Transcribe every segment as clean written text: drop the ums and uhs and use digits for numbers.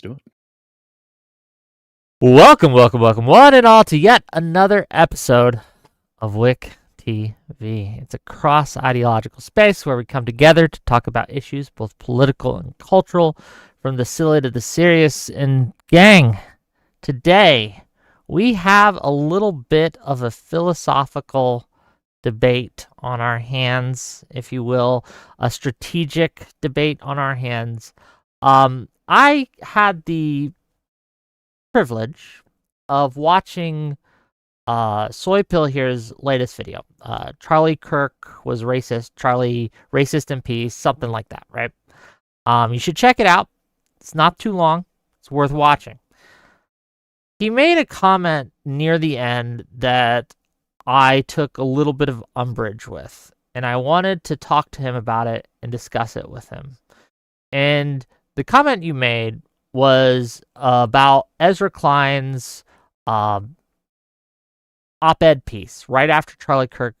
do it. Welcome, one and all, to yet another episode of Whick TV. It's a cross-ideological space where we come together to talk about issues, both political and cultural, from the silly to the serious. And gang, today we have a little bit of a philosophical debate on our hands, if you will, a strategic debate on our hands. I had the privilege of watching Soypill here's latest video. Charlie Kirk was racist, Charlie racist in peace, something like that, right? You should check it out. It's not too long. It's worth watching. He made a comment near the end that I took a little bit of umbrage with, and I wanted to talk to him about it and discuss it with him. And the comment you made was about Ezra Klein's op-ed piece right after Charlie Kirk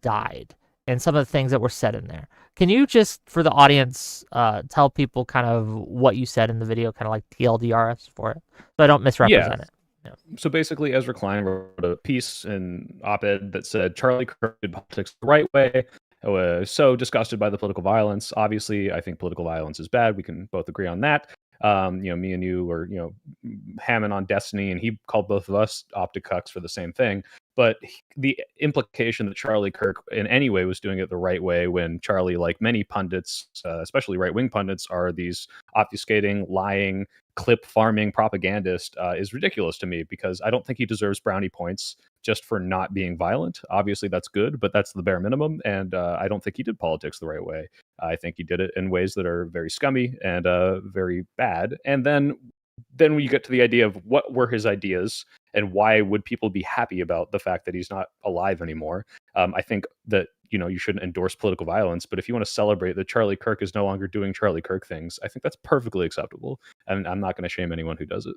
died and some of the things that were said in there. Can you just, for the audience, tell people kind of what you said in the video, kind of like TLDRs for it, so I don't misrepresent it? Yeah. So basically, Ezra Klein wrote a piece in op-ed that said Charlie Kirk did politics the right way. I was so disgusted by the political violence. Obviously, I think political violence is bad. We can both agree on that. Me and you were, hamming on Destiny, and he called both of us optic cucks for the same thing. But the implication that Charlie Kirk in any way was doing it the right way, when Charlie, like many pundits, especially right-wing pundits, are these obfuscating, lying, clip farming propagandist, is ridiculous to me, because I don't think he deserves brownie points just for not being violent. Obviously, that's good, but that's the bare minimum. And I don't think he did politics the right way. I think he did it in ways that are very scummy and very bad. And then we get to the idea of what were his ideas and why would people be happy about the fact that he's not alive anymore. I think that, you shouldn't endorse political violence, but if you want to celebrate that Charlie Kirk is no longer doing Charlie Kirk things, I think that's perfectly acceptable. And I'm not going to shame anyone who does it.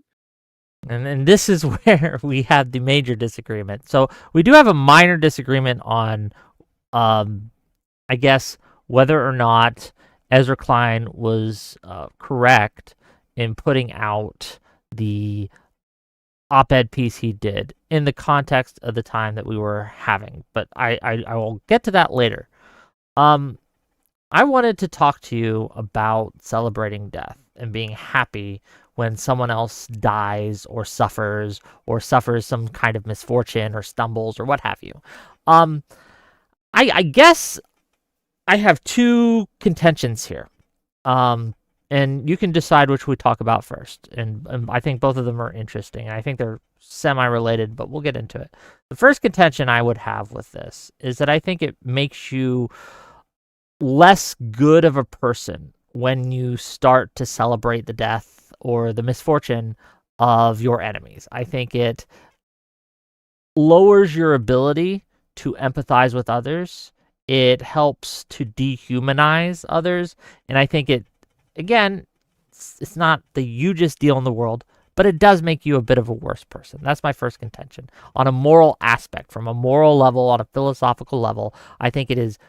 And this is where we had the major disagreement. So we do have a minor disagreement on, I guess, whether or not Ezra Klein was correct in putting out the op-ed piece he did in the context of the time that we were having. But I will get to that later. I wanted to talk to you about celebrating death and being happy when someone else dies or suffers some kind of misfortune or stumbles or what have you. I guess I have two contentions here. And you can decide which we talk about first. And I think both of them are interesting. I think they're semi-related, but we'll get into it. The first contention I would have with this is that I think it makes you less good of a person when you start to celebrate the death or the misfortune of your enemies. I think it lowers your ability to empathize with others. It helps to dehumanize others. And I think it, again, it's not the hugest deal in the world, but it does make you a bit of a worse person. That's my first contention. On a moral aspect, from a moral level, on a philosophical level, I think it is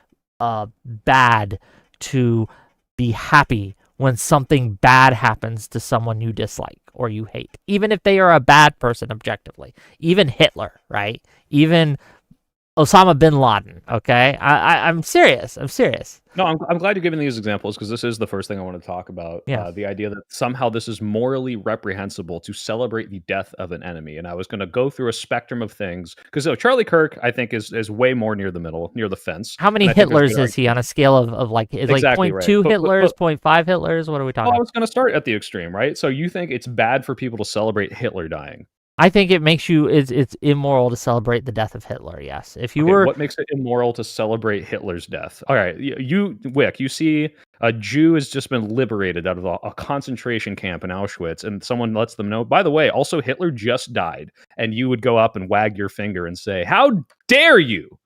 bad to be happy when something bad happens to someone you dislike or you hate, even if they are a bad person objectively. Even Hitler, right? Even Osama bin Laden, okay? I'm serious. No, I'm glad you're giving these examples, because this is the first thing I want to talk about. Yeah. The idea that somehow this is morally reprehensible to celebrate the death of an enemy. And I was going to go through a spectrum of things, because Charlie Kirk, I think, is way more near the middle, near the fence. How many Hitlers is he on a scale of like, is exactly like 0.2 right. Hitlers, 0.5 Hitlers? What are we talking about? I was going to start at the extreme, right? So you think it's bad for people to celebrate Hitler dying? I think it makes you, it's immoral to celebrate the death of Hitler, yes. If you were... What makes it immoral to celebrate Hitler's death? All right, Whick, you see a Jew has just been liberated out of a concentration camp in Auschwitz, and someone lets them know, by the way, also Hitler just died. And you would go up and wag your finger and say, how dare you?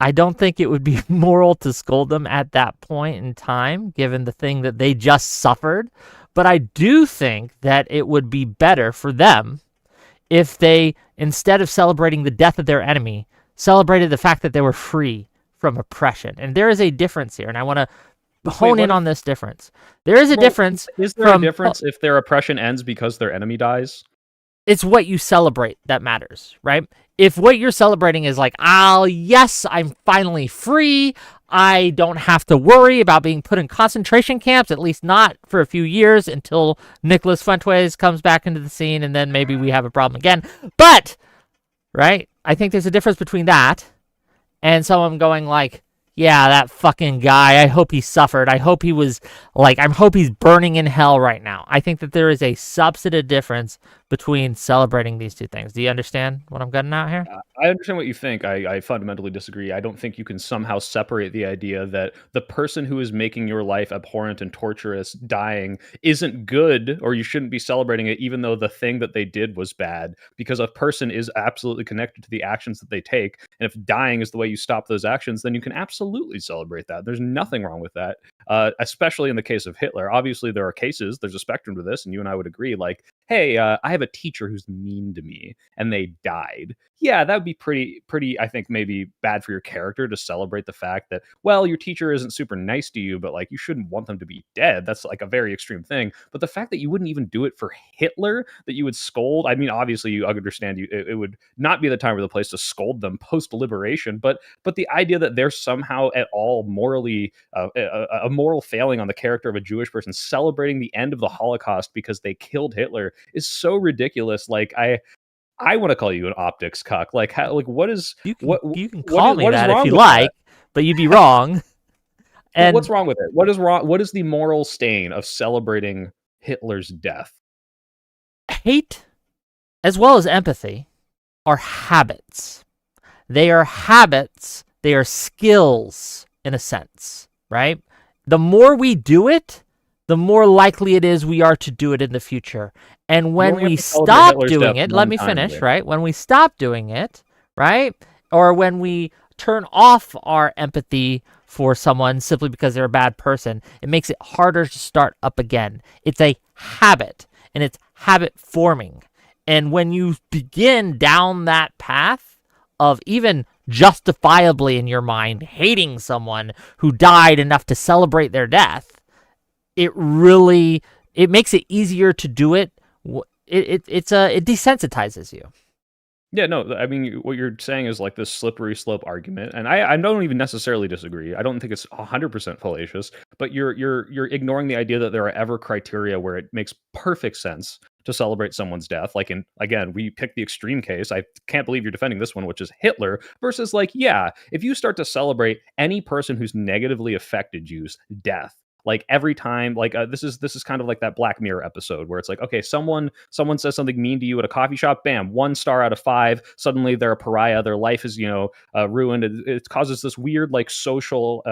I don't think it would be moral to scold them at that point in time, given the thing that they just suffered. But I do think that it would be better for them if they, instead of celebrating the death of their enemy, celebrated the fact that they were free from oppression. And there is a difference here, and I want to hone in on this difference. There is a difference. Is there a difference if their oppression ends because their enemy dies? It's what you celebrate that matters, right? If what you're celebrating is like, oh, yes, I'm finally free. I don't have to worry about being put in concentration camps, at least not for a few years until Nicholas Fuentes comes back into the scene, and then maybe we have a problem again. But, right, I think there's a difference between that and someone going like, yeah, that fucking guy, I hope he suffered. I hope he was, like, I hope he's burning in hell right now. I think that there is a substantive difference between celebrating these two things. Do you understand what I'm getting at here? I understand what you think. I fundamentally disagree. I don't think you can somehow separate the idea that the person who is making your life abhorrent and torturous dying isn't good, or you shouldn't be celebrating it, even though the thing that they did was bad, because a person is absolutely connected to the actions that they take. And if dying is the way you stop those actions, then you can absolutely celebrate that. There's nothing wrong with that, especially in the case of Hitler. Obviously, there are cases, there's a spectrum to this, and you and I would agree, like, hey, I have a teacher who's mean to me and they died. Yeah, that would be pretty, I think, maybe bad for your character to celebrate the fact that, well, your teacher isn't super nice to you, but like you shouldn't want them to be dead. That's like a very extreme thing. But the fact that you wouldn't even do it for Hitler, that you would scold, I mean, obviously you understand it would not be the time or the place to scold them post liberation, but the idea that they're somehow at all morally a moral failing on the character of a Jewish person celebrating the end of the Holocaust because they killed Hitler is so ridiculous. Like I want to call you an optics cuck. Like how, like what is you can call me that if you like, but you'd be wrong. And what's wrong with it? What is wrong? What is the moral stain of celebrating Hitler's death? Hate, as well as empathy, are habits. They are habits. They are skills in a sense, right? The more we do it, the more likely it is we are to do it in the future. And when we stop doing it, let me finish, right? When we stop doing it, right? Or when we turn off our empathy for someone simply because they're a bad person, it makes it harder to start up again. It's a habit, and it's habit forming. And when you begin down that path of even justifiably in your mind hating someone who died enough to celebrate their death, it makes it easier to do it. It desensitizes you. Yeah, no, I mean, what you're saying is like this slippery slope argument, and I don't even necessarily disagree. I don't think it's 100% fallacious, but you're ignoring the idea that there are ever criteria where it makes perfect sense to celebrate someone's death. Like, again, we picked the extreme case. I can't believe you're defending this one, which is Hitler, versus like, yeah, if you start to celebrate any person who's negatively affected you's death, like every time, like this is kind of like that Black Mirror episode where it's like, okay, someone says something mean to you at a coffee shop, bam, 1 star out of 5. Suddenly they're a pariah. Their life is ruined. It causes this weird like social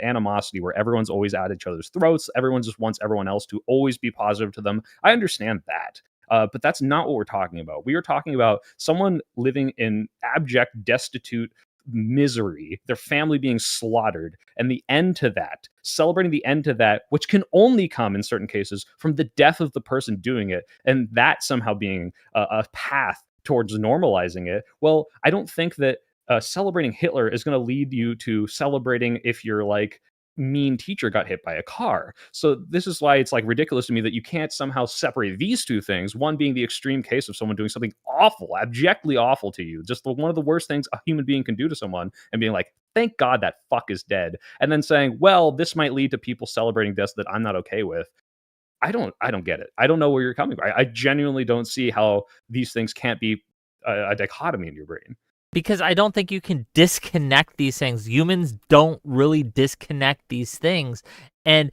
animosity where everyone's always at each other's throats. Everyone just wants everyone else to always be positive to them. I understand that. But that's not what we're talking about. We are talking about someone living in abject, destitute misery, their family being slaughtered, and the end to that, celebrating the end to that, which can only come in certain cases from the death of the person doing it, and that somehow being a path towards normalizing it. Well, I don't think that celebrating Hitler is going to lead you to celebrating if you're like mean teacher got hit by a car. So this is why it's like ridiculous to me that you can't somehow separate these two things, one being the extreme case of someone doing something awful, abjectly awful to you, just one of the worst things a human being can do to someone, and being like, thank God that fuck is dead, and then saying, well, this might lead to people celebrating deaths that I'm not okay with. I don't get it. I don't know where you're coming from. I genuinely don't see how these things can't be a dichotomy in your brain. Because I don't think you can disconnect these things. Humans don't really disconnect these things. And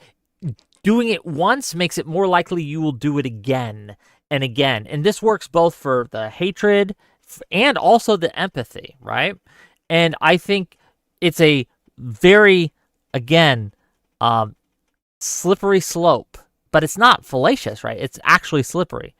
doing it once makes it more likely you will do it again and again. And this works both for the hatred and also the empathy, right? And I think it's a very, again, slippery slope. But it's not fallacious, right? It's actually slippery.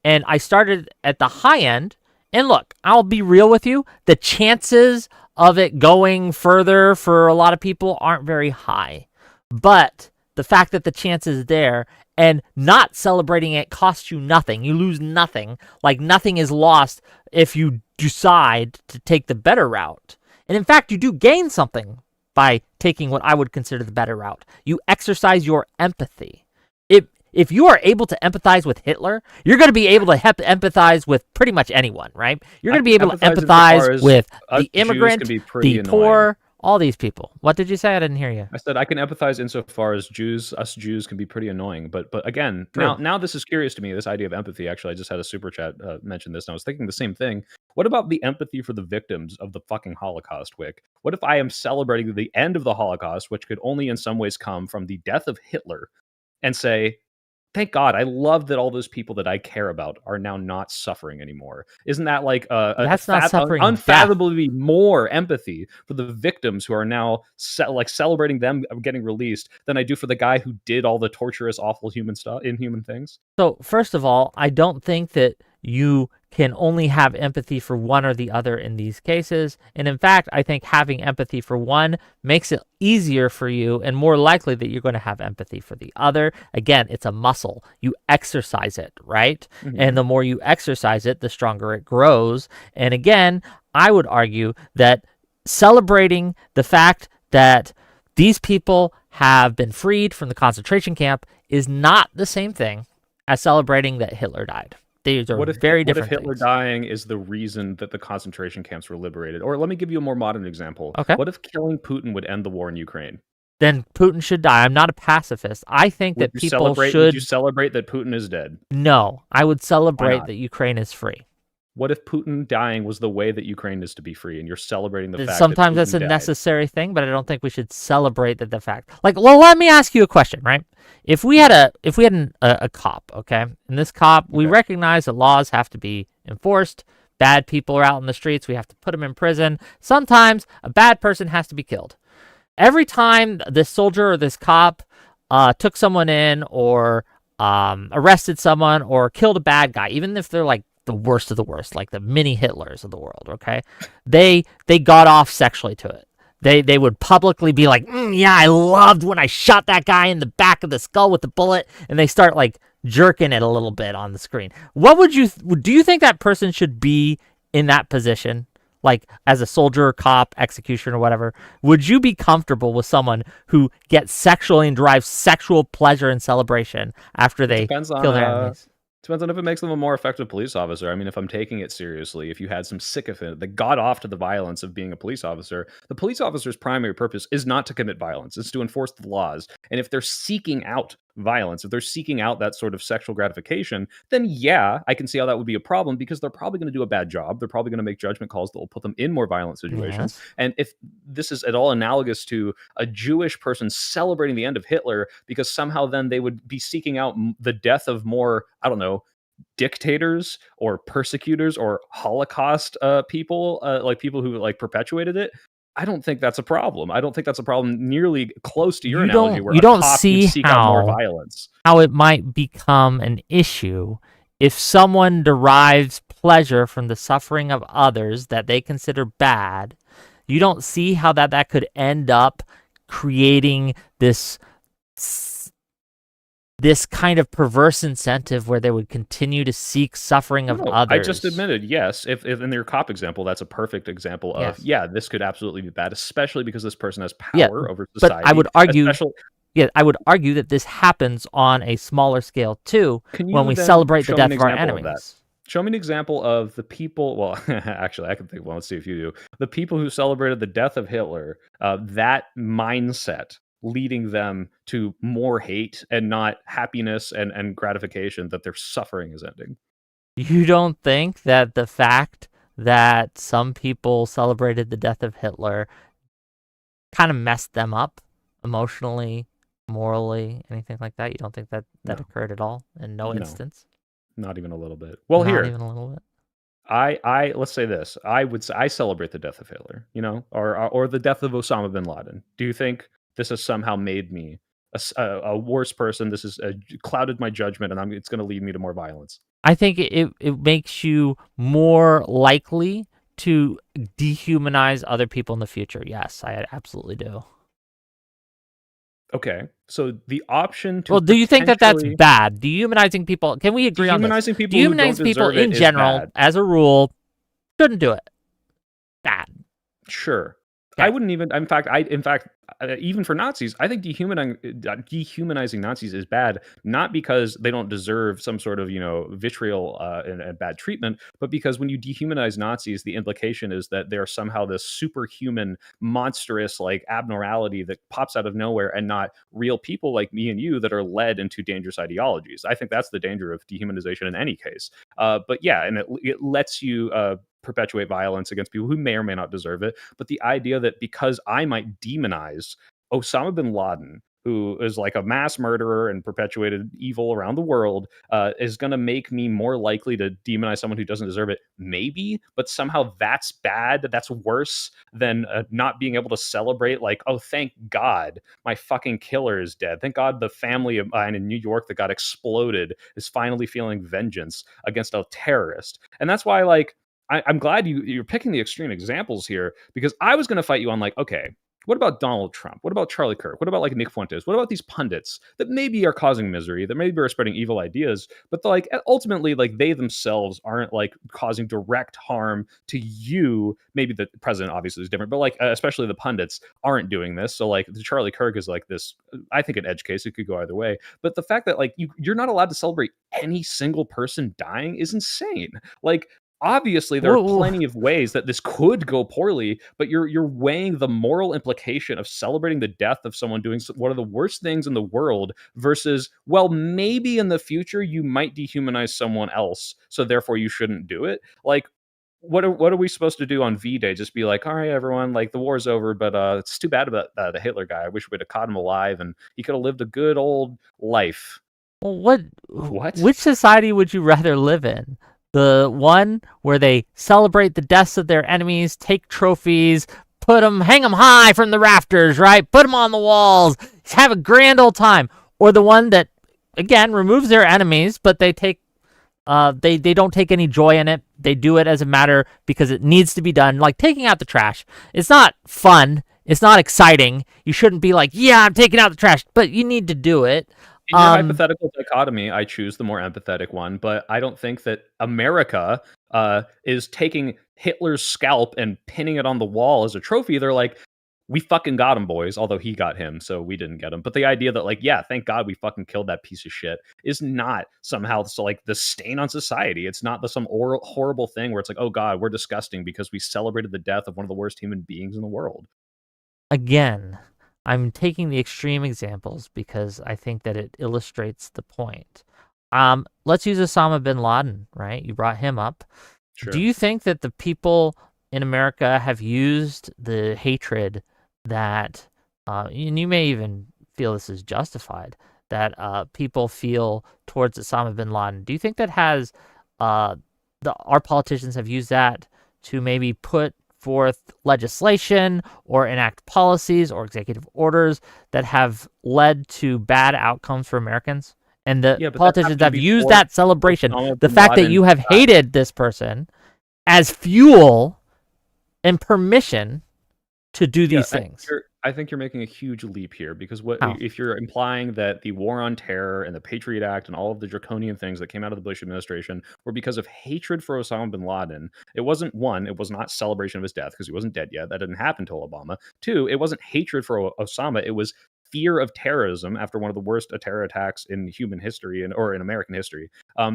And I started at the high end. And look, I'll be real with you. The chances of it going further for a lot of people aren't very high. But the fact that the chance is there and not celebrating it costs you nothing. You lose nothing. Like nothing is lost if you decide to take the better route. And in fact, you do gain something by taking what I would consider the better route. You exercise your empathy. If you are able to empathize with Hitler, you're going to be able to empathize with pretty much anyone, right? You're going to be able to empathize with the immigrant, the poor, all these people. What did you say? I didn't hear you. I said I can empathize insofar as us Jews can be pretty annoying. But again, now this is curious to me, this idea of empathy. Actually, I just had a super chat mention this, and I was thinking the same thing. What about the empathy for the victims of the fucking Holocaust, Wick? What if I am celebrating the end of the Holocaust, which could only in some ways come from the death of Hitler, and say, thank God, I love that all those people that I care about are now not suffering anymore. Isn't that like that's not suffering, unfathomably more empathy for the victims who are now celebrating them getting released than I do for the guy who did all the torturous, awful inhuman things? So first of all, I don't think that you can only have empathy for one or the other in these cases. And in fact, I think having empathy for one makes it easier for you and more likely that you're going to have empathy for the other. Again, it's a muscle. You exercise it, right? Mm-hmm. And the more you exercise it, the stronger it grows. And again, I would argue that celebrating the fact that these people have been freed from the concentration camp is not the same thing as celebrating that Hitler died. These are very different things. What if Hitler things. dying is the reason that the concentration camps were liberated? Or let me give you a more modern example. Okay. What if killing Putin would end the war in Ukraine? Then Putin should die. I'm not a pacifist. I think that people should... Would you celebrate that Putin is dead? No. I would celebrate that Ukraine is free. What if Putin dying was the way that Ukraine is to be free, and you're celebrating the fact sometimes that that's a necessary thing, but I don't think we should celebrate the fact. Like, well, let me ask you a question, right? If we had a cop, okay, and this cop, we recognize that laws have to be enforced. Bad people are out in the streets. We have to put them in prison. Sometimes a bad person has to be killed. Every time this soldier or this cop took someone in or arrested someone or killed a bad guy, even if they're like the worst of the worst, like the mini Hitlers of the world, okay? They got off sexually to it. They would publicly be like, yeah, I loved when I shot that guy in the back of the skull with the bullet, and they start like jerking it a little bit on the screen. What would you do you think that person should be in that position? Like as a soldier, cop, executioner, or whatever, would you be comfortable with someone who gets sexually and derives sexual pleasure and celebration after they kill their enemies? Depends on if it makes them a more effective police officer. I mean, if I'm taking it seriously, if you had some sycophant that got off to the violence of being a police officer, the police officer's primary purpose is not to commit violence. It's to enforce the laws. And if they're seeking out violence, if they're seeking out that sort of sexual gratification, then yeah, I can see how that would be a problem because they're probably going to do a bad job. They're probably going to make judgment calls that will put them in more violent situations. Yes. And if this is at all analogous to a Jewish person celebrating the end of Hitler because somehow then they would be seeking out the death of more, I don't know, dictators or persecutors or Holocaust people, like people who like perpetuated it, I don't think that's a problem. I don't think that's a problem nearly close to your analogy where you don't see out more violence. How it might become an issue if someone derives pleasure from the suffering of others that they consider bad. You don't see how that could end up creating this kind of perverse incentive where they would continue to seek suffering of others. I just admitted, yes. If in your cop example, that's a perfect example of, this could absolutely be bad, especially because this person has power over society. But I would argue, I would argue that this happens on a smaller scale too when we celebrate the death of our enemies. Show me an example of the people, well, actually, I can think, well, let's see if you do. The people who celebrated the death of Hitler, that mindset leading them to more hate and not happiness and gratification that their suffering is ending. You don't think that the fact that some people celebrated the death of Hitler kind of messed them up emotionally, morally, anything like that? You don't think that occurred at all in no instance? Not even a little bit. Well, not even a little bit. I let's say this. I celebrate the death of Hitler, or the death of Osama bin Laden. Do you think this has somehow made me a worse person? This has clouded my judgment, and it's going to lead me to more violence. I think it makes you more likely to dehumanize other people in the future. Yes, I absolutely do. Okay, so the option to... Well, do you think that that's bad? Dehumanizing people... Can we agree on this? Dehumanizing people who don't deserve it in general, as a rule, shouldn't do it. Bad. Sure. I Okay. wouldn't even. In fact, even for Nazis, I think dehumanizing Nazis is bad, not because they don't deserve some sort of vitriol and bad treatment, but because when you dehumanize Nazis, the implication is that they're somehow this superhuman, monstrous like abnormality that pops out of nowhere, and not real people like me and you that are led into dangerous ideologies. I think that's the danger of dehumanization in any case. But yeah, and it lets you. Perpetuate violence against people who may or may not deserve it. But the idea that because I might demonize Osama bin Laden, who is like a mass murderer and perpetuated evil around the world, is going to make me more likely to demonize someone who doesn't deserve it. Maybe, but somehow that's bad. That's worse than not being able to celebrate, like, oh, thank God my fucking killer is dead. Thank God the family of mine in New York that got exploded is finally feeling vengeance against a terrorist. And that's why, like, I'm glad you're picking the extreme examples here, because I was going to fight you on like, okay, what about Donald Trump? What about Charlie Kirk? What about like Nick Fuentes? What about these pundits that maybe are causing misery, that maybe are spreading evil ideas, but like ultimately, like they themselves aren't like causing direct harm to you. Maybe the president obviously is different, but like especially the pundits aren't doing this. So like the Charlie Kirk is like this. I think an edge case. It could go either way. But the fact that like you're not allowed to celebrate any single person dying is insane. Like obviously there are Whoa. plenty of ways that this could go poorly, but you're weighing the moral implication of celebrating the death of someone doing one of the worst things in the world versus, well, maybe in the future you might dehumanize someone else, so therefore you shouldn't do it. Like, what are we supposed to do on V-Day? Just be like, all right, everyone, like the war's over, but it's too bad about the Hitler guy. I wish we'd have caught him alive and he could have lived a good old life. Well, what? What? Which society would you rather live in? The one where they celebrate the deaths of their enemies, take trophies, hang them high from the rafters, right? Put them on the walls, have a grand old time, or the one that, again, removes their enemies, but they don't take any joy in it. They do it as a matter because it needs to be done, like taking out the trash. It's not fun. It's not exciting. You shouldn't be like, yeah, I'm taking out the trash, but you need to do it. In your hypothetical dichotomy, I choose the more empathetic one, but I don't think that America is taking Hitler's scalp and pinning it on the wall as a trophy. They're like, we fucking got him, boys. Although he got him, so we didn't get him. But the idea that, like, yeah, thank God we fucking killed that piece of shit is not somehow so like the stain on society. It's not some horrible thing where it's like, oh God, we're disgusting because we celebrated the death of one of the worst human beings in the world. Again, I'm taking the extreme examples because I think that it illustrates the point. Let's use Osama bin Laden, right? You brought him up. Sure. Do you think that the people in America have used the hatred that, and you may even feel this is justified, that people feel towards Osama bin Laden? Do you think that our politicians have used that to maybe put forth legislation or enact policies or executive orders that have led to bad outcomes for Americans? And the politicians have used that celebration, the fact that you have hated this person, as fuel and permission to do these things. I think you're making a huge leap here, because if you're implying that the war on terror and the Patriot Act and all of the draconian things that came out of the Bush administration were because of hatred for Osama bin Laden, it wasn't one, it was not celebration of his death because he wasn't dead yet. That didn't happen until Obama. Two, it wasn't hatred for Osama. It was fear of terrorism after one of the worst terror attacks in human history or in American history.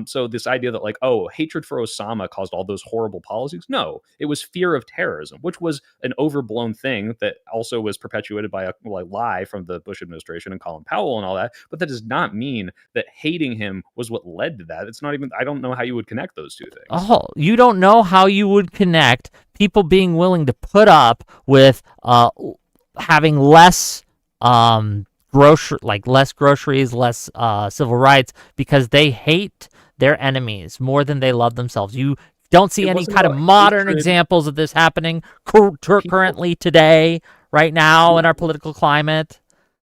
So this idea that like, oh, hatred for Osama caused all those horrible policies. No, it was fear of terrorism, which was an overblown thing that also was perpetuated by a lie from the Bush administration and Colin Powell and all that. But that does not mean that hating him was what led to that. It's not even, I don't know how you would connect those two things. Oh, you don't know how you would connect people being willing to put up with having less less groceries, less civil rights, because they hate their enemies more than they love themselves. You don't see any kind of modern examples of this happening currently today, right now in our political climate.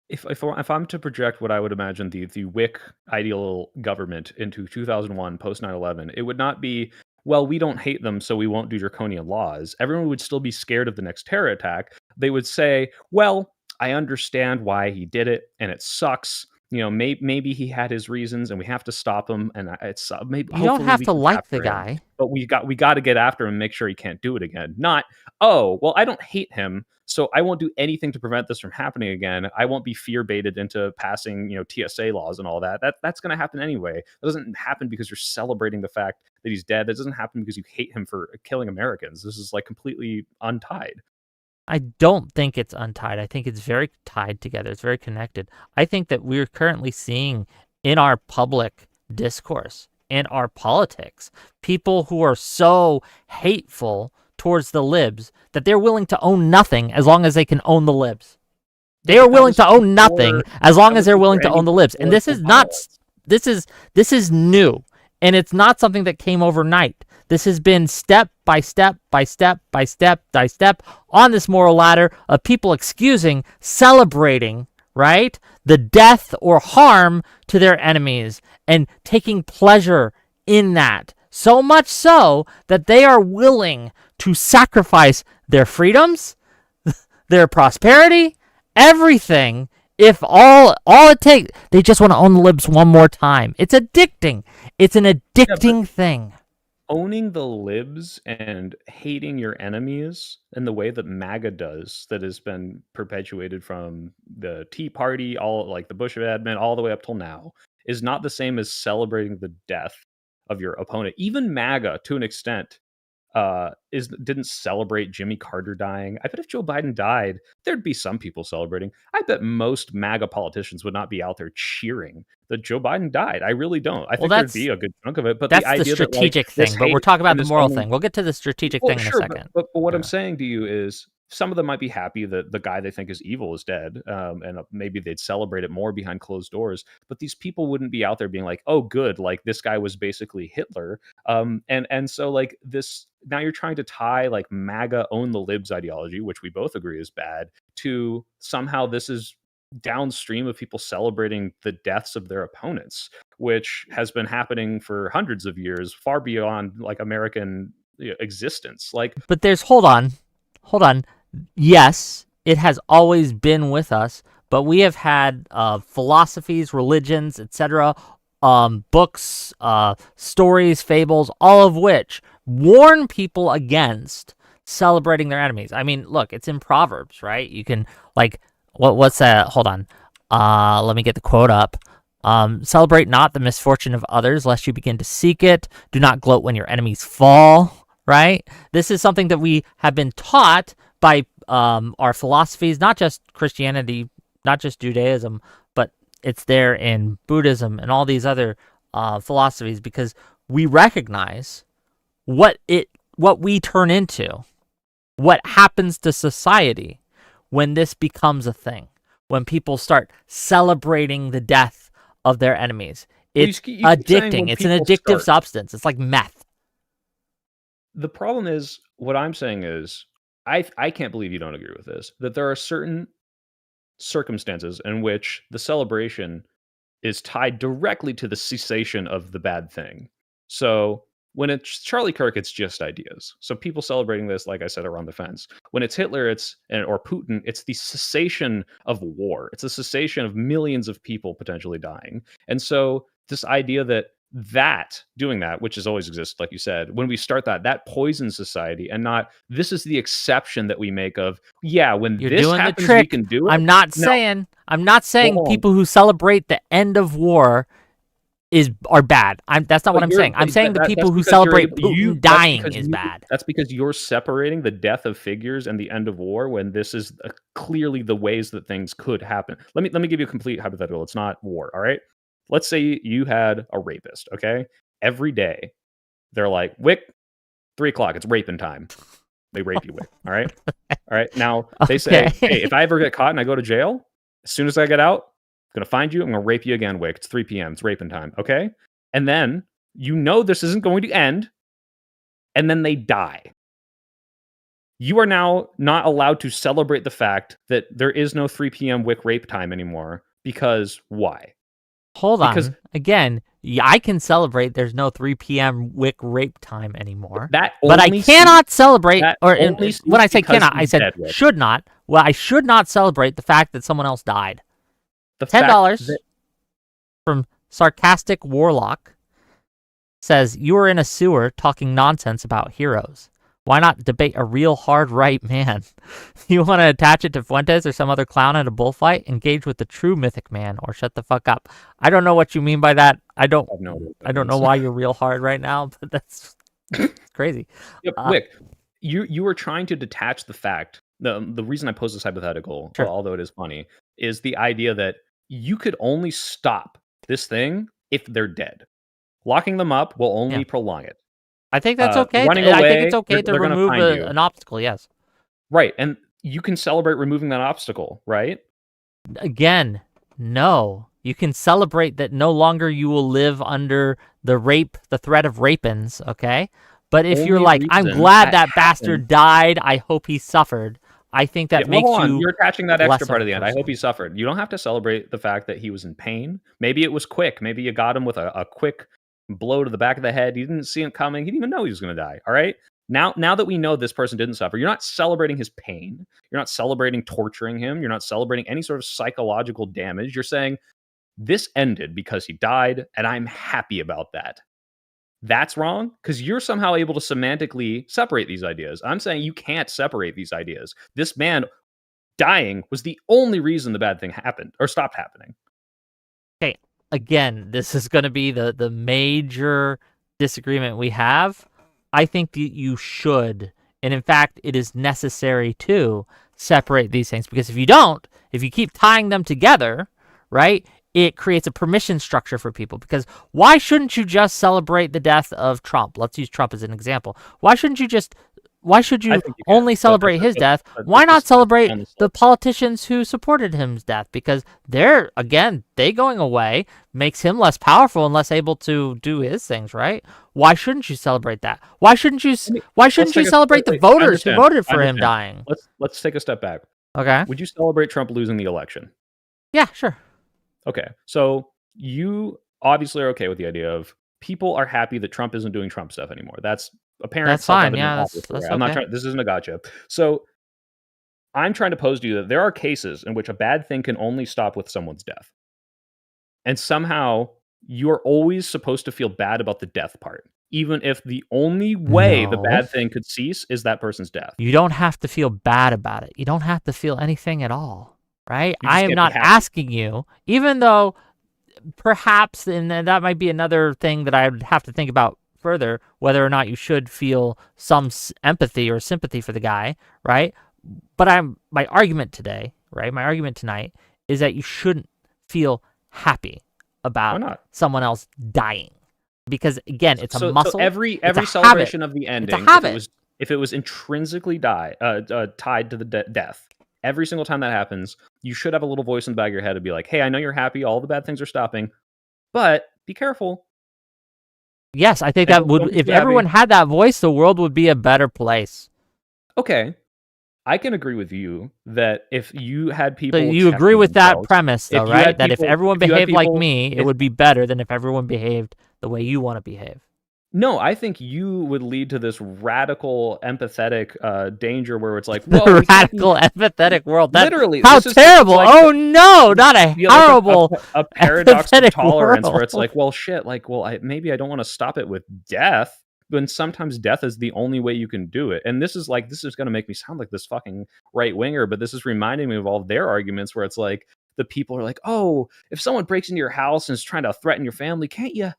If I'm to project what I would imagine the Whick ideal government into 2001 post 9/11, it would not be, well, we don't hate them, so we won't do draconian laws. Everyone would still be scared of the next terror attack. They would say, well, I understand why he did it, and it sucks. maybe he had his reasons, and we have to stop him. And it's maybe You don't hopefully have we to can like the capture him, guy. but we got to get after him and make sure he can't do it again. Not, oh well, I don't hate him, so I won't do anything to prevent this from happening again. I won't be fear baited into passing TSA laws and all that. That's going to happen anyway. That doesn't happen because you're celebrating the fact that he's dead. That doesn't happen because you hate him for killing Americans. This is like completely untied. I don't think it's untied. I think it's very tied together. It's very connected. I think that we're currently seeing in our public discourse, in our politics, people who are so hateful towards the libs that they're willing to own nothing as long as they can own the libs. They are willing to own nothing as long as they're willing to own the libs. And this is not, this is new. And it's not something that came overnight. This has been step by step by step by step by step on this moral ladder of people excusing, celebrating, right, the death or harm to their enemies and taking pleasure in that. So much so that they are willing to sacrifice their freedoms, their prosperity, everything, if all it takes. They just want to own the libs one more time. It's addicting. It's an addicting thing. Owning the libs and hating your enemies in the way that MAGA does, that has been perpetuated from the Tea Party, all like the Bush admin, all the way up till now, is not the same as celebrating the death of your opponent. Even MAGA, to an extent, didn't celebrate Jimmy Carter dying. I bet if Joe Biden died, there'd be some people celebrating. I bet most MAGA politicians would not be out there cheering that Joe Biden died. I really don't. I think there'd be a good chunk of it. But that's the idea the strategic that, thing. But we're talking about the moral thing. We'll get to the strategic thing in a second. But what I'm saying to you is, some of them might be happy that the guy they think is evil is dead, and maybe they'd celebrate it more behind closed doors. But these people wouldn't be out there being like, "Oh, good, like this guy was basically Hitler." And so like this, now you're trying to tie like MAGA own the libs ideology, which we both agree is bad, to somehow this is downstream of people celebrating the deaths of their opponents, which has been happening for hundreds of years, far beyond like American existence. Like, but there's hold on. Yes, it has always been with us, but we have had philosophies, religions, etc., books, stories, fables, all of which warn people against celebrating their enemies. I mean, look, it's in Proverbs, right? You can, like, what's that? Hold on. Let me get the quote up. Celebrate not the misfortune of others, lest you begin to seek it. Do not gloat when your enemies fall. Right? This is something that we have been taught by our philosophies, not just Christianity, not just Judaism, but it's there in Buddhism and all these other philosophies, because we recognize what we turn into, what happens to society when this becomes a thing, when people start celebrating the death of their enemies. It's addicting. It's an addictive substance. It's like meth. The problem is, what I'm saying is, I can't believe you don't agree with this, that there are certain circumstances in which the celebration is tied directly to the cessation of the bad thing. So when it's Charlie Kirk, it's just ideas. So people celebrating this, like I said, around the fence. When it's Hitler, or Putin, it's the cessation of war. It's the cessation of millions of people potentially dying. And so this idea that doing that, which has always existed, like you said, when we start that poisons society, and not, this is the exception that we make of, when You're this doing happens, the trick. we can do it. I'm not saying people who celebrate the end of war are bad. That's not what I'm saying. I'm saying the people who celebrate Putin dying is bad. That's because you're separating the death of figures and the end of war, when this is clearly the ways that things could happen. Let me give you a complete hypothetical. It's not war, all right? Let's say you had a rapist, okay? Every day, they're like, Whick, 3:00, it's raping time. They rape you, Whick, all right? All right, now they say, hey, if I ever get caught and I go to jail, as soon as I get out, I'm going to find you, I'm going to rape you again, Whick. It's 3 p.m., it's raping time, okay? And then, this isn't going to end, and then they die. You are now not allowed to celebrate the fact that there is no 3 p.m. Whick rape time anymore, because why? Hold on. Again, I can celebrate there's no 3 p.m. Whick rape time anymore. But I cannot celebrate, when I say cannot, I said should not. Well, I should not celebrate the fact that someone else died. $10. from Sarcastic Warlock says, you are in a sewer talking nonsense about heroes. Why not debate a real hard right man? You want to attach it to Fuentes or some other clown at a bullfight? Engage with the true mythic man or shut the fuck up. I don't know what you mean by that. I don't know why you're real hard right now, but that's crazy. Yep, Whick, you were trying to detach the fact. The reason I posed this hypothetical, Sure. although it is funny, is the idea that you could only stop this thing if they're dead. Locking them up will only prolong it. I think that's okay. Running away, I think it's okay to remove an obstacle, yes. Right, and you can celebrate removing that obstacle, right? Again, no. You can celebrate that no longer you will live under the threat of rapins, okay? But if you're like, I'm glad that bastard died, I hope he suffered, I think that makes you... You're attaching that extra part at the end. I hope he suffered. You don't have to celebrate the fact that he was in pain. Maybe it was quick. Maybe you got him with a quick blow to the back of the head. You didn't see it coming. He didn't even know he was going to die, all right? Now that we know this person didn't suffer, you're not celebrating his pain. You're not celebrating torturing him. You're not celebrating any sort of psychological damage. You're saying, this ended because he died, and I'm happy about that. That's wrong, because you're somehow able to semantically separate these ideas. I'm saying you can't separate these ideas. This man dying was the only reason the bad thing happened, or stopped happening. Okay, again, this is going to be the major disagreement we have. I think that you should, and in fact, it is necessary to separate these things, because if you don't, if you keep tying them together, right, it creates a permission structure for people. Because why shouldn't you just celebrate the death of Trump? Let's use Trump as an example. Why should you only celebrate his death? Why not celebrate the politicians who supported his death? Because they going away makes him less powerful and less able to do his things, right? Why shouldn't you celebrate that? Why shouldn't you celebrate the voters who voted for him dying? Let's take a step back. Okay. Would you celebrate Trump losing the election? Yeah, sure. Okay. So you obviously are okay with the idea of people are happy that Trump isn't doing Trump stuff anymore. That's apparent. That's fine. Yeah, that's I'm not trying. This isn't a gotcha. So I'm trying to pose to you that there are cases in which a bad thing can only stop with someone's death, and somehow you are always supposed to feel bad about the death part, even if the only way the bad thing could cease is that person's death. You don't have to feel bad about it. You don't have to feel anything at all, right? I am not asking you, even though perhaps, and that might be another thing that I would have to think about further, whether or not you should feel some empathy or sympathy for the guy, right? But my argument today, right? My argument tonight is that you shouldn't feel happy about someone else dying, because again, it's a muscle. So every celebration of the ending, if it was intrinsically tied to the death, every single time that happens, you should have a little voice in the back of your head to be like, hey, I know you're happy, all the bad things are stopping, but be careful. Yes, I think that would, if everyone had that voice, the world would be a better place. Okay. I can agree with you that if you had people... So you agree with that premise, though, right? That if everyone behaved like me, it would be better than if everyone behaved the way you want to behave. No, I think you would lead to this radical, empathetic danger where it's like, whoa, radical, empathetic world. Literally, how terrible! Like, oh no, not a horrible, like a paradox of tolerance where it's like, well, shit, like, well, maybe I don't want to stop it with death, when sometimes death is the only way you can do it. And this is going to make me sound like this fucking right winger, but this is reminding me of all their arguments where it's like the people are like, oh, if someone breaks into your house and is trying to threaten your family, can't you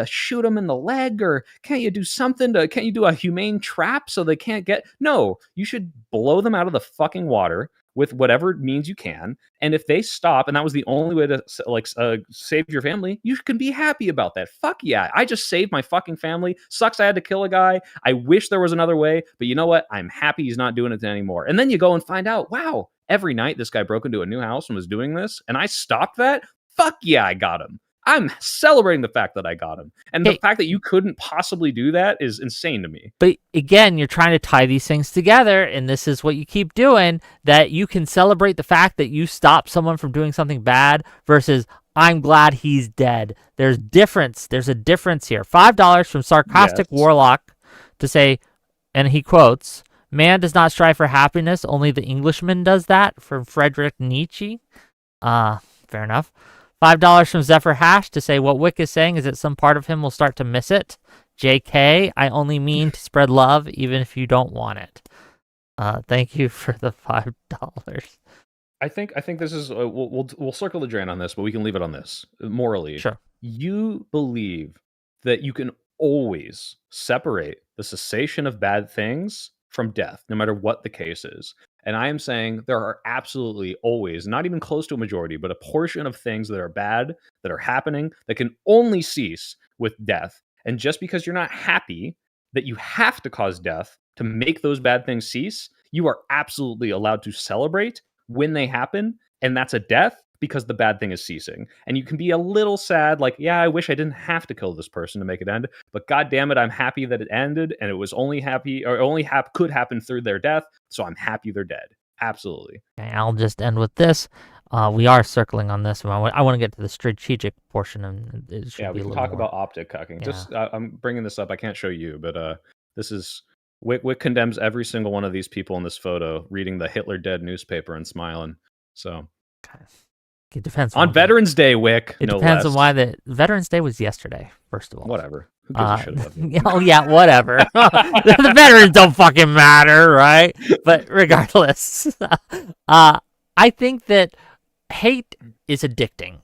shoot them in the leg, or can't you do a humane trap so they can't get... No, you should blow them out of the fucking water with whatever means you can. And if they stop, and that was the only way to save your family, you can be happy about that. Fuck yeah, I just saved my fucking family. Sucks I had to kill a guy. I wish there was another way, but you know what? I'm happy he's not doing it anymore. And then you go and find out, wow, every night this guy broke into a new house and was doing this, and I stopped that? Fuck yeah, I got him. I'm celebrating the fact that I got him. And the fact that you couldn't possibly do that is insane to me. But again, you're trying to tie these things together, and this is what you keep doing, that you can celebrate the fact that you stopped someone from doing something bad versus, I'm glad he's dead. There's a difference here. $5 from Sarcastic Warlock to say, and he quotes, man does not strive for happiness, only the Englishman does that, from Friedrich Nietzsche. Fair enough. $5 from Zephyr Hash to say what Whick is saying is that some part of him will start to miss it. JK, I only mean to spread love even if you don't want it. Thank you for the $5. I think this is we'll circle the drain on this, but we can leave it on this. Morally, Sure. You believe that you can always separate the cessation of bad things from death, no matter what the case is. And I am saying there are absolutely always, not even close to a majority, but a portion of things that are bad, that are happening, that can only cease with death. And just because you're not happy that you have to cause death to make those bad things cease, you are absolutely allowed to celebrate when they happen. And that's a death because the bad thing is ceasing. And you can be a little sad, like, yeah, I wish I didn't have to kill this person to make it end, but god damn it, I'm happy that it ended, and it was only could happen through their death, so I'm happy they're dead. Absolutely. Okay, I'll just end with this. We are circling on this one. I want to get to the strategic portion, and it should be we a can little talk more. about optic cucking. Yeah. Just I'm bringing this up. I can't show you, but this is Wick condemns every single one of these people in this photo, reading the Hitler dead newspaper and smiling. So Okay. It depends on Veterans Day, Wick. It no depends less. on why the Veterans Day was yesterday. First of all, Whatever. Who gives a shit about them? Oh yeah, whatever. The veterans don't fucking matter, right? But regardless, I think that hate is addicting,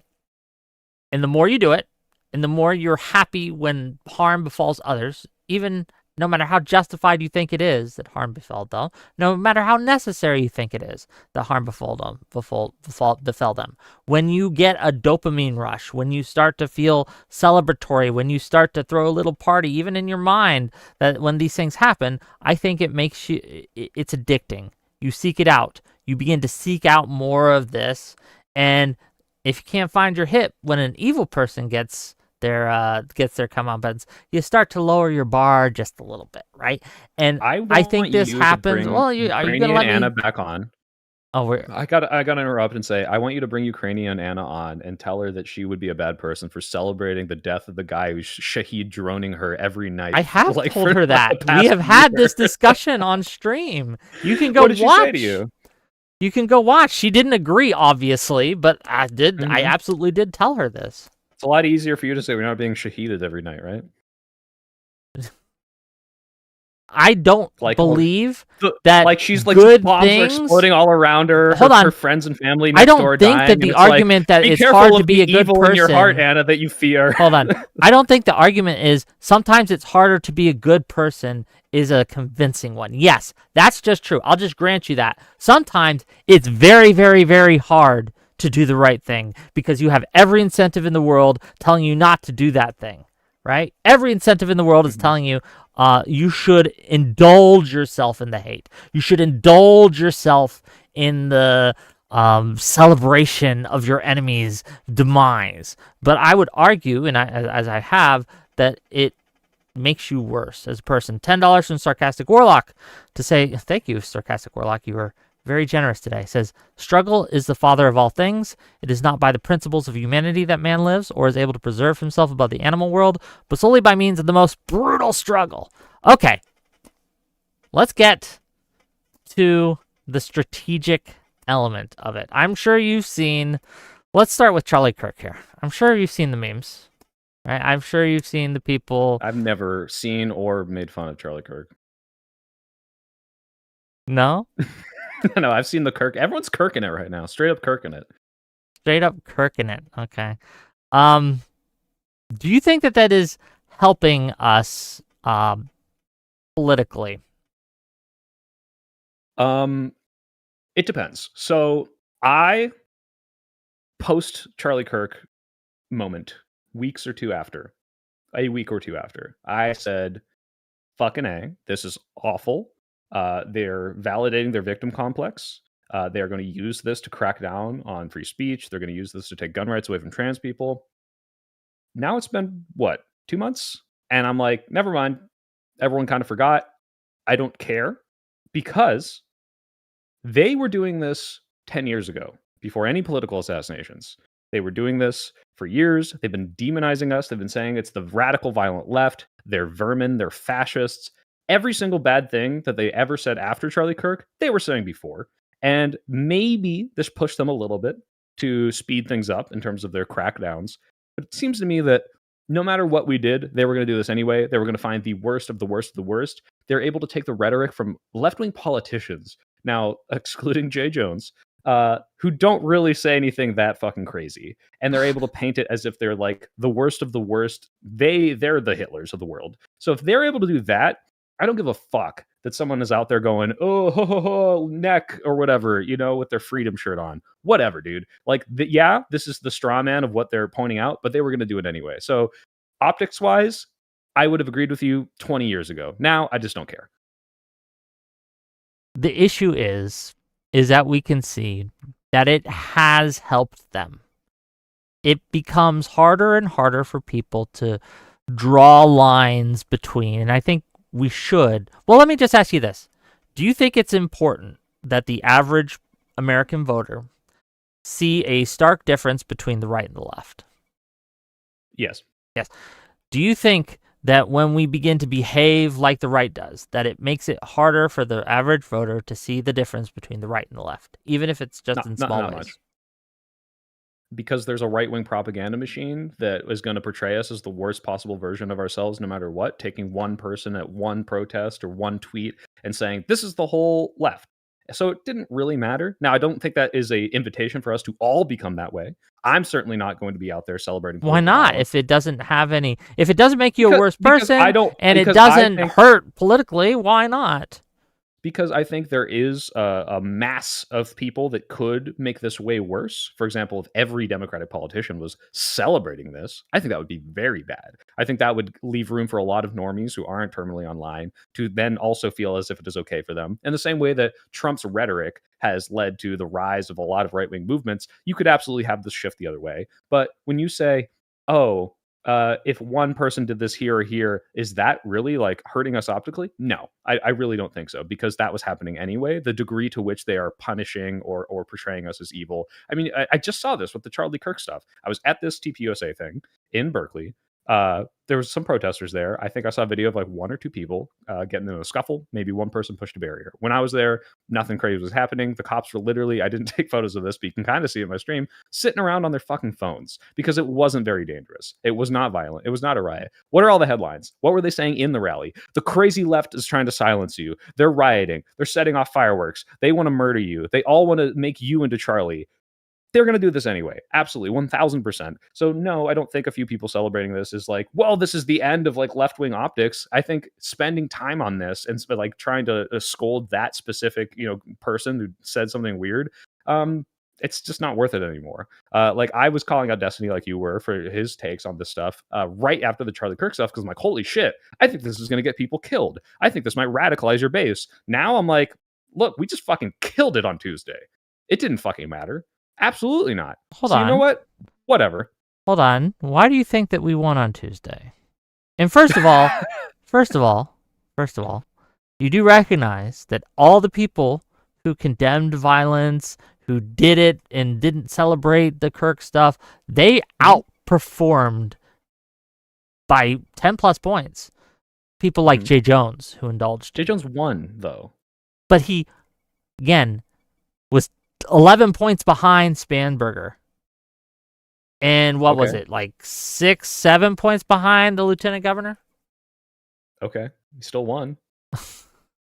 and the more you do it, and the more you're happy when harm befalls others, even no matter how justified you think it is that harm befell them, no matter how necessary you think it is that harm befell them. When you get a dopamine rush, when you start to feel celebratory, when you start to throw a little party, even in your mind, that when these things happen, I think it makes you, it's addicting. You seek it out. You begin to seek out more of this. And if you can't find your hit when an evil person gets their comeuppance, you start to lower your bar just a little bit, right? And I think this happens. Well, are you gonna let Anna back on? Oh, I gotta interrupt and say I want you to bring Ukrainian Anna on and tell her that she would be a bad person for celebrating the death of the guy who's Shahid droning her every night. I have told her that. We have had this discussion on stream. You can go what did watch. She say to you? You can go watch. She didn't agree, obviously, but I did. I absolutely did tell her this. It's a lot easier for you to say we're not being shahided every night, right? I don't believe that like she's like good bombs things are exploding all around her. Hold on. Her friends and family next door dying. I don't think that the argument that it's hard to be a good person. In your heart, Anna, that you fear. Hold on. I don't think the argument is sometimes it's harder to be a good person is a convincing one. Yes, that's just true. I'll just grant you that. Sometimes it's very, very, very hard to do the right thing because you have every incentive in the world telling you not to do that thing, right? Every incentive in the world is telling you you should indulge yourself in the hate. You should indulge yourself in the celebration of your enemy's demise. But I would argue, and as I have, that it makes you worse as a person. $10 from Sarcastic Warlock to say, thank you, Sarcastic Warlock. You were very generous today. It says, struggle is the father of all things. It is not by the principles of humanity that man lives or is able to preserve himself above the animal world, but solely by means of the most brutal struggle. Okay, let's get to the strategic element of it. I'm sure you've seen, let's start with Charlie Kirk here. I'm sure you've seen the memes, right? I'm sure you've seen the people. I've never seen or made fun of Charlie Kirk. No? No, I've seen the Kirk. Everyone's Kirking it right now. Straight up Kirking it. Straight up Kirking it. Okay. Do you think that is helping us politically? It depends. So I post Charlie Kirk moment a week or two after, I said, fucking A, this is awful. They're validating their victim complex. They're going to use this to crack down on free speech. They're going to use this to take gun rights away from trans people. Now it's been, 2 months? And I'm like, never mind. Everyone kind of forgot. I don't care because they were doing this 10 years ago, before any political assassinations. They were doing this for years. They've been demonizing us. They've been saying it's the radical violent left. They're vermin. They're fascists. Every single bad thing that they ever said after Charlie Kirk, they were saying before. And maybe this pushed them a little bit to speed things up in terms of their crackdowns. But it seems to me that no matter what we did, they were going to do this anyway. They were going to find the worst of the worst of the worst. They're able to take the rhetoric from left-wing politicians, now excluding Jay Jones, who don't really say anything that fucking crazy, and they're able to paint it as if they're like the worst of the worst. They're the Hitlers of the world. So if they're able to do that, I don't give a fuck that someone is out there going, oh, ho, ho, ho, neck or whatever, with their freedom shirt on. Whatever, dude. Like, yeah, this is the straw man of what they're pointing out, but they were going to do it anyway. So optics wise, I would have agreed with you 20 years ago. Now I just don't care. The issue is that we can see that it has helped them. It becomes harder and harder for people to draw lines between, and I think we should. Well, let me just ask you this. Do you think it's important that the average American voter see a stark difference between the right and the left? Yes. Yes. Do you think that when we begin to behave like the right does, that it makes it harder for the average voter to see the difference between the right and the left, even if it's just in small ways? Much. Because there's a right-wing propaganda machine that is going to portray us as the worst possible version of ourselves no matter what, taking one person at one protest or one tweet and saying, this is the whole left. So it didn't really matter. Now, I don't think that is an invitation for us to all become that way. I'm certainly not going to be out there celebrating. Why not? Violence. If it doesn't have any, if it doesn't make you a worse person and it because doesn't hurt politically, why not? Because I think there is a mass of people that could make this way worse. For example, if every Democratic politician was celebrating this, I think that would be very bad. I think that would leave room for a lot of normies who aren't terminally online to then also feel as if it is okay for them. In the same way that Trump's rhetoric has led to the rise of a lot of right-wing movements, you could absolutely have this shift the other way. But when you say, oh, if one person did this here or here, is that really like hurting us optically? No, I really don't think so, because that was happening anyway. The degree to which they are punishing or portraying us as evil. I mean, I just saw this with the Charlie Kirk stuff. I was at this TPUSA thing in Berkeley. There was some protesters there. I think I saw a video of like one or two people getting in a scuffle. Maybe one person pushed a barrier. When I was there, nothing crazy was happening. The cops were literally, I didn't take photos of this, but you can kind of see it in my stream, sitting around on their fucking phones because it wasn't very dangerous. It was not violent. It was not a riot. What are all the headlines? What were they saying in the rally? The crazy left is trying to silence you. They're rioting. They're setting off fireworks. They want to murder you. They all want to make you into Charlie. They're going to do this anyway. Absolutely. 1000%. So no, I don't think a few people celebrating this is like, well, this is the end of like left-wing optics. I think spending time on this and like trying to scold that specific, person who said something weird, it's just not worth it anymore. Like I was calling out Destiny like you were for his takes on this stuff right after the Charlie Kirk stuff, because I'm like, holy shit, I think this is going to get people killed. I think this might radicalize your base. Now I'm like, look, we just fucking killed it on Tuesday. It didn't fucking matter. Absolutely not. Hold on. You know what? Whatever. Hold on. Why do you think that we won on Tuesday? And first of all, you do recognize that all the people who condemned violence, who did it and didn't celebrate the Kirk stuff, they outperformed by 10 plus points people like Jay Jones, who indulged. Jay Jones won, though. But he, again, was 11 points behind Spanberger. And what was it, like 6, 7 points behind the lieutenant governor? Okay. He still won.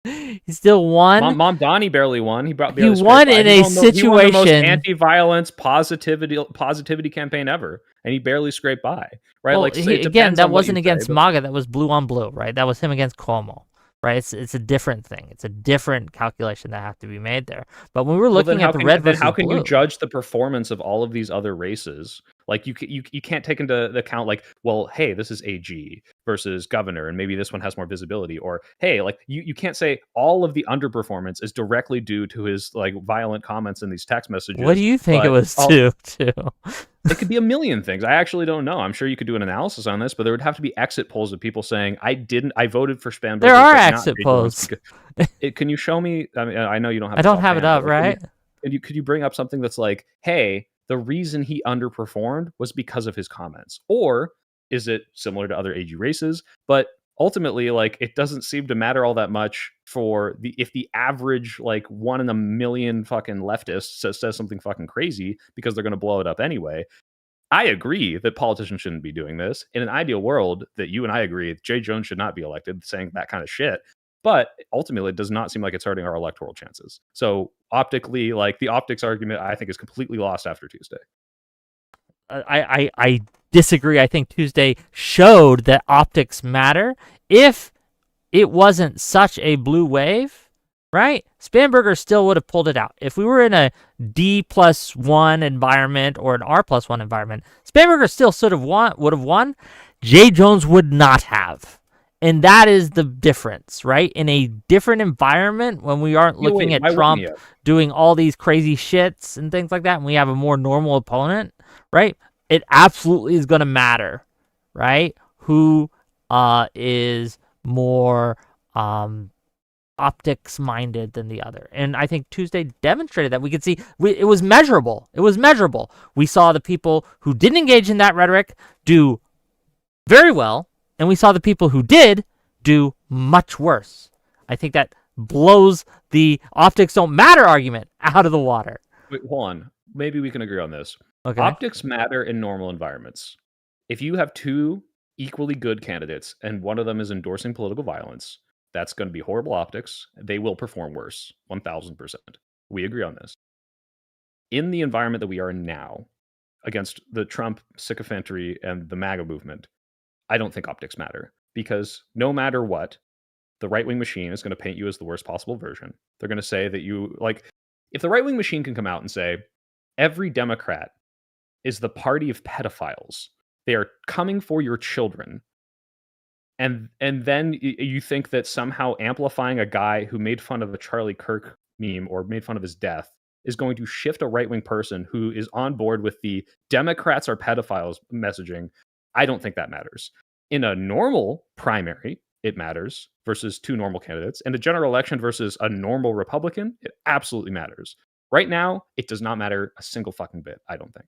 He still won. Mom Donnie barely won. He won in a situation. He won the most anti-violence positivity campaign ever, and he barely scraped by. Right? Well, again, that wasn't against MAGA. That was blue on blue. Right? That was him against Cuomo. Right? It's a different thing. It's a different calculation that have to be made there. But when we're looking at the red versus blue, how can you judge the performance of all of these other races? Like you can't take into account like, well, hey, this is AG versus governor, and maybe this one has more visibility. Or hey, like you can't say all of the underperformance is directly due to his like violent comments in these text messages. What do you think it was due to? It could be a million things. I actually don't know. I'm sure you could do an analysis on this, but there would have to be exit polls of people saying, I voted for Spanberger. There are exit polls. Can you show me? I mean, I know you don't have. I don't have it up, right? Could you bring up something that's like, hey, the reason he underperformed was because of his comments? Or is it similar to other AG races, but ultimately, like, it doesn't seem to matter all that much for if the average, like, 1 in a million fucking leftists says something fucking crazy because they're gonna blow it up anyway. I agree that politicians shouldn't be doing this. In an ideal world, that you and I agree, Jay Jones should not be elected saying that kind of shit. But ultimately, it does not seem like it's hurting our electoral chances. So optically, like, the optics argument, I think, is completely lost after Tuesday. I disagree. I think Tuesday showed that optics matter. If it wasn't such a blue wave, right? Spanberger still would have pulled it out. If we were in a D+1 environment or an R+1 environment, Spanberger still would have won. Jay Jones would not have. And that is the difference, right? In a different environment, when we aren't looking at Trump doing all these crazy shits and things like that, and we have a more normal opponent, right? It absolutely is going to matter, right? Who is more optics minded than the other. And I think Tuesday demonstrated that. We could see it was measurable. It was measurable. We saw the people who didn't engage in that rhetoric do very well, and we saw the people who did do much worse. I think that blows the optics don't matter argument out of the water. Wait, hold on. Maybe we can agree on this. Okay. Optics matter in normal environments. If you have two equally good candidates and one of them is endorsing political violence, that's going to be horrible optics. They will perform worse, 1,000%. We agree on this. In the environment that we are in now, against the Trump sycophantry and the MAGA movement, I don't think optics matter, because no matter what, the right-wing machine is going to paint you as the worst possible version. They're going to say that you, like, if the right-wing machine can come out and say, every Democrat is the party of pedophiles, they are coming for your children, and then you think that somehow amplifying a guy who made fun of a Charlie Kirk meme or made fun of his death is going to shift a right-wing person who is on board with the Democrats are pedophiles messaging, I don't think that matters. In a normal primary, it matters, versus two normal candidates. In a general election versus a normal Republican, it absolutely matters. Right now, it does not matter a single fucking bit, I don't think.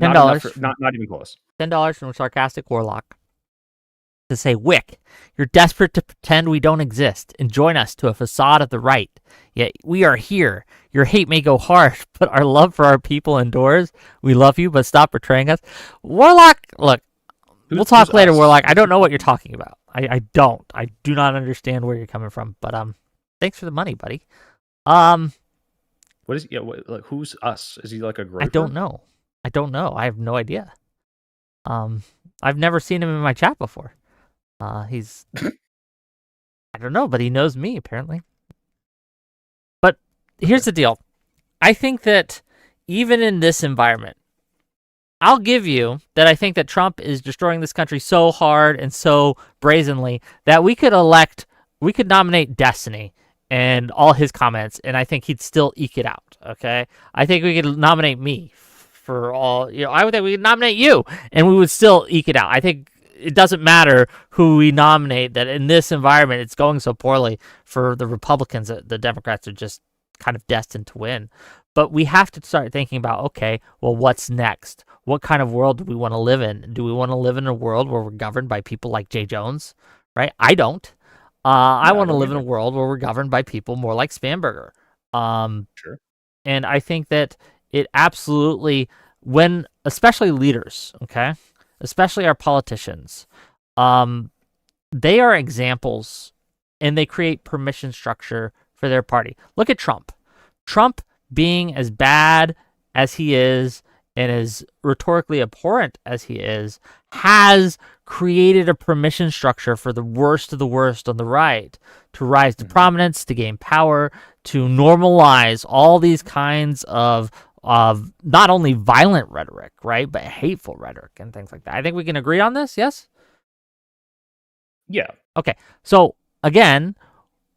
$10. Not even close. $10 from Sarcastic Warlock to say, Whick, you're desperate to pretend we don't exist and join us to a facade of the right. Yet we are here. Your hate may go hard, but our love for our people endures. We love you, but stop betraying us. Warlock, look, we'll talk later, Warlock. I don't know what you're talking about. I don't. I do not understand where you're coming from, but thanks for the money, buddy. What is like, who's us? Is he like a groper? I don't know. I have no idea. I've never seen him in my chat before. He's I don't know, but he knows me apparently. But here's the deal. I think that even in this environment, I'll give you that I think that Trump is destroying this country so hard and so brazenly that we could nominate Destiny and all his comments, and I think he'd still eke it out, okay? I think we could nominate me for all, I would think we could nominate you, and we would still eke it out. I think it doesn't matter who we nominate, that in this environment, it's going so poorly for the Republicans that the Democrats are just kind of destined to win. But we have to start thinking about, okay, well, what's next? What kind of world do we want to live in? Do we want to live in a world where we're governed by people like Jay Jones, right? I don't. I want to live in a world where we're governed by people more like Spanberger. Sure. And I think that it absolutely, when, especially leaders, okay, especially our politicians, they are examples and they create permission structure for their party. Look at Trump. Trump, being as bad as he is and as rhetorically abhorrent as he is, has created a permission structure for the worst of the worst on the right to rise to prominence, to gain power, to normalize all these kinds of not only violent rhetoric, right, but hateful rhetoric and things like that. I think we can agree on this, yes? Yeah. Okay, so again,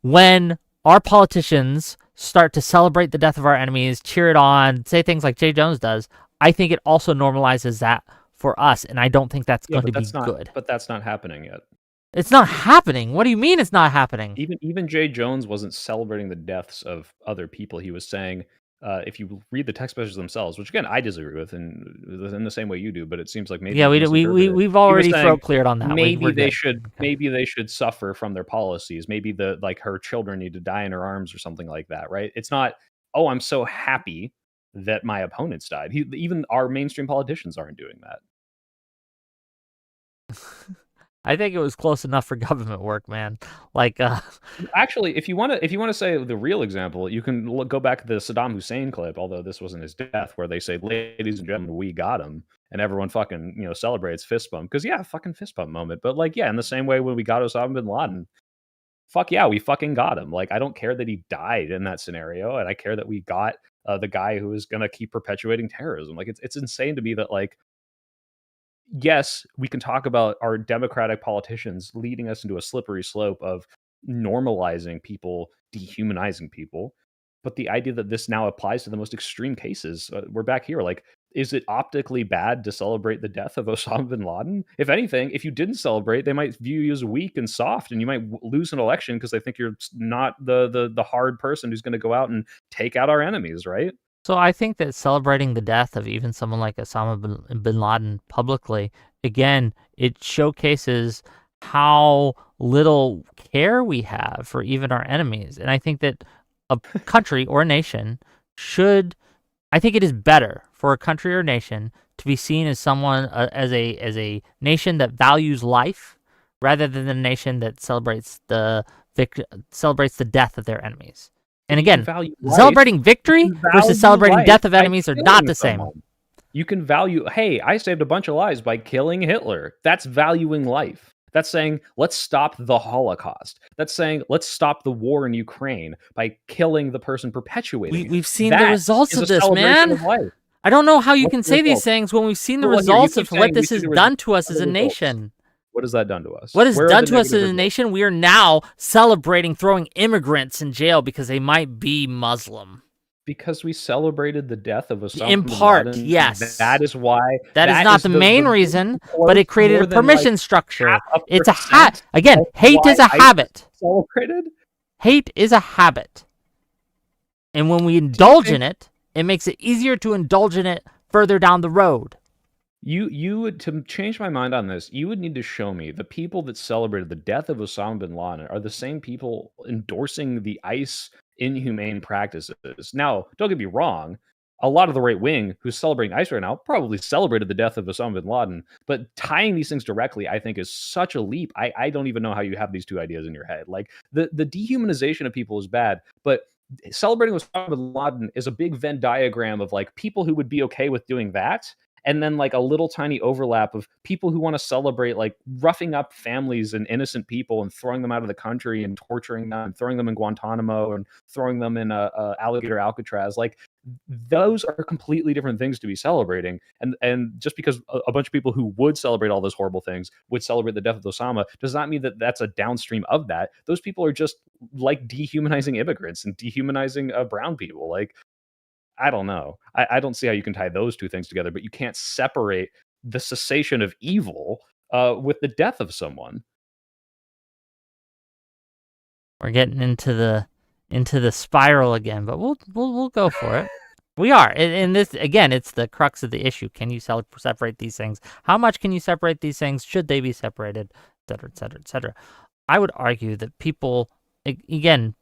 when our politicians start to celebrate the death of our enemies, cheer it on, say things like Jay Jones does, I think it also normalizes that for us, and I don't think that's going to be good. But that's not happening yet. It's not happening? What do you mean it's not happening? Even Jay Jones wasn't celebrating the deaths of other people. He was saying, if you read the text messages themselves, which again I disagree with, and in the same way you do, but it seems like maybe Yeah, you've misinterpreted. we've He was already saying throat cleared on that. We're good. Okay. maybe they should suffer from their policies. Maybe her children need to die in her arms or something like that, right? It's not, oh, I'm so happy that my opponents died. Even our mainstream politicians aren't doing that. I think it was close enough for government work, man. Like, Actually, if you want to say the real example, you can go back to the Saddam Hussein clip. Although this wasn't his death, where they say, "Ladies and gentlemen, we got him," and everyone fucking celebrates fist bump because yeah, fucking fist bump moment. But like yeah, in the same way when we got Osama bin Laden, fuck yeah, we fucking got him. Like I don't care that he died in that scenario, and I care that we got the guy who is gonna keep perpetuating terrorism. Like it's insane to me that like yes, we can talk about our democratic politicians leading us into a slippery slope of normalizing people, dehumanizing people. But the idea that this now applies to the most extreme cases, we're back here. Like, is it optically bad to celebrate the death of Osama bin Laden? If anything, if you didn't celebrate, they might view you as weak and soft, and you might lose an election because they think you're not the hard person who's going to go out and take out our enemies, right? so I think that celebrating the death of even someone like Osama bin Laden publicly, again, it showcases how little care we have for even our enemies. And I think that a country or a nation should, I think it is better for a country or nation to be seen as someone, as a nation that values life rather than a nation that celebrates the death of their enemies. And again, celebrating victory versus celebrating death of enemies are not the same. You can value, hey, I saved a bunch of lives by killing Hitler. That's valuing life. That's saying, let's stop the Holocaust. That's saying, let's stop the war in Ukraine by killing the person perpetuating it. We've seen the results of this, man. I don't know how you can say these things when we've seen the results of what this has done to us as a nation. What has that done to us? What has done to us as a nation? We are now celebrating throwing immigrants in jail because they might be Muslim. Because we celebrated the death of Osama in part, yes. That is why. That is not the main reason, but it created a permission structure. It's a again, hate is a habit. Celebrated? Hate is a habit. And when we indulge in it, it makes it easier to indulge in it further down the road. You would, to change my mind on this, you would need to show me the people that celebrated the death of Osama bin Laden are the same people endorsing the ICE inhumane practices. Now, don't get me wrong, a lot of the right wing who's celebrating ICE right now probably celebrated the death of Osama bin Laden, but tying these things directly, I think, is such a leap. I don't even know how you have these two ideas in your head. Like the dehumanization of people is bad, but celebrating Osama bin Laden is a big Venn diagram of like people who would be okay with doing that. And then like a little tiny overlap of people who want to celebrate like roughing up families and innocent people and throwing them out of the country and torturing them and throwing them in Guantanamo and throwing them in a alligator Alcatraz. Like those are completely different things to be celebrating. And just because a bunch of people who would celebrate all those horrible things would celebrate the death of Osama does not mean that that's a downstream of that. Those people are just like dehumanizing immigrants and dehumanizing brown people. Like, I don't know. I don't see how you can tie those two things together, but you can't separate the cessation of evil with the death of someone. We're getting into the spiral again, but we'll go for it. We are. And this again, it's the crux of the issue. Can you separate these things? How much can you separate these things? Should they be separated? Et cetera, et cetera, et cetera. I would argue that people, again,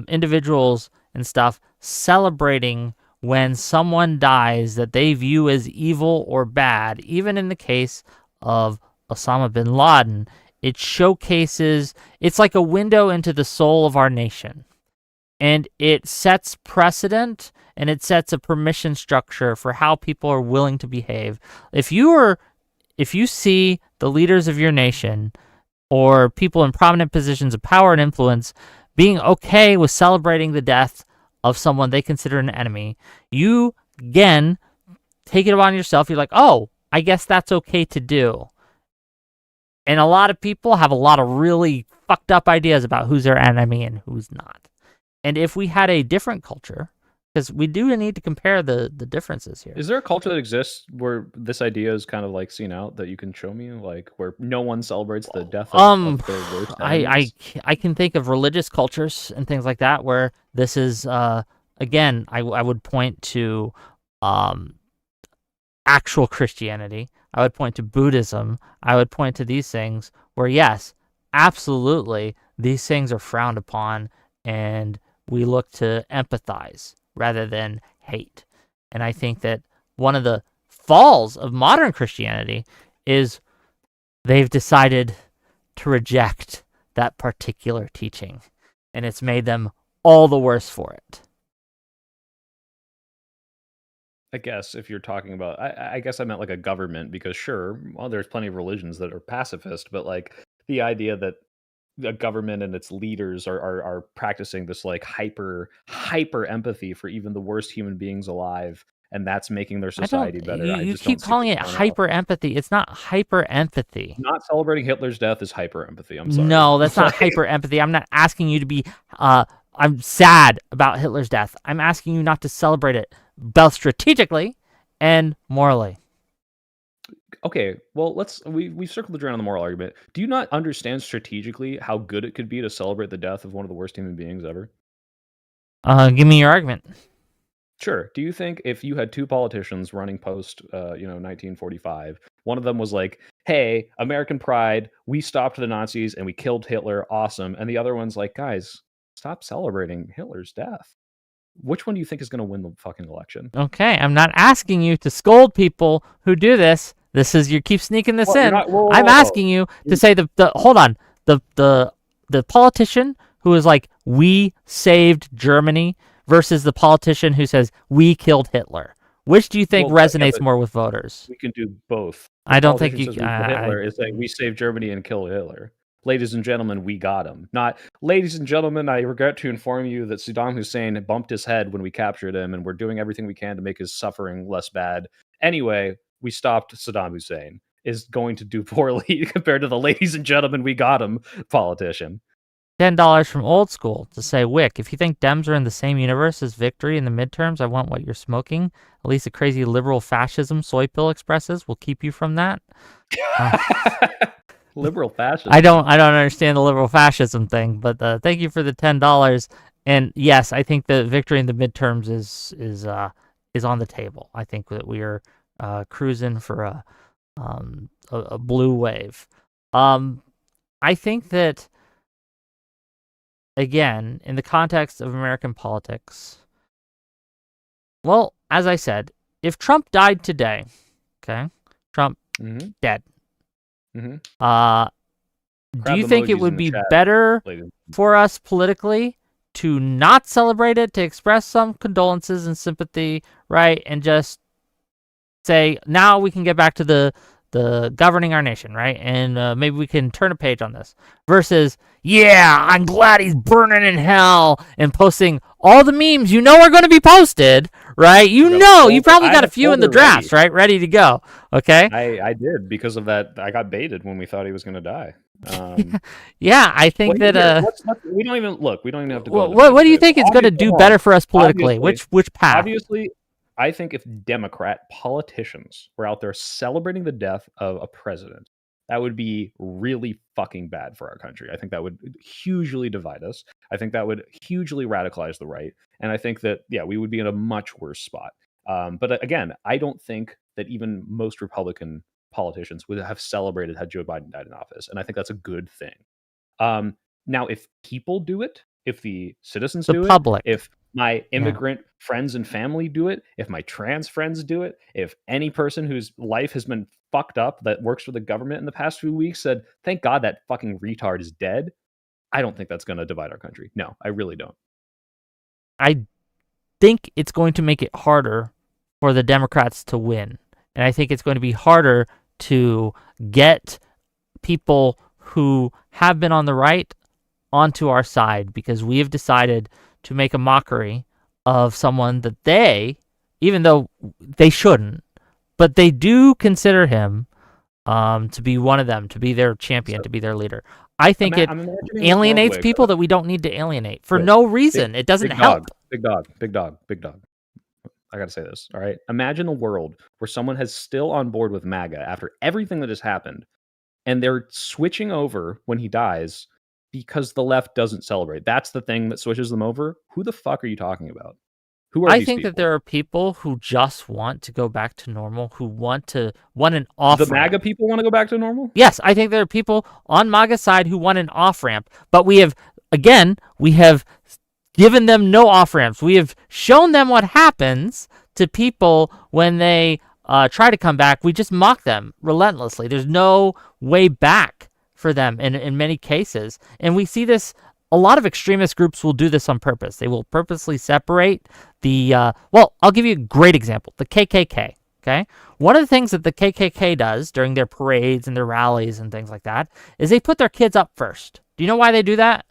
individuals and stuff, celebrating when someone dies that they view as evil or bad, even in the case of Osama bin Laden, it showcases, it's like a window into the soul of our nation. And it sets precedent and it sets a permission structure for how people are willing to behave. If you see the leaders of your nation or people in prominent positions of power and influence being okay with celebrating the death of someone they consider an enemy, you, again, take it upon yourself. You're like, oh, I guess that's okay to do. And a lot of people have a lot of really fucked up ideas about who's their enemy and who's not. And if we had a different culture, because we do need to compare the differences here. Is there a culture that exists where this idea is kind of like seen out that you can show me, like where no one celebrates the death of their worst enemies? I can think of religious cultures and things like that where this is again, I would point to um, actual Christianity. I would point to Buddhism. I would point to these things where, yes, absolutely, these things are frowned upon, and we look to empathize rather than hate. And I think that one of the falls of modern Christianity is they've decided to reject that particular teaching, and it's made them all the worse for it. I guess if you're talking about, I guess I meant like a government because sure, well, there's plenty of religions that are pacifist, but like the idea that the government and its leaders are practicing this like hyper empathy for even the worst human beings alive, and that's making their I don't. society better. I You just don't keep see what's calling it going on. hyper empathy. It's not hyper empathy. Not celebrating Hitler's death is hyper empathy. I'm sorry. No, that's not Like, hyper empathy. I'm not asking you to be. I'm sad about Hitler's death. I'm asking you not to celebrate it, both strategically and morally. okay, well we've circled around on the moral argument. Do you not understand strategically how good it could be to celebrate the death of one of the worst human beings ever? Give me your argument. Sure. Do you think if you had two politicians running post, 1945, one of them was like, "Hey, American pride, we stopped the Nazis and we killed Hitler, awesome," and the other one's like, "Guys, stop celebrating Hitler's death." Which one do you think is going to win the fucking election? Okay, I'm not asking you to scold people who do this. This is you keep sneaking this Well, you're in. not. Whoa, I'm whoa, whoa. asking you to say the hold on the politician who is like we saved Germany versus the politician who says we killed Hitler. Which do you think Well, yeah, resonates but more with voters? we can do both. The I don't think politician you. says we killed Hitler is saying we saved Germany and killed Hitler. Ladies and gentlemen, we got him. Not, ladies and gentlemen, I regret to inform you that Saddam Hussein bumped his head when we captured him, and we're doing everything we can to make his suffering less bad. Anyway, we stopped Saddam Hussein is going to do poorly compared to the ladies and gentlemen, we got him politician. $10 from Old School to say, Whick, if you think Dems are in the same universe as Victory in the midterms, I want what you're smoking. At least the crazy liberal fascism Soypill expresses will keep you from that. Liberal fascism. I don't understand the liberal fascism thing, but thank you for the $10. And yes, I think the Victory in the midterms is on the table. I think that we are cruising for a blue wave. I think that, again, in the context of American politics, well, as I said, if Trump died today, okay, Trump dead. Do you think it would be better for us politically to not celebrate it, to express some condolences and sympathy, right, and just say now we can get back to the governing our nation, right? And maybe we can turn a page on this. Versus, yeah, I'm glad he's burning in hell and posting all the memes you know are going to be posted, right? You probably got a few in the drafts, right? Ready to go, okay? I did because of that. I got baited when we thought he was going to die. Yeah, I think that we don't even look. We don't even have to go. What do you think is going to do better for us politically? Which path? Obviously, I think if Democrat politicians were out there celebrating the death of a president, that would be really fucking bad for our country. I think that would hugely divide us. I think that would hugely radicalize the right. And I think that, yeah, we would be in a much worse spot. But again, I don't think that even most Republican politicians would have celebrated had Joe Biden died in office. And I think that's a good thing. Now, if people do it, if the citizens do it, if my immigrant friends and family do it, if my trans friends do it, if any person whose life has been fucked up that works for the government in the past few weeks said, thank God that fucking retard is dead, I don't think that's going to divide our country. No, I really don't. I think it's going to make it harder for the Democrats to win. And I think it's going to be harder to get people who have been on the right onto our side because we have decided to make a mockery of someone that they, even though they shouldn't, but they do consider him to be one of them, to be their champion, to be their leader. I think it alienates people that we don't need to alienate for no reason. It doesn't help. Big dog. I got to say this, all right? Imagine a world where someone has still on board with MAGA after everything that has happened, and they're switching over when he dies because the left doesn't celebrate. That's the thing that switches them over. Who the fuck are you talking about? Who are I these think that people? there are people who just want to go back to normal, who want an The off-ramp. MAGA people want to go back to normal? Yes, I think there are people on MAGA's side who want an off-ramp, but we have given them no off-ramps. We have shown them what happens to people when they try to come back. We just mock them relentlessly. There's no way back for them in many cases. And we see this, a lot of extremist groups will do this on purpose. They will purposely separate I'll give you a great example, the KKK. Okay? One of the things that the KKK does during their parades and their rallies and things like that is they put their kids up first. Do you know why they do that?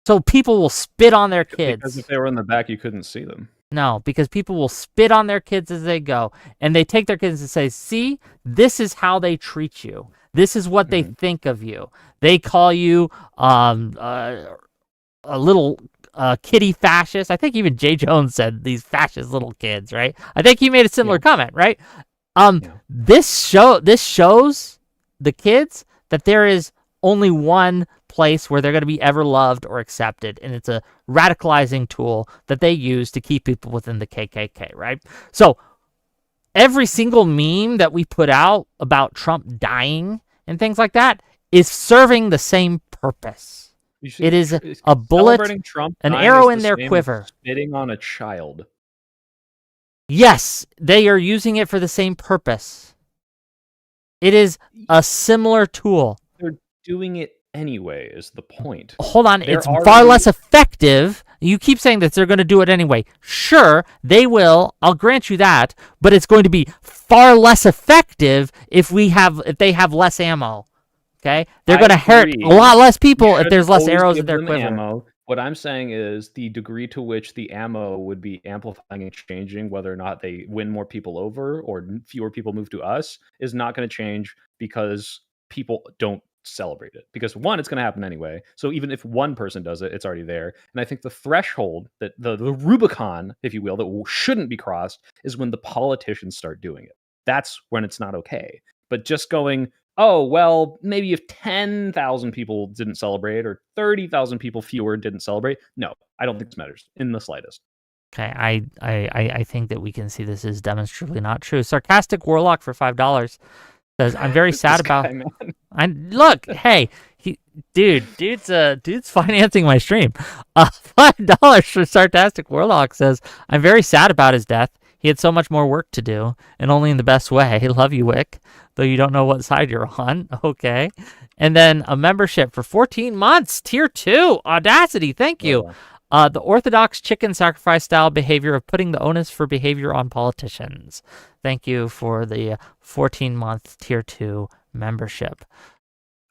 So people will spit on their kids. Because if they were in the back, you couldn't see them. No, because people will spit on their kids as they go. And they take their kids and say, see, this is how they treat you. This is what they think of you. They call you a little kitty fascist. I think even Jay Jones said these fascist little kids, right? I think he made a similar comment, right? This shows the kids that there is only one place where they're going to be ever loved or accepted, and it's a radicalizing tool that they use to keep people within the KKK, right? So every single meme that we put out about Trump dying and things like that is serving the same purpose. It is a bullet, an arrow in their quiver. Spitting on a child. Yes, they are using it for the same purpose. It is a similar tool. They're doing it anyway, is the point. Hold on, it's far less effective. You keep saying that they're going to do it anyway. Sure, they will. I'll grant you that, but it's going to be far less effective if they have less ammo. Okay, they're going to hurt a lot less people if there's less arrows in their quiver. Ammo. What I'm saying is the degree to which the ammo would be amplifying and changing whether or not they win more people over or fewer people move to us is not going to change because people don't celebrate it. Because one, it's going to happen anyway. So even if one person does it, it's already there. And I think the threshold, that the Rubicon, if you will, that shouldn't be crossed is when the politicians start doing it. That's when it's not okay. But just going, oh, well, maybe if 10,000 people didn't celebrate or 30,000 people fewer didn't celebrate. No, I don't think this matters in the slightest. Okay, I think that we can see this is demonstrably not true. Sarcastic Warlock for $5 says, I'm very sad about... Look, hey, dude's financing my stream. $5 for Sarcastic Warlock says, I'm very sad about his death. He had so much more work to do, and only in the best way. Love you, Whick, though you don't know what side you're on. Okay. And then a membership for 14 months, tier 2, Audacity, thank you. The orthodox chicken sacrifice style behavior of putting the onus for behavior on politicians. Thank you for the 14-month tier 2 membership.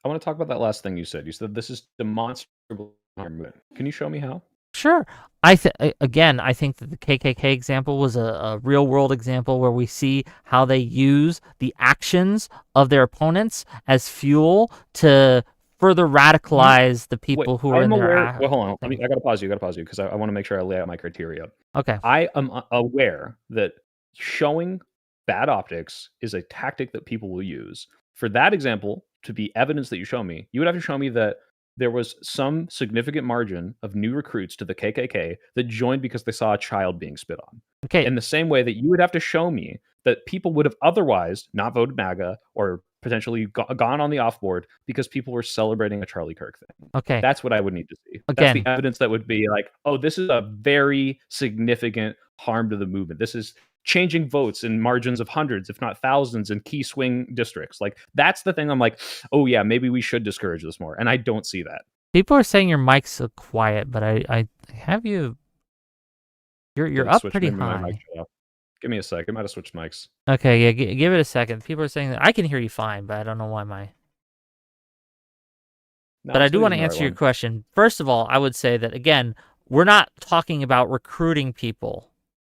I want to talk about that last thing you said. You said this is demonstrable harm. Can you show me how? Sure. I think that the KKK example was a real-world example where we see how they use the actions of their opponents as fuel to further radicalize the people who are in their... Wait, hold on. I got to pause you because I want to make sure I lay out my criteria. Okay. I am aware that showing bad optics is a tactic that people will use. For that example to be evidence that you show me, you would have to show me that there was some significant margin of new recruits to the KKK that joined because they saw a child being spit on. Okay. In the same way that you would have to show me that people would have otherwise not voted MAGA or potentially gone on the off board because people were celebrating a Charlie Kirk thing. Okay. That's what I would need to see. Again, that's the evidence that would be like, oh, this is a very significant harm to the movement. This is changing votes in margins of hundreds, if not thousands, in key swing districts. Like, that's the thing I'm like, oh yeah, maybe we should discourage this more. And I don't see that. People are saying your mic's so quiet, but I have you... You're up pretty high. Give me a sec. I might have switched mics. Okay, yeah, give it a second. People are saying that I can hear you fine, but I don't know why my... But I do want to answer your question. First of all, I would say that, again, we're not talking about recruiting people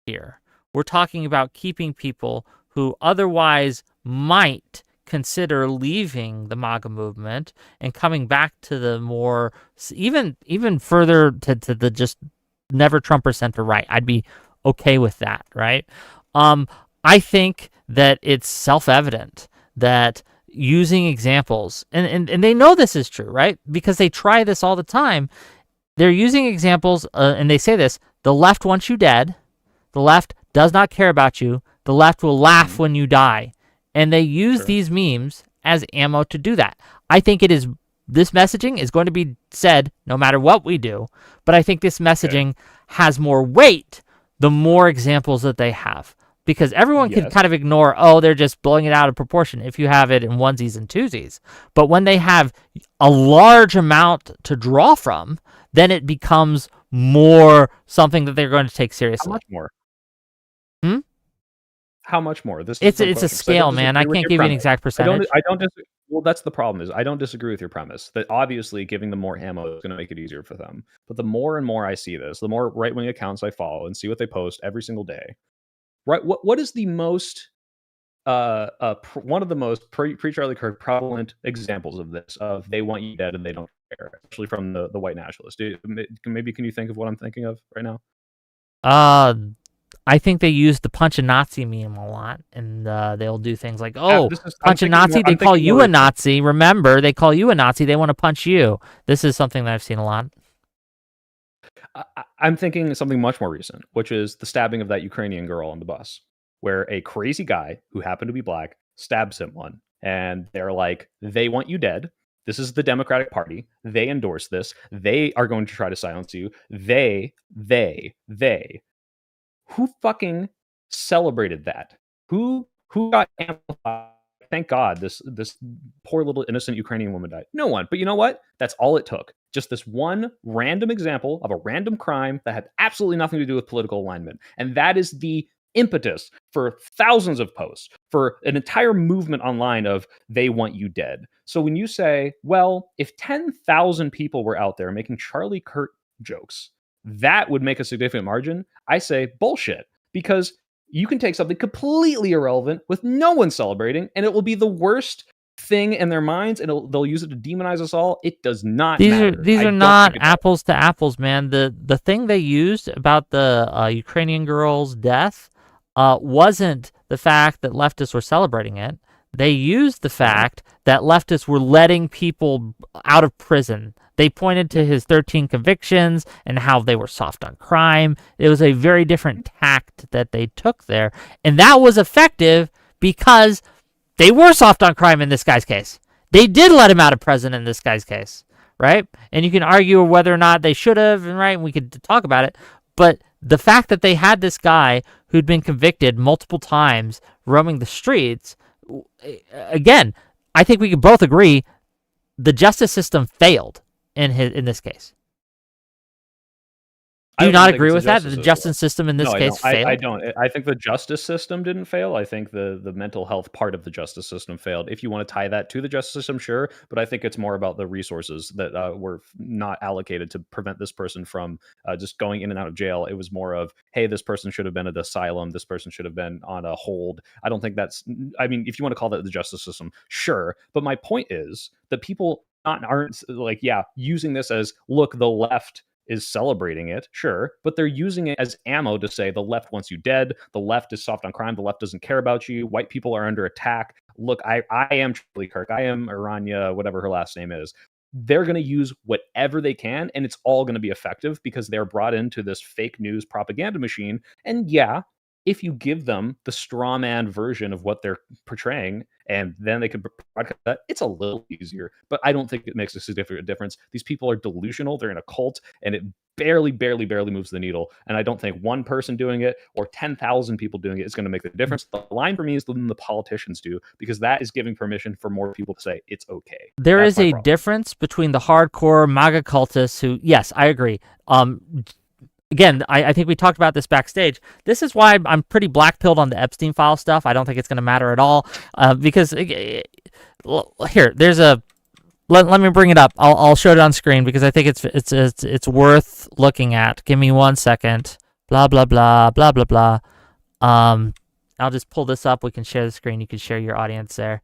here. We're talking about keeping people who otherwise might consider leaving the MAGA movement and coming back to the more, even further to the just never Trumper center right. I'd be okay with that, right? I think that it's self-evident that using examples, and they know this is true, right? Because they try this all the time. They're using examples, and they say this, The left wants you dead. The left does not care about you. The left will laugh when you die. And they use these memes as ammo to do that. I think this messaging is going to be said no matter what we do, but I think this messaging has more weight the more examples that they have. Because everyone can kind of ignore, they're just blowing it out of proportion if you have it in onesies and twosies. But when they have a large amount to draw from, then it becomes more something that they're going to take seriously. How much more? How much more? It's a scale, man. I can't give you an exact percentage. I don't disagree. Well, that's the problem. Is I don't disagree with your premise that obviously giving them more ammo is going to make it easier for them. But the more and more I see this, the more right-wing accounts I follow and see what they post every single day. Right? What is the most one of the most pre-Charlie Kirk prevalent examples of this? Of they want you dead and they don't care, especially from the white nationalists. Maybe can you think of what I'm thinking of right now? I think they use the punch a Nazi meme a lot, and they'll do things like, punch a Nazi, they call you a Nazi. Remember, they call you a Nazi, they want to punch you. This is something that I've seen a lot. I'm thinking something much more recent, which is the stabbing of that Ukrainian girl on the bus, where a crazy guy who happened to be black stabs someone, and they're like, they want you dead. This is the Democratic Party. They endorse this. They are going to try to silence you. They. Who fucking celebrated that? Who got amplified? Thank God this poor little innocent Ukrainian woman died. No one. But you know what? That's all it took. Just this one random example of a random crime that had absolutely nothing to do with political alignment. And that is the impetus for thousands of posts, for an entire movement online of they want you dead. So when you say, well, if 10,000 people were out there making Charlie Kirk jokes, that would make a significant margin, I say bullshit, because you can take something completely irrelevant with no one celebrating, and it will be the worst thing in their minds, and they'll use it to demonize us all. It does not matter. These are not apples to apples, man. The thing they used about the Ukrainian girl's death wasn't the fact that leftists were celebrating it. They used the fact that leftists were letting people out of prison. They pointed to his 13 convictions and how they were soft on crime. It was a very different tact that they took there. And that was effective because they were soft on crime in this guy's case. They did let him out of prison in this guy's case, right? And you can argue whether or not they should have, right? We could talk about it. But the fact that they had this guy who'd been convicted multiple times roaming the streets, again, I think we can both agree the justice system failed in this case. Do you not agree with that? The justice system in this case failed? I don't. I think the justice system didn't fail. I think the mental health part of the justice system failed. If you want to tie that to the justice system, sure. But I think it's more about the resources that were not allocated to prevent this person from just going in and out of jail. It was more of, hey, this person should have been at asylum. This person should have been on a hold. I don't think that's, I mean, if you want to call that the justice system, sure. But my point is that people aren't like, using this as, look, the left is celebrating it, sure, but they're using it as ammo to say the left wants you dead, the left is soft on crime, the left doesn't care about you, white people are under attack. Look, I am Charlie Kirk, I am Aranya, whatever her last name is. They're going to use whatever they can, and it's all going to be effective because they're brought into this fake news propaganda machine. And if you give them the straw man version of what they're portraying, and then they can broadcast that, it's a little easier. But I don't think it makes a significant difference. These people are delusional. They're in a cult, and it barely moves the needle. And I don't think one person doing it or 10,000 people doing it is going to make the difference. The line for me is when the politicians do, because that is giving permission for more people to say it's okay. There is a difference between the hardcore MAGA cultists who, yes, I agree. Again, I think we talked about this backstage. This is why I'm pretty black-pilled on the Epstein file stuff. I don't think it's going to matter at all because here, there's a. Let me bring it up. I'll show it on screen because I think it's worth looking at. Give me 1 second. Blah blah blah blah blah blah. I'll just pull this up. We can share the screen. You can share your audience there.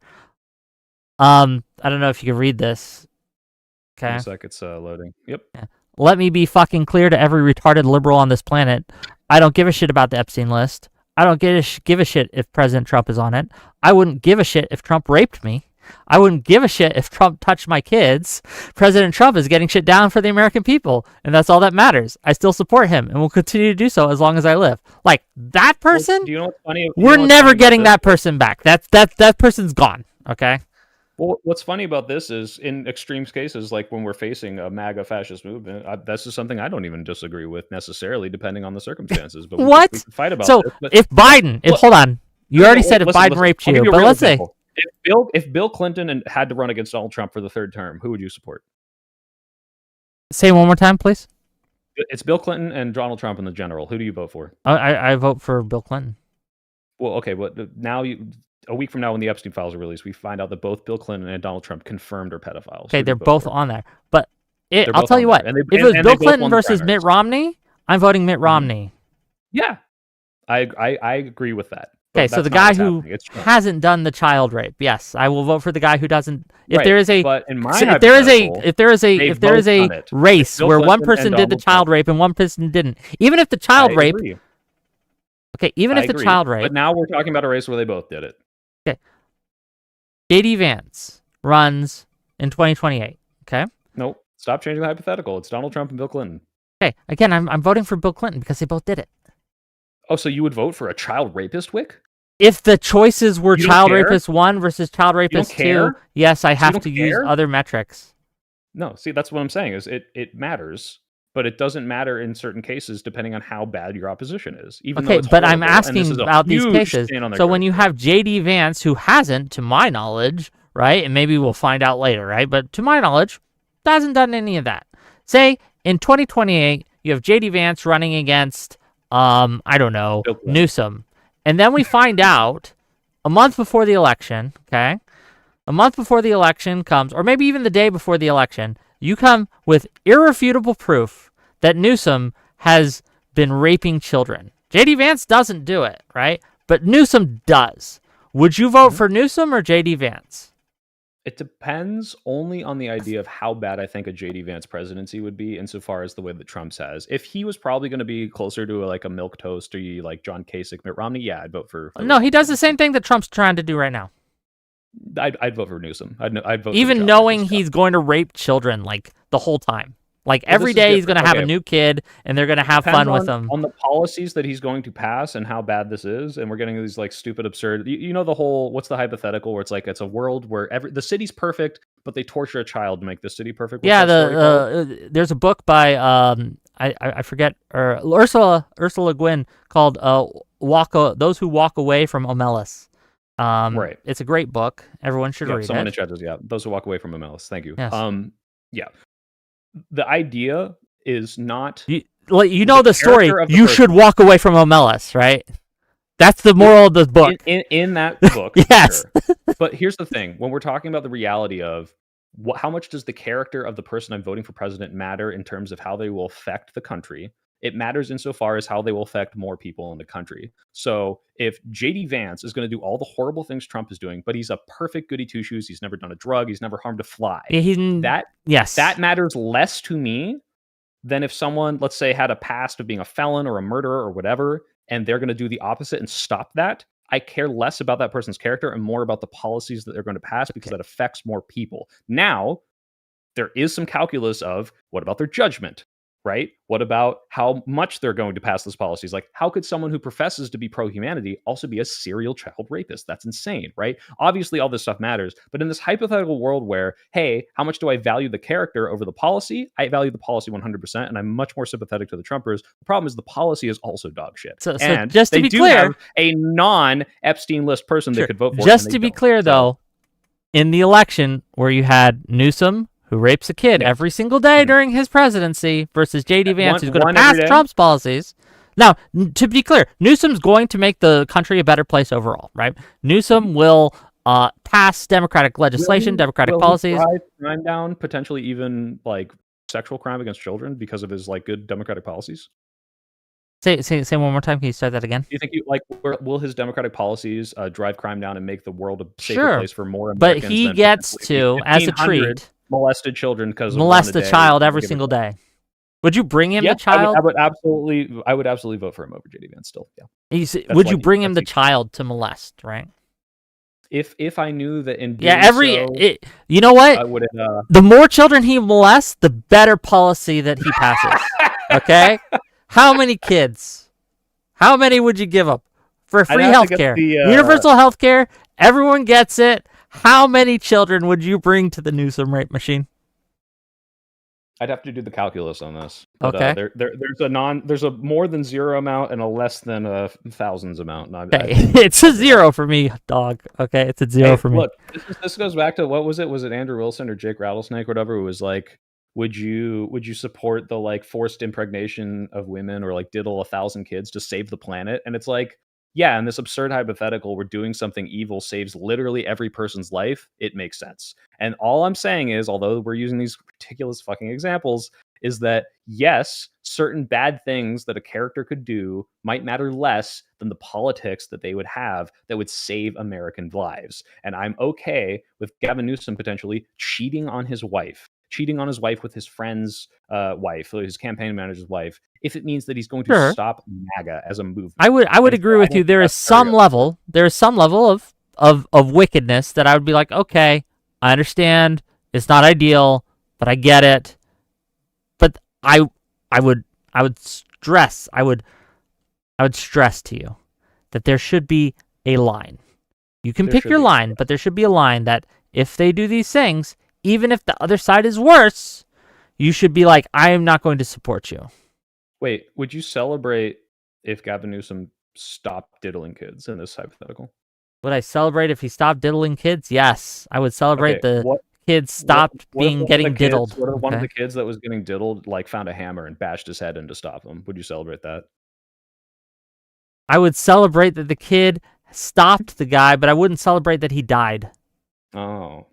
I don't know if you can read this. Okay. 1 sec, it's loading. Yep. Yeah. Let me be fucking clear to every retarded liberal on this planet. I don't give a shit about the Epstein list. I don't give a shit if President Trump is on it. I wouldn't give a shit if Trump raped me. I wouldn't give a shit if Trump touched my kids. President Trump is getting shit down for the American people, and that's all that matters. I still support him and will continue to do so as long as I live. Like, that person, do you know what's funny? we're never getting that person back. That person's gone, okay? Well, what's funny about this is, in extreme cases, like when we're facing a MAGA fascist movement, this is something I don't even disagree with necessarily, depending on the circumstances. But what? We can fight about so this. But if Biden, hold on, you already said if Biden raped you, but let's say if Bill Clinton had to run against Donald Trump for the third term, who would you support? Say it one more time, please. It's Bill Clinton and Donald Trump in the general. Who do you vote for? I vote for Bill Clinton. Well, okay, but now a week from now, when the Epstein files are released, we find out that both Bill Clinton and Donald Trump confirmed are pedophiles. Okay, they're both on there. But I'll tell you what, if it was Bill Clinton versus Mitt Romney, I'm voting Mitt Romney. Yeah, I agree with that. Okay, so the guy who hasn't done the child rape, yes, I will vote for the guy who doesn't. If there is a, if there is a race where one person did the child rape and one person didn't, even if the child rape. Okay, even if the child rape. But now we're talking about a race where they both did it. Okay. J.D. Vance runs in 2028. Okay. Nope. Stop changing the hypothetical. It's Donald Trump and Bill Clinton. Okay. Again, I'm voting for Bill Clinton because they both did it. Oh, so you would vote for a child rapist, Whick? If the choices were child rapist 1 versus child rapist 2, yes, I have to use other metrics. No, see, that's what I'm saying. Is it matters. But it doesn't matter in certain cases depending on how bad your opposition is. Even though it's but I'm asking about these cases. So when you have J.D. Vance, who hasn't, to my knowledge, right, and maybe we'll find out later, right, but to my knowledge, hasn't done any of that. Say, in 2028, you have J.D. Vance running against, I don't know, Newsom. And then we find out a month before the election, okay, a month before the election comes, or maybe even the day before the election, you come with irrefutable proof that Newsom has been raping children. J.D. Vance doesn't do it, right? But Newsom does. Would you vote for Newsom or J.D. Vance? It depends only on the idea of how bad I think a J.D. Vance presidency would be insofar as the way that Trump's has. If he was probably going to be closer to like a milquetoasty, like John Kasich, Mitt Romney, yeah, I'd vote for no, he does the same thing that Trump's trying to do right now. I'd vote for Newsom. I'd vote even knowing he's going to rape children like the whole time. Like every day he's going to have a new kid and they're going to have fun with them. On the policies that he's going to pass and how bad this is. And we're getting these like stupid, absurd, you know, the whole, what's the hypothetical where it's like, it's a world where the city's perfect, but they torture a child to make the city perfect. Yeah. There's a book by, I forget, Ursula Le Guin called Those Who Walk Away from Omelas. Right. It's a great book. Everyone should read it. Someone in chat does, Those Who Walk Away from Omelas. Thank you. Yes. Yeah. The idea is not... You know the story. You should walk away from Omelas, right? That's the moral of the book. In that book, yes. Sure. But here's the thing. When we're talking about the reality of how much does the character of the person I'm voting for president matter in terms of how they will affect the country, it matters insofar as how they will affect more people in the country. So if J.D. Vance is going to do all the horrible things Trump is doing, but he's a perfect goody two-shoes, he's never done a drug, he's never harmed a fly, that matters less to me than if someone, let's say, had a past of being a felon or a murderer or whatever, and they're going to do the opposite and stop that. I care less about that person's character and more about the policies that they're going to pass because that affects more people. Now, there is some calculus of what about their judgment? Right? What about how much they're going to pass those policies? Like, how could someone who professes to be pro-humanity also be a serial child rapist? That's insane, right? Obviously, all this stuff matters. But in this hypothetical world where, hey, how much do I value the character over the policy? I value the policy 100%, and I'm much more sympathetic to the Trumpers. The problem is the policy is also dog shit. So and just to be clear, have a non-Epstein list person they could vote for. Just to be clear, though, in the election where you had Newsom, who rapes a kid every single day during his presidency, versus J.D. Vance, who's going to pass Trump's policies. Now, to be clear, Newsom's going to make the country a better place overall, right? Newsom will pass Democratic legislation, Democratic policies. Will he drive crime down, potentially even like sexual crime against children because of his like good Democratic policies? Say one more time. Can you start that again? Do you think will his Democratic policies drive crime down and make the world a safer place for more Americans? But he gets to, as a treat, molested children because molest a child every single day. Would you bring him the child? I would absolutely vote for him over J.D. Vance still. Yeah. Would you bring him the child to molest? Right. If I knew that in Yeah, doing so, you know what? I wouldn't. The more children he molests, the better policy that he passes. Okay? How many kids? How many would you give up for I'd free have to get healthcare? the. Universal healthcare, everyone gets it. How many children would you bring to the Newsom rape machine? I'd have to do the calculus on this. But, Okay. There's a more than zero amount and a less than a thousands amount. Okay, it's a zero for me, dog. Okay, it's a zero for me. Look, this goes back to what was it? Was it Andrew Wilson or Jake Rattlesnake or whatever? Who was like, would you support the like forced impregnation of women or like diddle 1,000 kids to save the planet? And it's like, yeah, in this absurd hypothetical where doing something evil saves literally every person's life, it makes sense. And all I'm saying is, although we're using these ridiculous fucking examples, is that yes, certain bad things that a character could do might matter less than the politics that they would have that would save American lives. And I'm okay with Gavin Newsom potentially cheating on his wife with his friend's wife, his campaign manager's wife, if it means that he's going to stop MAGA as a movement. I would agree with you. There is some level of wickedness that I would be like, okay, I understand. It's not ideal, but I get it. But I would stress to you that there should be a line. You can pick your line, but there should be a line that if they do these things, even if the other side is worse, you should be like, I am not going to support you. Wait, would you celebrate if Gavin Newsom stopped diddling kids in this hypothetical? Would I celebrate if he stopped diddling kids? Yes, I would celebrate kids stopped getting diddled. What if one of the kids that was getting diddled like found a hammer and bashed his head in to stop him? Would you celebrate that? I would celebrate that the kid stopped the guy, but I wouldn't celebrate that he died. Oh.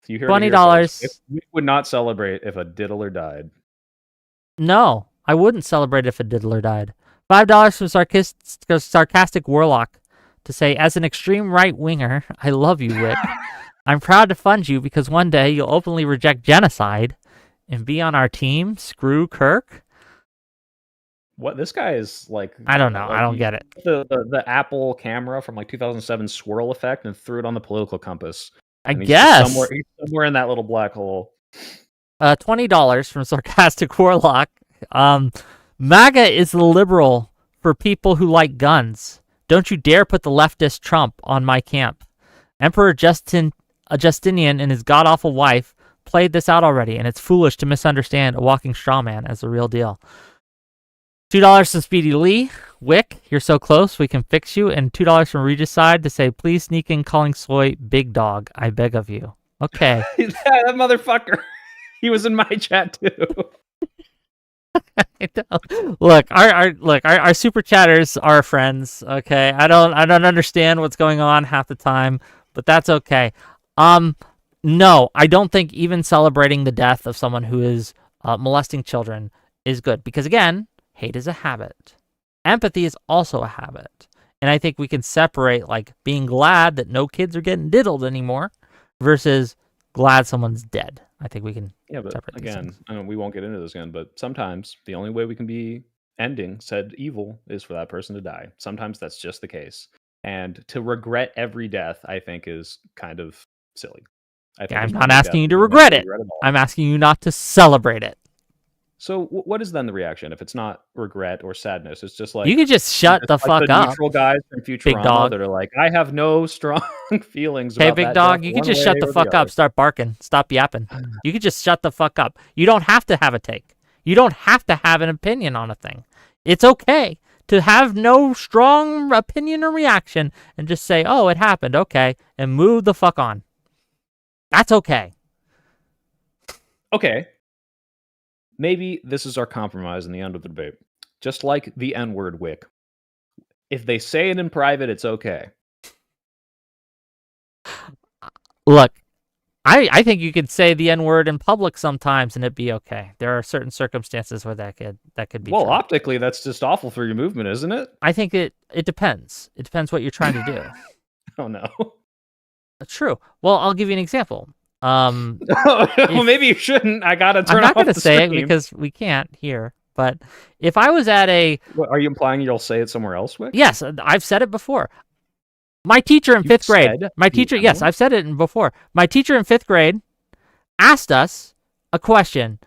So you heard $20. We would not celebrate if a diddler died. No, I wouldn't celebrate if a diddler died. $5 from sarcastic Warlock to say, as an extreme right-winger, I love you, Whick. I'm proud to fund you because one day you'll openly reject genocide and be on our team. Screw Kirk. What, this guy is like... I don't know. I don't get it. The Apple camera from like 2007 swirl effect and threw it on the political compass. I guess. He's somewhere in that little black hole. $20 from sarcastic Warlock. MAGA is the liberal for people who like guns. Don't you dare put the leftist Trump on my camp. Emperor Justinian and his god-awful wife played this out already, and it's foolish to misunderstand a walking straw man as the real deal. $2 from Speedy Lee. Whick, you're so close, we can fix you. And $2 from Regis side to say, please sneak in calling Soy big dog. I beg of you. Okay. Yeah, that motherfucker. He was in my chat too. Look, our super chatters are friends. Okay, I don't understand what's going on half the time, but that's okay. No, I don't think even celebrating the death of someone who is molesting children is good because again, hate is a habit. Empathy is also a habit, and I think we can separate like being glad that no kids are getting diddled anymore versus glad someone's dead. I think we can. Yeah, but again, I know we won't get into this again, but sometimes the only way we can be ending said evil is for that person to die. Sometimes that's just the case. And to regret every death, I think, is kind of silly. I'm not asking you to regret it. I'm asking you not to celebrate it. So what is then the reaction if it's not regret or sadness? It's just like... You could just shut the fuck up. Neutral guys from Futurama that are like, I have no strong feelings about that. Hey, big dog, you could just shut the fuck up. Start barking. Stop yapping. You could just shut the fuck up. You don't have to have a take. You don't have to have an opinion on a thing. It's okay to have no strong opinion or reaction and just say, oh, it happened, okay, and move the fuck on. That's okay. Okay. Maybe this is our compromise in the end of the debate. Just like the N-word, Whick. If they say it in private, it's okay. Look, I think you could say the N-word in public sometimes and it'd be okay. There are certain circumstances where that could be Well, true. Optically, that's just awful for your movement, isn't it? I think it depends. It depends what you're trying to do. Oh, no. True. Well, I'll give you an example. Maybe you shouldn't. I gotta turn off the stream. I'm not gonna say it because we can't hear. But if I was at a... What, are you implying you'll say it somewhere else, Whick? Yes, I've said it before. My teacher in You 5th grade. said My the teacher. Yes, N-word? I've said it before. My teacher in 5th grade asked us a question.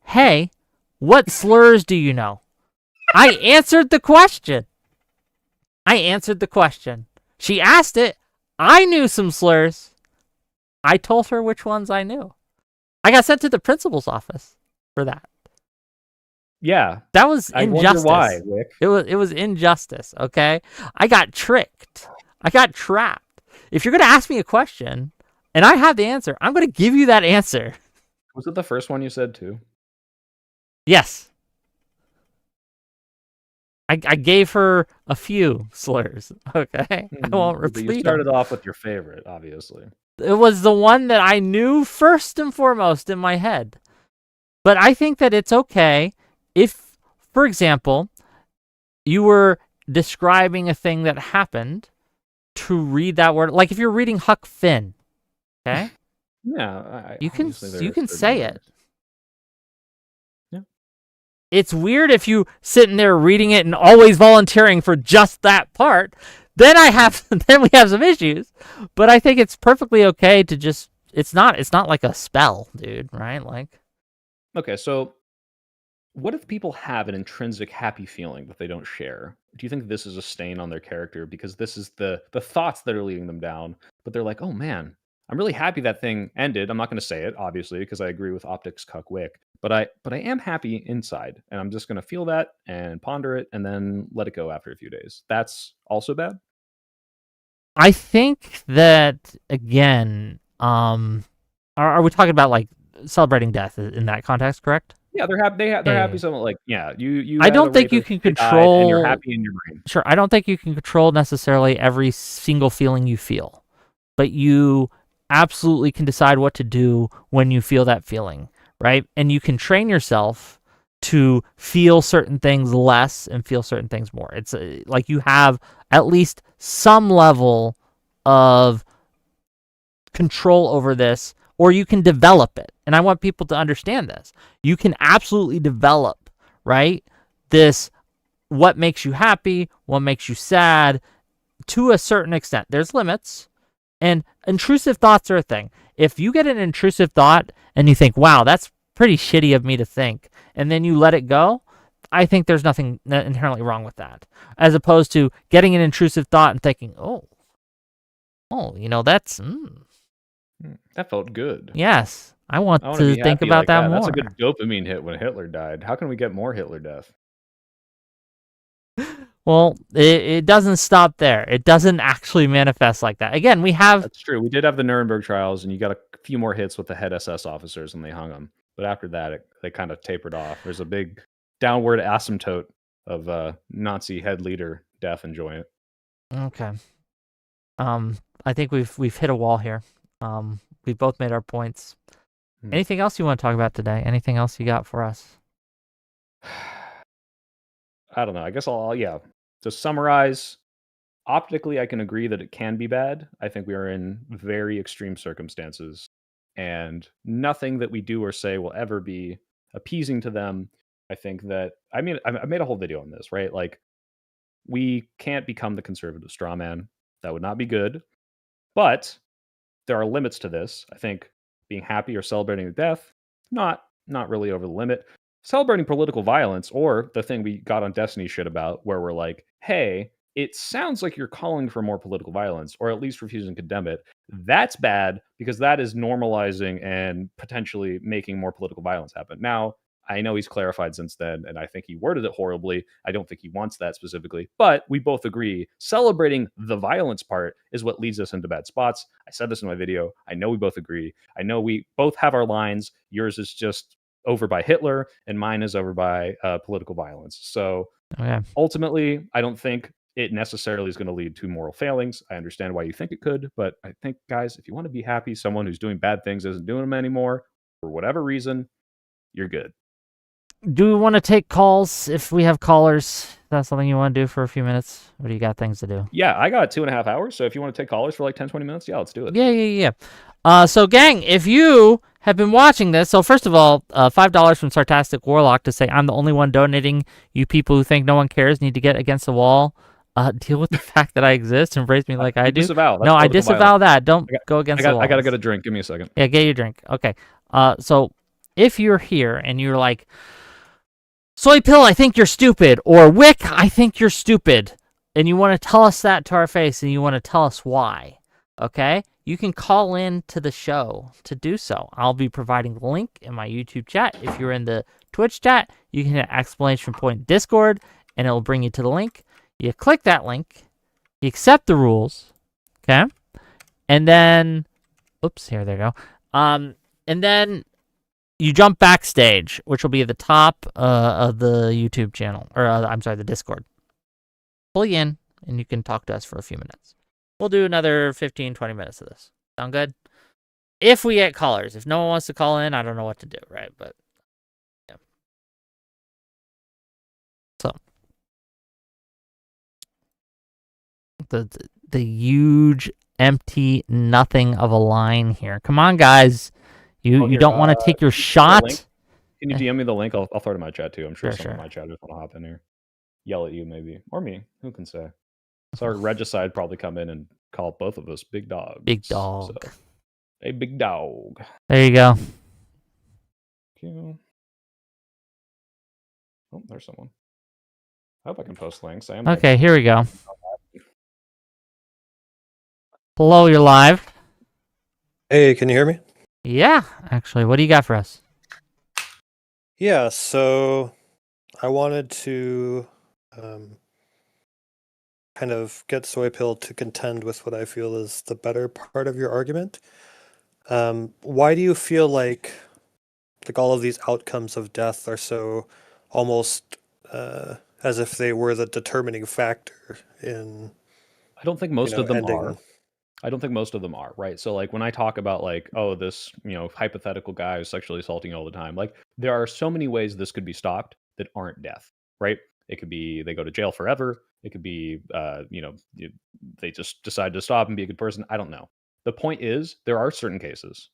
Hey, what slurs do you know? I answered the question. She asked it. I knew some slurs. I told her which ones I knew. I got sent to the principal's office for that. Yeah. That was I injustice. wonder why, Whick. It was injustice, okay? I got tricked. I got trapped. If you're going to ask me a question and I have the answer, I'm going to give you that answer. Was it the first one you said too? Yes. I gave her a few slurs, okay? I won't repeat them. You started off with your favorite, obviously. It was the one that I knew first and foremost in my head. But I think that it's okay if, for example, you were describing a thing that happened to read that word. Like if you're reading Huck Finn, okay? Yeah. You can certain say words. it. Yeah. It's weird if you sitting there reading it and always volunteering for just that part. Then we have some issues. But I think it's perfectly okay to just it's not like a spell, dude, right? Like Okay, so what if people have an intrinsic happy feeling that they don't share? Do you think this is a stain on their character because this is the thoughts that are leading them down? But they're like, oh man, I'm really happy that thing ended. I'm not going to say it, obviously, because I agree with Optics Cuck Wick. But I am happy inside, and I'm just going to feel that and ponder it, and then let it go after a few days. That's also bad. I think that again, are we talking about like celebrating death in that context, correct? Yeah, they're happy. They're happy. Something like, yeah, you. I don't think you can control. And you're happy in your brain. Sure, I don't think you can control necessarily every single feeling you feel, but you absolutely can decide what to do when you feel that feeling, right? And you can train yourself to feel certain things less and feel certain things more. It's like you have at least some level of control over this, or you can develop it. And I want people to understand this. You can absolutely develop, right? This, what makes you happy, what makes you sad, to a certain extent. There's limits, and intrusive thoughts are a thing. If you get an intrusive thought and you think, wow, that's pretty shitty of me to think, and then you let it go, I think there's nothing inherently wrong with that. As opposed to getting an intrusive thought and thinking, oh, that's... That felt good. Yes. I want to think about like that more. That's a good dopamine hit when Hitler died. How can we get more Hitler death? Well, it doesn't stop there. It doesn't actually manifest like that. Again, we have... That's true. We did have the Nuremberg trials, and you got a few more hits with the head SS officers, and they hung them. But after that, they kind of tapered off. There's a big downward asymptote of Nazi head leader death and joint. Okay. I think we've hit a wall here. We've both made our points. Anything else you want to talk about today? Anything else you got for us? I don't know. I guess To summarize, optically, I can agree that it can be bad. I think we are in very extreme circumstances, and nothing that we do or say will ever be appeasing to them. I think that I made a whole video on this, right? Like, we can't become the conservative straw man. That would not be good. But there are limits to this. I think being happy or celebrating death, not really over the limit. Celebrating political violence, or the thing we got on Destiny shit about, where we're like, hey, it sounds like you're calling for more political violence, or at least refusing to condemn it. That's bad, because that is normalizing and potentially making more political violence happen. Now, I know he's clarified since then, and I think he worded it horribly. I don't think he wants that specifically, but we both agree celebrating the violence part is what leads us into bad spots. I said this in my video. I know we both agree. I know we both have our lines. Yours is just over by Hitler, and mine is over by political violence. So ultimately, I don't think it necessarily is going to lead to moral failings. I understand why you think it could, but I think, guys, if you want to be happy, someone who's doing bad things isn't doing them anymore, for whatever reason, you're good. Do we want to take calls if we have callers? That's something you want to do for a few minutes? Or do you got things to do? Yeah, I got 2.5 hours. So if you want to take callers for like 10, 20 minutes, yeah, let's do it. Yeah. So, gang, if you have been watching this, so first of all, $5 from Sartastic Warlock to say, I'm the only one donating. You people who think no one cares need to get against the wall. Deal with the fact that I exist. Embrace me like I do. Disavow. That's No, I political disavow violence. that. Don't go against the I laws. got a drink. Give me a second. Yeah, get your drink. Okay. So if you're here and you're like, Soypill, I think you're stupid, or Whick, I think you're stupid, and you want to tell us that to our face and you want to tell us why, okay? You can call in to the show to do so. I'll be providing the link in my YouTube chat. If you're in the Twitch chat, you can hit exclamation point Discord, and it'll bring you to the link. You click that link, you accept the rules, okay? And then, oops, here they go. And then you jump backstage, which will be at the top of the YouTube channel, or I'm sorry, the Discord. Pull you in, and you can talk to us for a few minutes. We'll do another 15, 20 minutes of this. Sound good? If we get callers. If no one wants to call in, I don't know what to do, right? But, yeah. So, the huge, empty nothing of a line here. Come on, guys. You don't want to take your shot? Can you DM me the link? I'll throw it in my chat too. I'm sure Sure, someone in my chat just want to hop in here. Yell at you maybe. Or me. Who can say? So our regicide probably come in and call both of us big dogs. Big dog. So, hey, big dog. There you go. Oh, there's someone. I hope I can post links. Okay, here we go. Hello, you're live. Hey, can you hear me? Yeah, actually. What do you got for us? Yeah, so I wanted to kind of get Soypill to contend with what I feel is the better part of your argument. Why do you feel like all of these outcomes of death are so almost as if they were the determining factor in? I don't think most of them ending. are. I don't think most of them are, right? So like when I talk about like, oh, this, hypothetical guy is sexually assaulting you all the time, like there are so many ways this could be stopped that aren't death, right? It could be they go to jail forever. It could be, they just decide to stop and be a good person. I don't know. The point is there are certain cases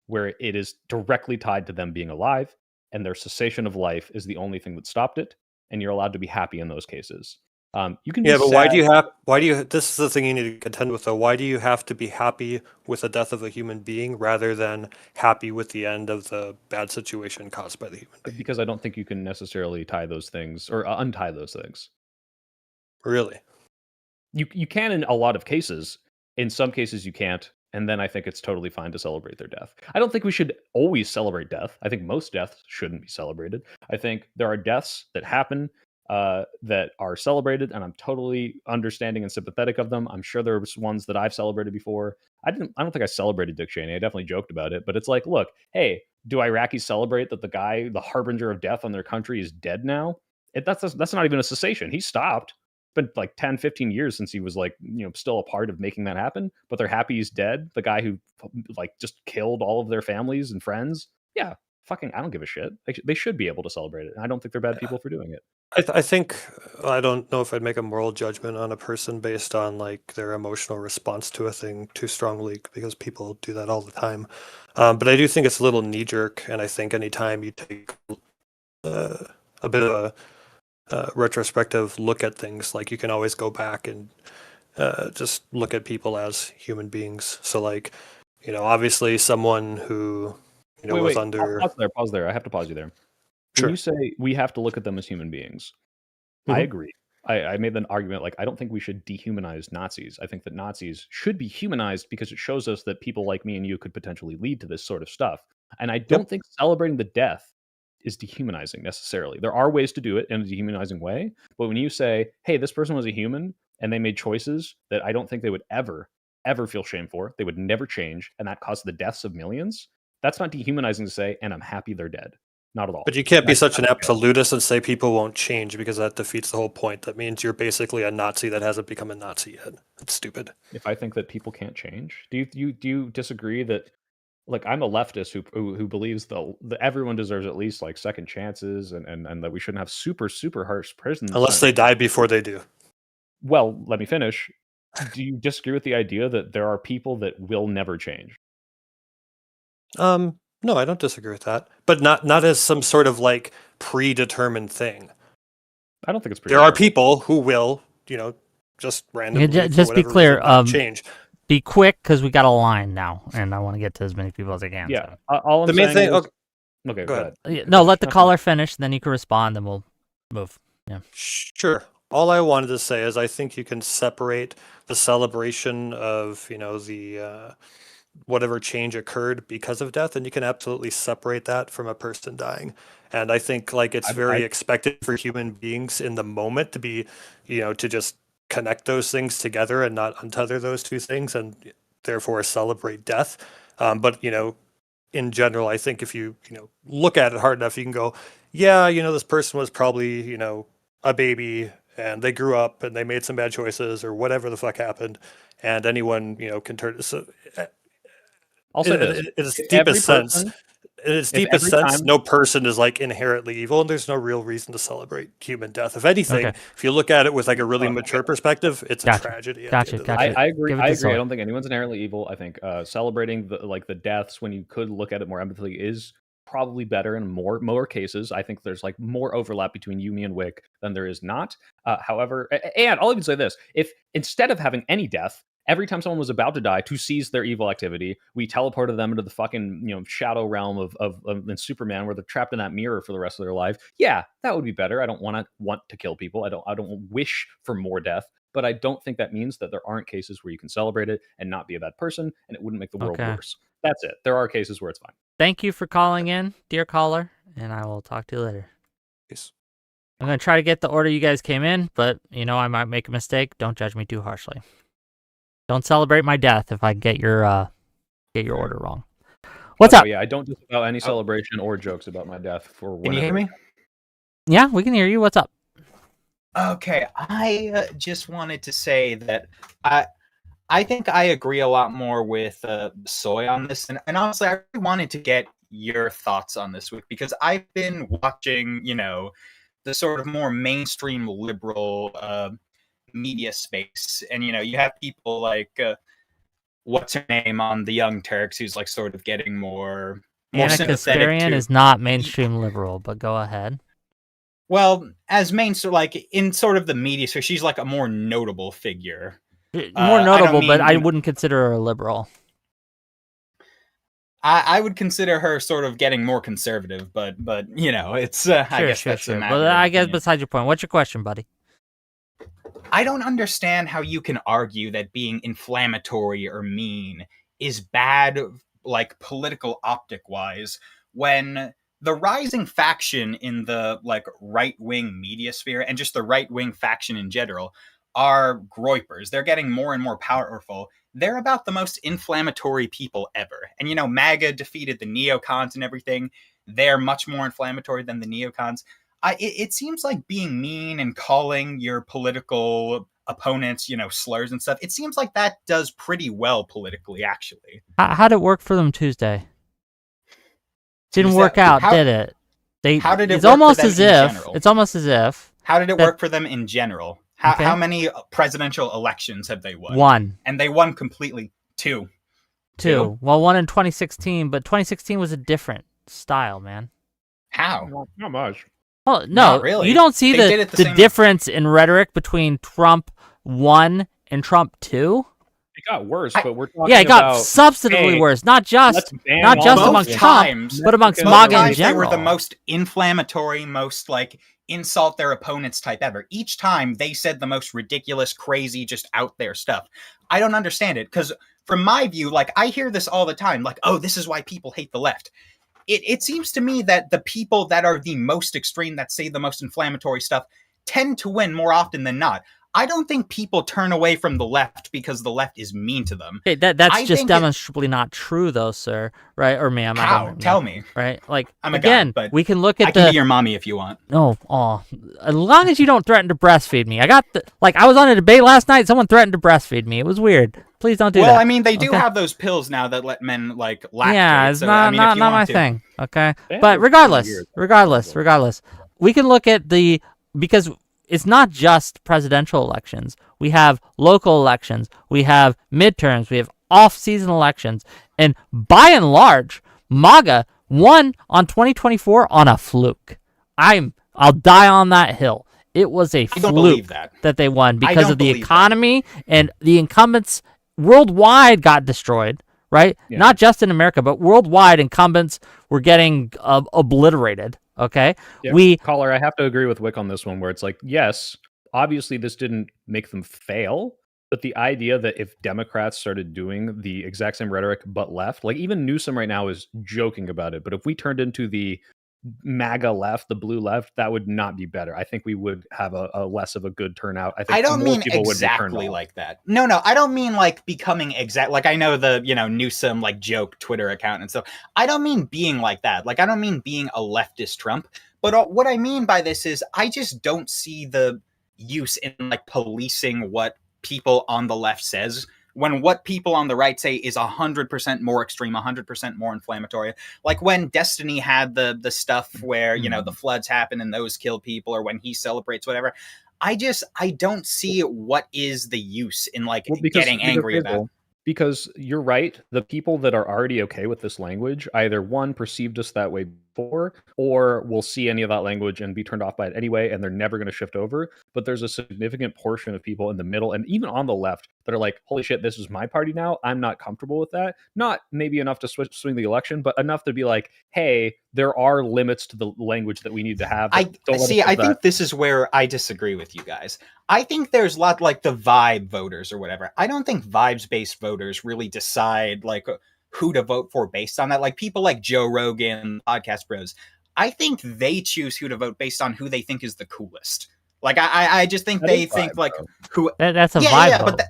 where it is directly tied to them being alive and their cessation of life is the only thing that stopped it. And you're allowed to be happy in those cases. You can, yeah, but sad. why do you, this is the thing you need to contend with though. Why do you have to be happy with the death of a human being rather than happy with the end of the bad situation caused by the human being? Because I don't think you can necessarily tie those things or untie those things. Really? You can in a lot of cases. In some cases you can't. And then I think it's totally fine to celebrate their death. I don't think we should always celebrate death. I think most deaths shouldn't be celebrated. I think there are deaths that happen that are celebrated, and I'm totally understanding and sympathetic of them. I'm sure there was ones that I've celebrated before. I don't think I celebrated Dick Cheney. I definitely joked about it, but it's like, look, hey, do Iraqis celebrate that the guy, the harbinger of death on their country, is dead now? That's not even a cessation. He stopped. It's been like 10, 15 years since he was like, still a part of making that happen, but they're happy he's dead. The guy who like just killed all of their families and friends. Yeah, fucking, I don't give a shit. They should be able to celebrate it. And I don't think they're bad people for doing it. I think, I don't know if I'd make a moral judgment on a person based on like their emotional response to a thing too strongly, because people do that all the time. But I do think it's a little knee jerk, and I think anytime you take a bit of a retrospective look at things, like you can always go back and just look at people as human beings. So like, obviously someone who was under. Pause there. I have to pause you there. Sure. When you say we have to look at them as human beings, I agree. I made an argument like I don't think we should dehumanize Nazis. I think that Nazis should be humanized because it shows us that people like me and you could potentially lead to this sort of stuff. And I don't think celebrating the death is dehumanizing necessarily. There are ways to do it in a dehumanizing way, but when you say, hey, this person was a human and they made choices that I don't think they would ever feel shame for, they would never change, and that caused the deaths of millions, that's not dehumanizing to say, and I'm happy they're dead. Not at all. But you can't be such an absolutist and say people won't change, because that defeats the whole point. That means you're basically a Nazi that hasn't become a Nazi yet. It's stupid. If I think that people can't change, do you disagree that, like, I'm a leftist who believes that everyone deserves at least like second chances and that we shouldn't have super harsh prisons unless they die before they do. Well, let me finish. Do you disagree with the idea that there are people that will never change? No, I don't disagree with that, but not as some sort of like predetermined thing. I don't think it's predetermined. There are people who will, just randomly. Just be clear. Change. Be quick because we got a line now, and I want to get to as many people as I can. Yeah. So. All I'm The main saying thing. is, Okay, go ahead. No, let the caller finish, then you can respond, and we'll move. Yeah. Sure. All I wanted to say is I think you can separate the celebration of, the whatever change occurred because of death, and you can absolutely separate that from a person dying. And I think like it's very expected for human beings in the moment to be, to just connect those things together and not untether those two things and therefore celebrate death. But in general, I think if you look at it hard enough, you can go, yeah, this person was probably a baby and they grew up and they made some bad choices or whatever the fuck happened, and anyone can turn. So I'll say this: in its deepest sense, no person is like inherently evil, and there's no real reason to celebrate human death. If anything, if you look at it with like a really mature perspective, it's a tragedy. Gotcha. I agree. I don't think anyone's inherently evil. I think celebrating the deaths when you could look at it more empathically is probably better in more cases. I think there's like more overlap between you, me, and Whick than there is not. However, and I'll even say this: if instead of having any death, every time someone was about to die, to seize their evil activity, we teleported them into the fucking shadow realm of Superman, where they're trapped in that mirror for the rest of their life. Yeah, that would be better. I don't want to kill people. I don't wish for more death. But I don't think that means that there aren't cases where you can celebrate it and not be a bad person, and it wouldn't make the world worse. That's it. There are cases where it's fine. Thank you for calling in, dear caller, and I will talk to you later. Peace. I'm going to try to get the order you guys came in, but I might make a mistake. Don't judge me too harshly. Don't celebrate my death if I get your order wrong. What's up? Yeah, I don't disavow any celebration or jokes about my death. Can you hear me? Yeah, we can hear you. What's up? Okay, I just wanted to say that I think I agree a lot more with Soy on this, and honestly, I really wanted to get your thoughts on this week because I've been watching, the sort of more mainstream liberal media space, and you have people like what's her name on the Young Turks, who's like sort of getting more sympathetic. Kasparian is not mainstream liberal, but go ahead. Well, as mainstream, like in sort of the media, so she's like a more notable figure. More notable, but I wouldn't consider her a liberal. I would consider her sort of getting more conservative, but it's I guess that's a matter. Well, I guess besides your point, what's your question, buddy? I don't understand how you can argue that being inflammatory or mean is bad, like political optic wise, when the rising faction in the like right-wing media sphere and just the right-wing faction in general are groypers. They're getting more and more powerful. They're about the most inflammatory people ever. And MAGA defeated the neocons and everything. They're much more inflammatory than the neocons. It seems like being mean and calling your political opponents, slurs and stuff, it seems like that does pretty well politically, actually. How'd it work for them Tuesday? Didn't work out, did it? How did it it's work almost for them as in if general? It's almost as if. How did it work for them in general? How many presidential elections have they won? One. And they won completely. Two. Well, one in 2016, but 2016 was a different style, man. How? Not much. Oh, no, Not really. You don't see the difference in rhetoric between Trump 1 and Trump 2? It got worse, but we're talking about... Yeah, it got substantively worse. Not just amongst Trump, but amongst MAGA in general. They were the most inflammatory, most like insult their opponents type ever. Each time they said the most ridiculous, crazy, just out there stuff. I don't understand it because from my view, like I hear this all the time, like, oh, this is why people hate the left. It seems to me that the people that are the most extreme, that say the most inflammatory stuff, tend to win more often than not. I don't think people turn away from the left because the left is mean to them. Hey, that's just demonstrably not true, though, sir. Right? Or ma'am. How? Tell me. Right? Like, I'm again, but we can look at I can be your mommy if you want. No, as long as you don't threaten to breastfeed me. I was on a debate last night. Someone threatened to breastfeed me. It was weird. Please don't do that. Well, I mean, they do have those pills now that let men like lactate. Yeah, it's not my thing. Okay, but regardless, we can look at because it's not just presidential elections. We have local elections. We have midterms. We have off-season elections, and by and large, MAGA won on 2024 on a fluke. I'll die on that hill. it was a I don't fluke believe that. they won because don't of the believe that. economy and the incumbents worldwide got destroyed, right? Yeah. Not just in America, but worldwide incumbents were getting obliterated. Okay, Yeah, caller, I have to agree with Whick on this one, where it's like, yes, obviously this didn't make them fail, but the idea that if Democrats started doing the exact same rhetoric but left, like even Newsom right now is joking about it, but if we turned into the MAGA left, the blue left, that would not be better. I think we would have a less of a good turnout. I think I don't more mean people would be turned exactly off. like that. No, I don't mean like becoming exact. Like I know the Newsom like joke Twitter account and stuff. I don't mean being like that. Like I don't mean being a leftist Trump. But what I mean by this is I just don't see the use in like policing what people on the left says when what people on the right say is 100% more extreme, 100% more inflammatory. Like when Destiny had the stuff where the floods happen and those kill people, or when he celebrates whatever. I don't see what is the use in like getting angry about. Because you're right, the people that are already okay with this language either one perceived us that way before, or will see any of that language and be turned off by it anyway, and they're never going to shift over. But there's a significant portion of people in the middle and even on the left that are like, holy shit, this is my party now. I'm not comfortable with that. Not maybe enough to swing the election, but enough to be like, hey, there are limits to the language that we need to have. I think this is where I disagree with you guys. I think there's a lot like the vibe voters or whatever. I don't think vibes-based voters really decide like who to vote for based on that. Like people like Joe Rogan, Podcast Bros, I think they choose who to vote based on who they think is the coolest. Like I just think they think like who that's a vibe vote.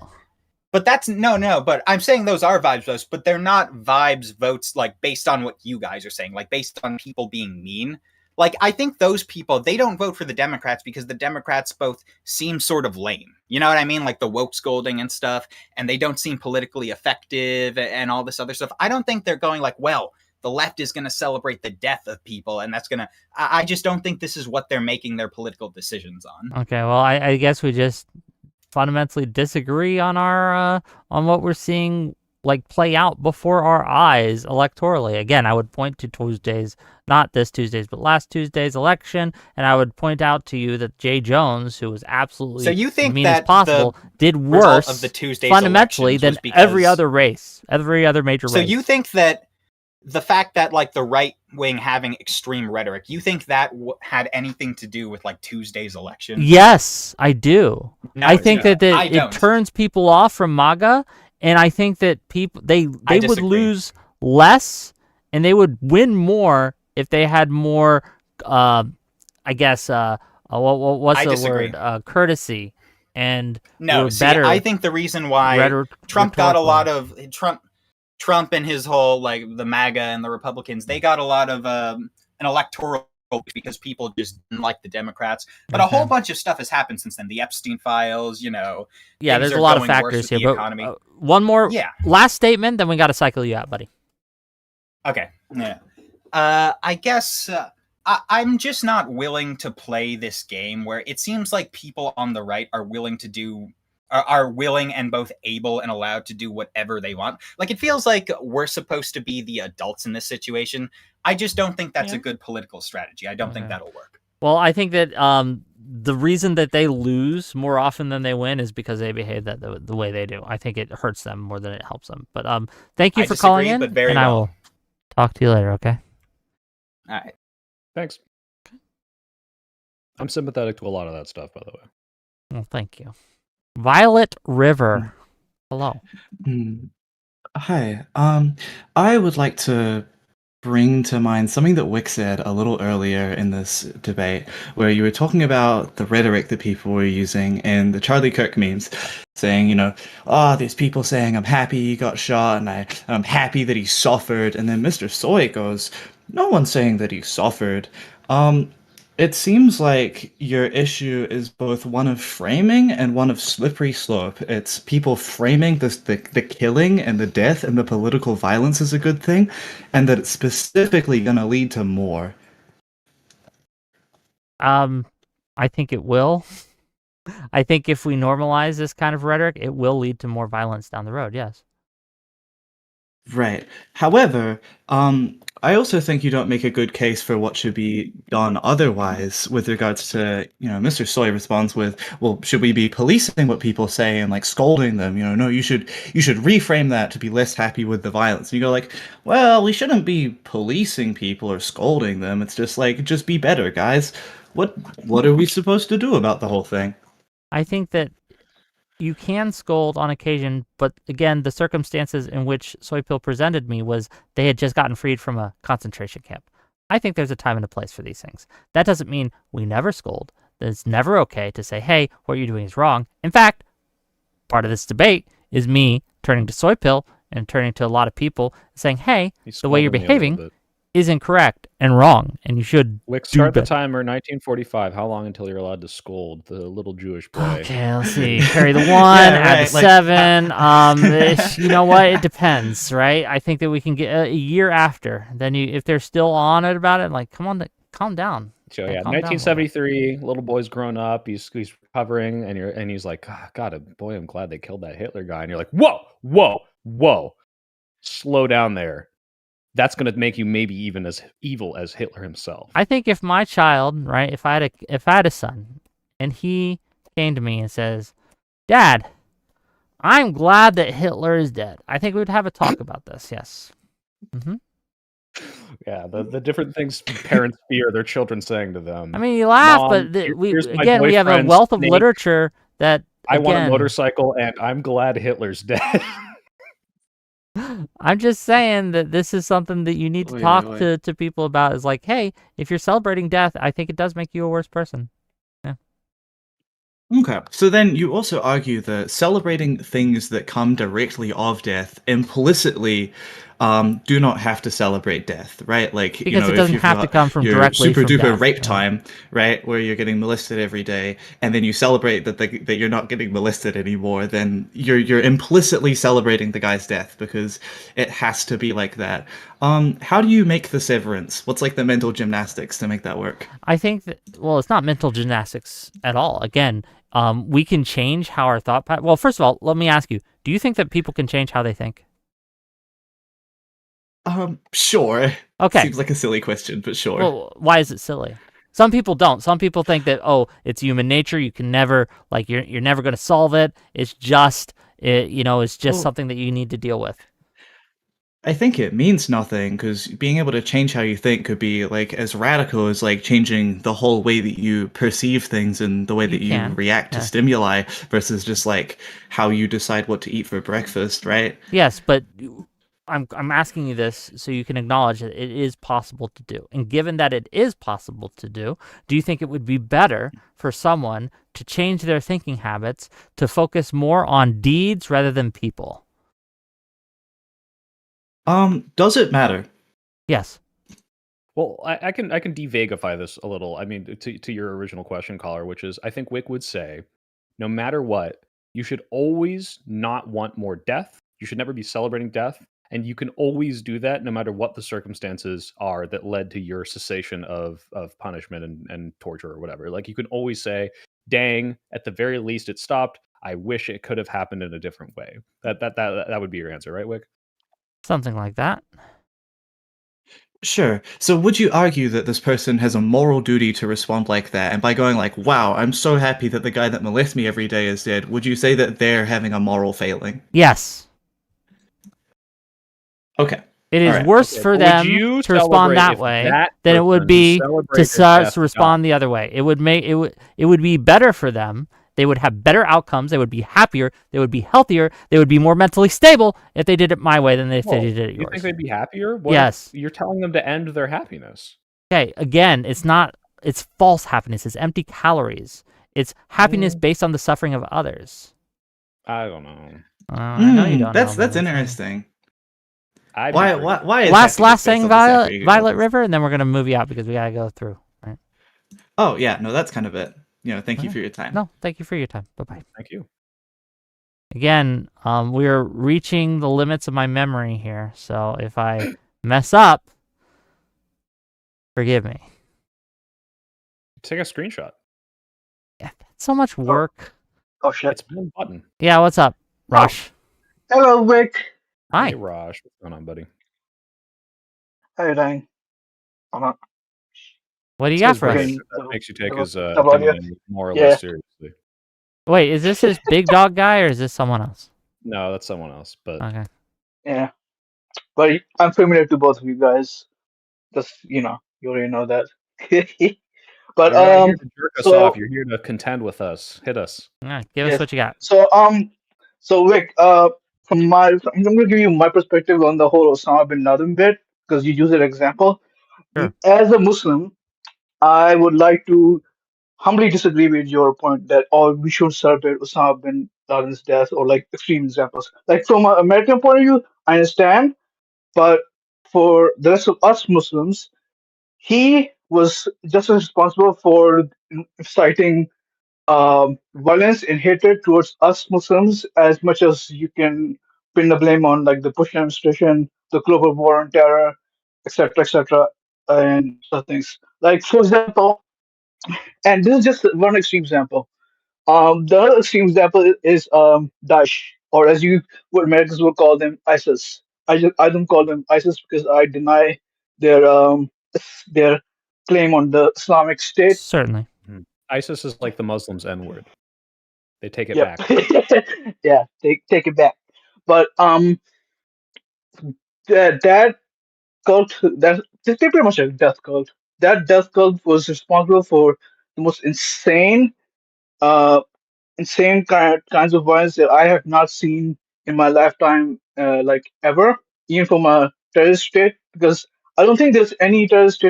But that's no. But I'm saying those are vibes votes, but they're not vibes votes like based on what you guys are saying, like based on people being mean. Like, I think those people, they don't vote for the Democrats because the Democrats both seem sort of lame. You know what I mean? Like the woke scolding and stuff, and they don't seem politically effective and all this other stuff. I don't think they're going like, well, the left is going to celebrate the death of people, and that's going to... I just don't think this is what they're making their political decisions on. Okay, well, I guess we just fundamentally disagree on our on what we're seeing like play out before our eyes electorally. Again, I would point to Tuesday's, not this Tuesday's, but last Tuesday's election, and I would point out to you that Jay Jones, who was absolutely so you think mean that as possible, did worse of the Tuesday's fundamentally than every other race, every other major race. So you think that the fact that like the right wing having extreme rhetoric, you think that had anything to do with like Tuesday's election? Yes, I do. No, I think that it turns people off from MAGA. And I think that people they would lose less, and they would win more if they had more. I guess what's the word? Courtesy and better. I think the reason why Trump got a lot of Trump and his whole like the MAGA and the Republicans, they got a lot of an electoral because people just didn't like the Democrats. But a whole bunch of stuff has happened since then. The Epstein files, Yeah, there's a lot of factors here. But one more last statement, then we got to cycle you out, buddy. Okay. Yeah. I guess I'm just not willing to play this game where it seems like people on the right are willing and both able and allowed to do whatever they want. Like, it feels like we're supposed to be the adults in this situation. I just don't think that's a good political strategy. I don't think that'll work. Well, I think that the reason that they lose more often than they win is because they behave the way they do. I think it hurts them more than it helps them. But thank you for calling in, and I will talk to you later, okay? All right. Thanks. I'm sympathetic to a lot of that stuff, by the way. Well, thank you. Violet River. Hello. Hi. I would like to bring to mind something that Whick said a little earlier in this debate, where you were talking about the rhetoric that people were using in the Charlie Kirk memes, saying, there's people saying, I'm happy he got shot, and I'm happy that he suffered, and then Mr. Soy goes, no one's saying that he suffered. It seems like your issue is both one of framing and one of slippery slope. It's people framing the killing and the death and the political violence as a good thing, and that it's specifically going to lead to more. I think it will. I think if we normalize this kind of rhetoric, it will lead to more violence down the road, yes. Right. However, I also think you don't make a good case for what should be done otherwise with regards to, Mr. Soy responds with, well, should we be policing what people say and like scolding them? No, you should reframe that to be less happy with the violence. And you go like, well, we shouldn't be policing people or scolding them. It's just like, just be better, guys. What are we supposed to do about the whole thing? I think that you can scold on occasion, but again, the circumstances in which Soypill presented me was they had just gotten freed from a concentration camp. I think there's a time and a place for these things. That doesn't mean we never scold. It's never okay to say, hey, what you're doing is wrong. In fact, part of this debate is me turning to Soypill and turning to a lot of people saying, hey, the way you're behaving is incorrect and wrong, and you should Whick, start the timer, 1945. How long until you're allowed to scold the little Jewish boy? Okay, let's see. Carry the one, add the 7. You know what? It depends, right? I think that we can get a year after. Then if they're still on it about it, like, calm down. So yeah, 1973, little boy's grown up. He's recovering, and he's like, God, boy, I'm glad they killed that Hitler guy. And you're like, whoa, slow down there. That's going to make you maybe even as evil as Hitler himself. I think if my child, right, if I had a son, and he came to me and says, Dad, I'm glad that Hitler is dead, I think we would have a talk about this, yes. Mm-hmm. Yeah, the different things parents fear their children saying to them. I mean, you laugh, but we have a wealth of literature that, I want a motorcycle, and I'm glad Hitler's dead. I'm just saying that this is something that you need to talk to people about. Is like, hey, if you're celebrating death, I think it does make you a worse person. Yeah. Okay, so then you also argue that celebrating things that come directly of death implicitly do not have to celebrate death, right? Like, because it doesn't have to come from directly super from duper death. rape time, right, where you're getting molested every day, and then you celebrate that you're not getting molested anymore. Then you're implicitly celebrating the guy's death because it has to be like that. How do you make the severance? What's like the mental gymnastics to make that work? I think that, well, it's not mental gymnastics at all. Again, we can change how our thought pattern. Well, first of all, let me ask you: do you think that people can change how they think? Sure. Okay. Seems like a silly question, but sure. Well, why is it silly? Some people don't. Some people think that, it's human nature. You can never, like, you're never going to solve it. It's just, it's just something that you need to deal with. I think it means nothing, because being able to change how you think could be like as radical as like changing the whole way that you perceive things and the way that you react to stimuli versus just like how you decide what to eat for breakfast, right? Yes, but I'm asking you this so you can acknowledge that it is possible to do. And given that it is possible to do you think it would be better for someone to change their thinking habits to focus more on deeds rather than people? Does it matter? Yes. Well, I can devagify this a little. I mean, to your original question, caller, which is, I think Whick would say, no matter what, you should always not want more death. You should never be celebrating death. And you can always do that no matter what the circumstances are that led to your cessation of punishment and torture or whatever. Like, you can always say, dang, at the very least it stopped. I wish it could have happened in a different way. That would be your answer, right, Whick? Something like that. Sure. So would you argue that this person has a moral duty to respond like that? And by going like, wow, I'm so happy that the guy that molests me every day is dead, would you say that they're having a moral failing? Yes. Okay. It is worse for them to respond that way than it would be to respond the other way. It would be better for them. They would have better outcomes. They would be happier. They would be healthier. They would be more mentally stable if they did it my way than if they did it yours. You think they'd be happier? Yes. You're telling them to end their happiness. Okay, again, it's false happiness. It's empty calories. It's happiness based on the suffering of others. I don't know. I know you don't know. That's interesting. Why is last saying Violet River, and then we're gonna move you out because we gotta go through. Right? Oh yeah, no, that's kind of it. Thank you for your time. No, thank you for your time. Bye-bye. Thank you. Again, we are reaching the limits of my memory here, so if I mess up, forgive me. Take a screenshot. Yeah, that's so much work. Oh shit! It's one button. Yeah, what's up, Rosh? Hello, Whick. Hi. Hey, Raj. What's going on, buddy? Hi, Ryan. I'm not What do you It's got his for us? British. getting That makes you take the, his the audience. opinion more or Yeah. less seriously. Wait, is this his big dog guy or is this someone else? No, that's someone else. But Okay. Yeah. But I'm familiar to both of you guys. Just, you already know that. But you're not here to jerk us off. so You're here to contend with us. Hit us. All right, give us yes. what you got. So Vic, I'm gonna give you my perspective on the whole Osama bin Laden bit because you use an example. Sure. As a Muslim, I would like to humbly disagree with your point that we should celebrate Osama bin Laden's death or like extreme examples. Like from an American point of view, I understand, but for the rest of us Muslims, he was just as responsible for inciting violence and hatred towards us Muslims as much as you can pin the blame on like the Bush administration, the global war on terror, etc., and other things. Like for example, and this is just one extreme example. The other extreme example is Daesh, or as you what Americans would call them, ISIS. I don't call them ISIS because I deny their claim on the Islamic State. Certainly. ISIS is like the Muslims' N-word. They take it Yep. back. Yeah, take it back. But that cult, they're pretty much a death cult. That death cult was responsible for the most uh, insane kinds of violence that I have not seen in my lifetime, like ever, even from a terrorist state. Because I don't think there's any terrorist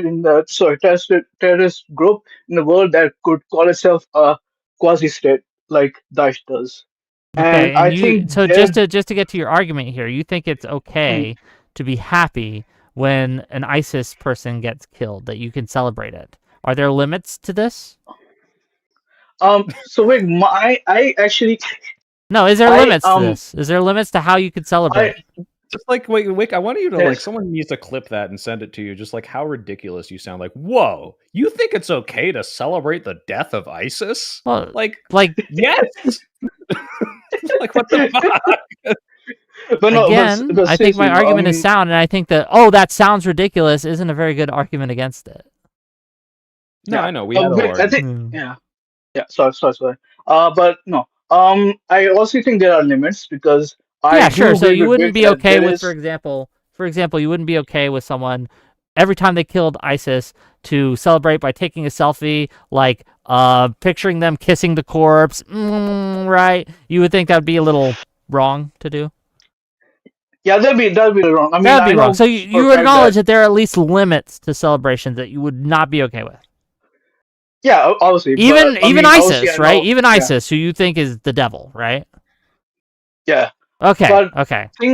group in the world that could call itself a quasi state like Daesh does. And Okay, I and you think so they're just to get to your argument here, you think it's okay to be happy when an ISIS person gets killed, that you can celebrate it. Are there limits to this? so wait, I actually No, is there I limits to this? Is there limits to how you could celebrate? Just like wait, Wick, I want you to like Yes. someone needs to clip that and send it to you. Just like how ridiculous you sound. Like, whoa, you think it's okay to celebrate the death of ISIS? Well, Like, like yes. Like what the fuck? But no, again, but I think my seriously, argument is sound, and I think that that sounds ridiculous isn't a very good argument against it. No, yeah. I know we had a Wait, I whole think Hmm. yeah. Sorry. But no. I also think there are limits because I Yeah, do sure. So agree you with wouldn't Vic be that okay there with, is. for example, you wouldn't be okay with someone every time they killed ISIS to celebrate by taking a selfie, like picturing them kissing the corpse, right? You would think that'd be a little wrong to do. Yeah, that'd be wrong. I mean, That'd I be wrong. know So for you a fact acknowledge that there are at least limits to celebrations that you would not be okay with. yeah, obviously, Even but I mean, obviously, ISIS, I right? know. Even Yeah, ISIS, who you think is the devil, right? yeah. Okay, But okay. yeah.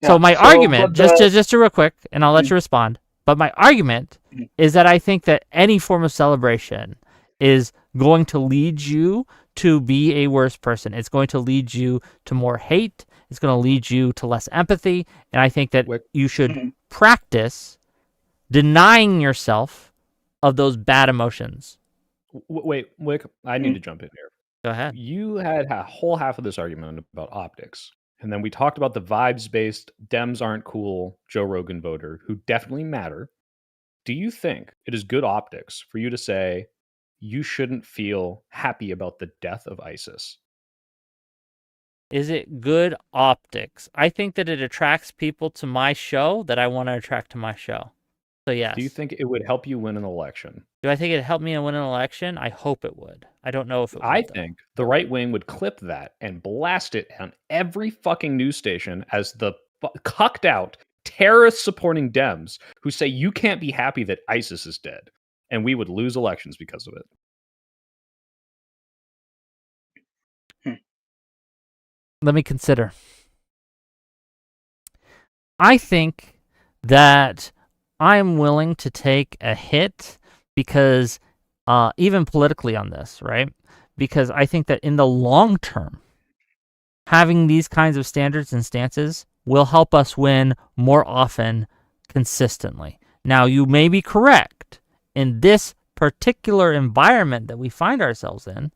So my argument, but just real quick, and I'll let you respond. But my argument Mhm. is that I think that any form of celebration is going to lead you to be a worse person. It's going to lead you to more hate. It's going to lead you to less empathy. And I think that Wick. you should Mhm. practice denying yourself of those bad emotions. Wait, Wick, I need to jump in here. Go ahead. You had a whole half of this argument about optics. And then we talked about the vibes-based Dems aren't cool Joe Rogan voter who definitely matter. Do you think it is good optics for you to say you shouldn't feel happy about the death of ISIS? Is it good optics? I think that it attracts people to my show that I want to attract to my show. So yes. Do you think it would help you win an election? Do I think it'd help me win an election? I hope it would. I don't know if it would. I though. think the right wing would clip that and blast it on every fucking news station as the cucked out terrorist supporting Dems who say you can't be happy that ISIS is dead, and we would lose elections because of it. Let me consider. I think that I'm willing to take a hit because even politically on this, right? Because I think that in the long term, having these kinds of standards and stances will help us win more often consistently. Now, you may be correct. In this particular environment that we find ourselves in,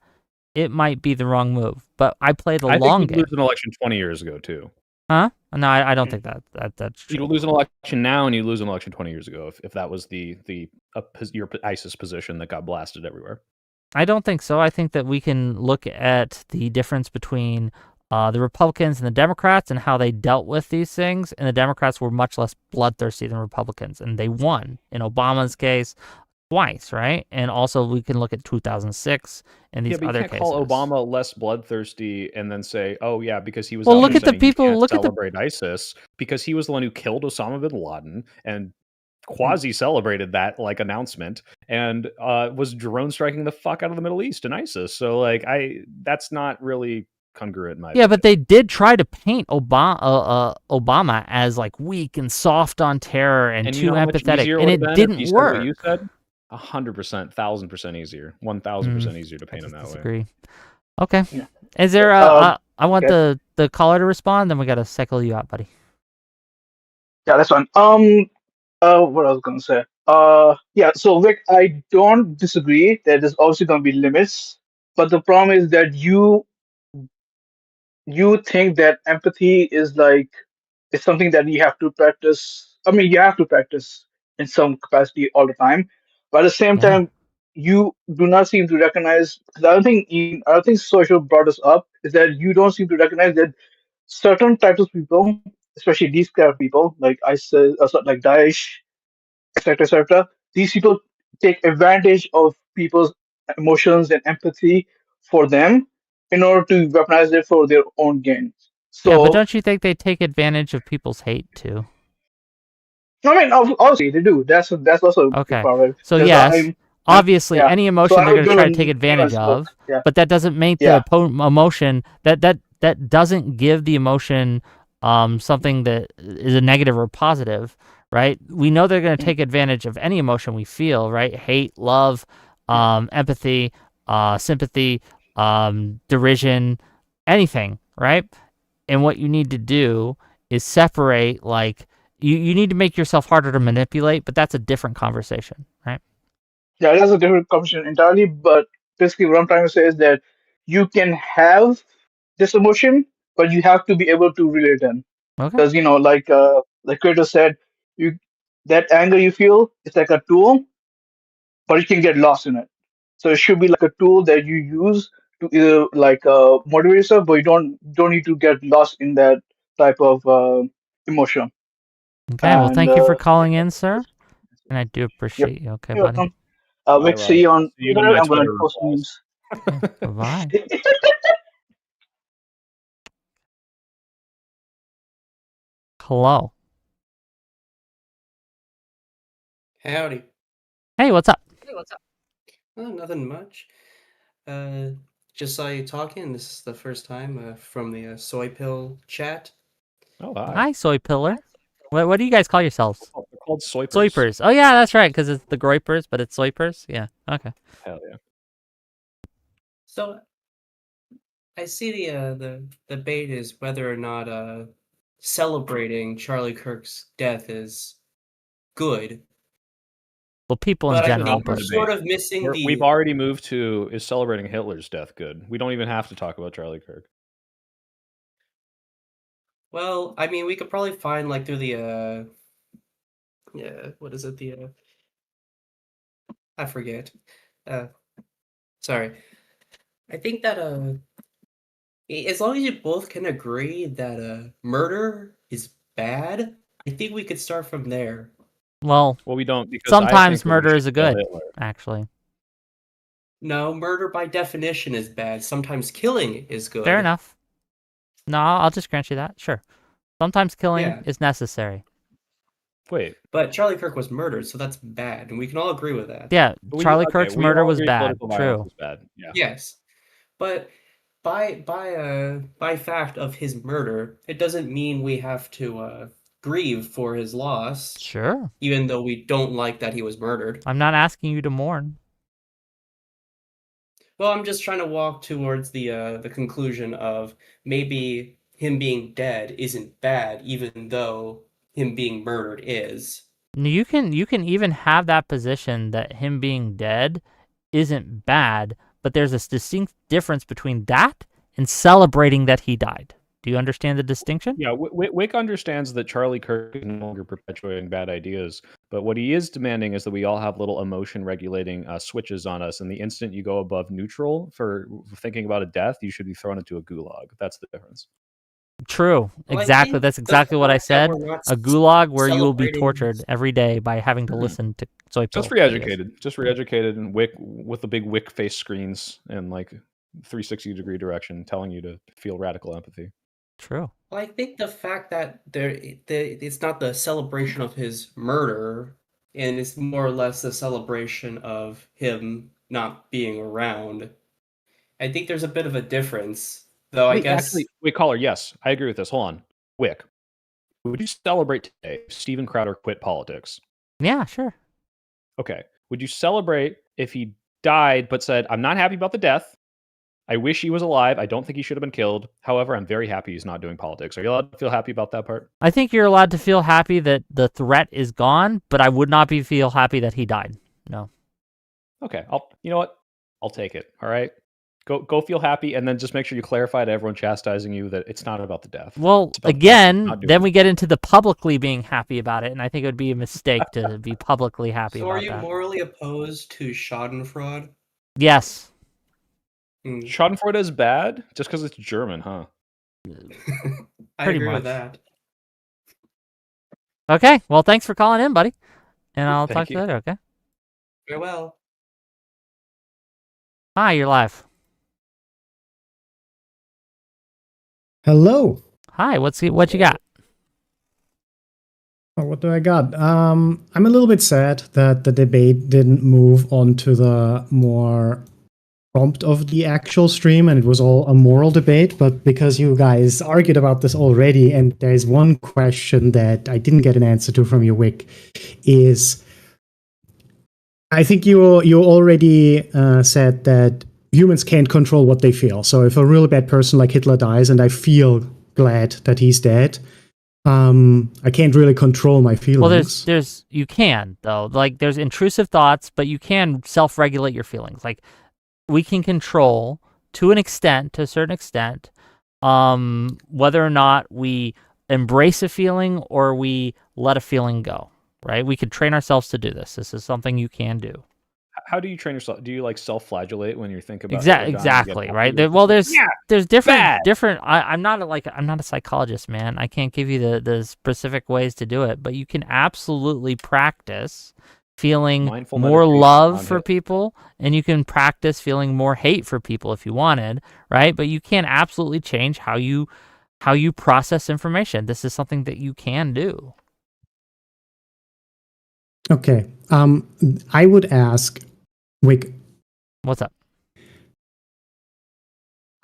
it might be the wrong move. But I play the long I think we game. lose an election 20 years ago, too. Huh? No, I don't think that's true. You'd lose an election now, and you lose an election 20 years ago if that was your ISIS position that got blasted everywhere. I don't think so. I think that we can look at the difference between the Republicans and the Democrats and how they dealt with these things. And the Democrats were much less bloodthirsty than Republicans, and they won in Obama's case twice, right? And also we can look at 2006 and these but other you can't cases. call Obama less bloodthirsty and then say, "Oh yeah, because he was." Well, out look there at the saying you people. can't Look at the. celebrate ISIS because he was the one who killed Osama bin Laden and quasi celebrated that like announcement and was drone striking the fuck out of the Middle East and ISIS. So like that's not really congruent in my Yeah, opinion. but they did try to paint Obama as like weak and soft on terror and you too know how much empathetic, easier it and would have it been if didn't he said work. what you said? 100%, 1,000% easier, 1,000% easier to paint him that way. Disagree. Okay. Yeah. Is there I want yeah. the caller to respond, then we gotta cycle you out, buddy. Yeah, that's fine. What I was gonna say. Yeah. So Vic, I don't disagree that there's obviously gonna be limits, but the problem is that you think that empathy is like it's something that you have to practice. I mean, you have to practice in some capacity all the time, but at the same Yeah. time, you do not seem to recognize. The other thing, I don't think social brought us up is that you don't seem to recognize that certain types of people, especially these kind of people, like ISIS, like Daesh, etc., etc. These people take advantage of people's emotions and empathy for them in order to weaponize it for their own gain. Yeah, but So, don't you think they take advantage of people's hate too? I mean, obviously they do. That's also a big Okay. part of it. So Because yes, obviously yeah. any So emotion I they're would going to give try to a take advantage nuanced look. of, Yeah. but that doesn't make Yeah. the emotion that doesn't give the emotion something that is a negative or positive, right? We know they're going to take advantage of any emotion we feel, right? Hate, love, empathy, sympathy, derision, anything, right? And what you need to do is separate, like, you need to make yourself harder to manipulate, but that's a different conversation, right? Yeah, that's a different conversation entirely. But basically, what I'm trying to say is that you can have this emotion, but you have to be able to relate them. Okay. Because like Kratos said, you that anger you feel is like a tool, but you can get lost in it. So it should be like a tool that you use to either like motivate yourself, but you don't need to get lost in that type of emotion. Okay, well, And thank you for calling in, sir. And I do yep, appreciate you. Okay, you're buddy. welcome. Bye, Vic, see Rob. you on See you in Twitter. my I'm going to Twitter post replies. memes. Bye-bye. Hello. Howdy. Hey, what's up? Nothing much. Just saw you talking. This is the first time from the Soypill chat. Oh, hi. Hi, Soy Pillar. What do you guys call yourselves? They're called Soypers. Soypers. Oh, yeah, that's right, because it's the Groypers, but it's Soypers. Yeah, okay. Hell yeah. So I see the debate is whether or not celebrating Charlie Kirk's death is good. Well, people in But I general. think we're But sort of missing We've already moved to is celebrating Hitler's death good. We don't even have to talk about Charlie Kirk. Well, I mean, we could probably find like through the what is it? I forget. Sorry. I think that as long as you both can agree that murder is bad, I think we could start from there. well, we don't because I sometimes think that we murder should is a kill good, Hitler. actually. No, murder by definition is bad. Sometimes killing is good. Fair enough. No, I'll just grant you that. Sure. Sometimes killing Yeah. is necessary. Wait. But Charlie Kirk was murdered, so that's bad, and we can all agree with that. Yeah, Charlie Kirk's murder was bad. True. Was bad. Yeah. Yes. But by fact of his murder, it doesn't mean we have to grieve for his loss. Sure. Even though we don't like that he was murdered. I'm not asking you to mourn. Well, I'm just trying to walk towards the conclusion of maybe him being dead isn't bad, even though him being murdered is. You can even have that position that him being dead isn't bad, but there's a distinct difference between that and celebrating that he died. Do you understand the distinction? Yeah, Wick understands that Charlie Kirk is no longer perpetuating bad ideas, but what he is demanding is that we all have little emotion regulating switches on us, and the instant you go above neutral for thinking about a death, you should be thrown into a gulag. That's the difference. True. Well, I Exactly. think That's the exactly what I fact that said. we're not A gulag where you will be celebrating- tortured every day by having to listen to Soypill. Just re-educated. Just re-educated and Wick with the big Wick face screens and like 360-degree direction telling you to feel radical empathy. True. Well, I think the fact that it's not the celebration of his murder, and it's more or less a celebration of him not being around. I think there's a bit of a difference, though. I guess Wait, caller, yes, I agree with this. Hold on. Wick, would you celebrate today if Steven Crowder quit politics? Yeah, sure. Okay. Would you celebrate if he died but said, I'm not happy about the death. I wish he was alive. I don't think he should have been killed. However, I'm very happy he's not doing politics. Are you allowed to feel happy about that part? I think you're allowed to feel happy that the threat is gone, but I would not feel happy that he died. No. Okay. You know what? I'll take it. All right. Go feel happy, and then just make sure you clarify to everyone chastising you that it's not about the death. Well, It's about the again, not doing then it. we get into the publicly being happy about it, and I think it would be a mistake to be publicly happy So about are you that. morally opposed to Schadenfreude? Yes. Hmm. Schadenfreude is bad just because it's German, huh? I Pretty agree much. with that. Okay. Well, thanks for calling in, buddy. And I'll Thank talk to you you. later, okay? Farewell. Hi, you're live. Hello. Hi, what you got? Oh, what do I got? I'm a little bit sad that the debate didn't move on to the more prompt of the actual stream and it was all a moral debate, but because you guys argued about this already, and there's one question that I didn't get an answer to from you, Wick, is I think you already said that humans can't control what they feel. So if a really bad person like Hitler dies and I feel glad that he's dead, I can't really control my feelings. Well, there's you can though. Like there's intrusive thoughts, but you can self-regulate your feelings. Like we can control to a certain extent, whether or not we embrace a feeling or we let a feeling go. Right? We could train ourselves to do this. This is something you can do. How do you train yourself? Do you like self-flagellate when you think about Exactly, right? There's different. I'm not a psychologist, man. I can't give you the specific ways to do it, but you can absolutely practice feeling Mindful more meditation love on for it. people, and you can practice feeling more hate for people if you wanted, right? But you can absolutely change how you process information. This is something that you can do. Okay. I would ask, Wick, What's up?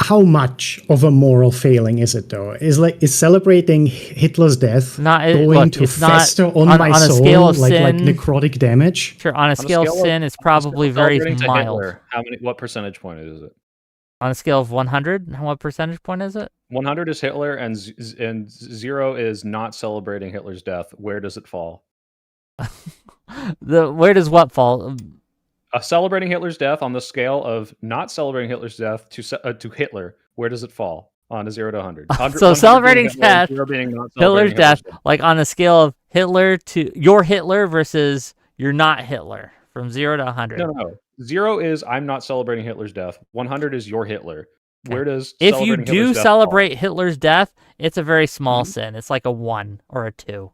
how much of a moral failing is it though? Is celebrating Hitler's death going to fester on my a soul scale of like sin, necrotic damage? Sure, on a scale of sin, it's probably very mild. Hitler, what percentage point is it? On a scale of 100, what percentage point is it? 100 is Hitler, and 0 is not celebrating Hitler's death. Where does it fall? Where does what fall? Celebrating Hitler's death on the scale of not celebrating Hitler's death to Hitler. Where does it fall on a 0 to 100? So celebrating death, Hitler's death, like on a scale of Hitler to your Hitler versus you're not Hitler, from 0 to 100. No. 0 is I'm not celebrating Hitler's death. 100 is your Hitler. Okay. Where does if you celebrating do Hitler's death celebrate fall? Hitler's death, it's a very small sin. It's like a 1 or a 2.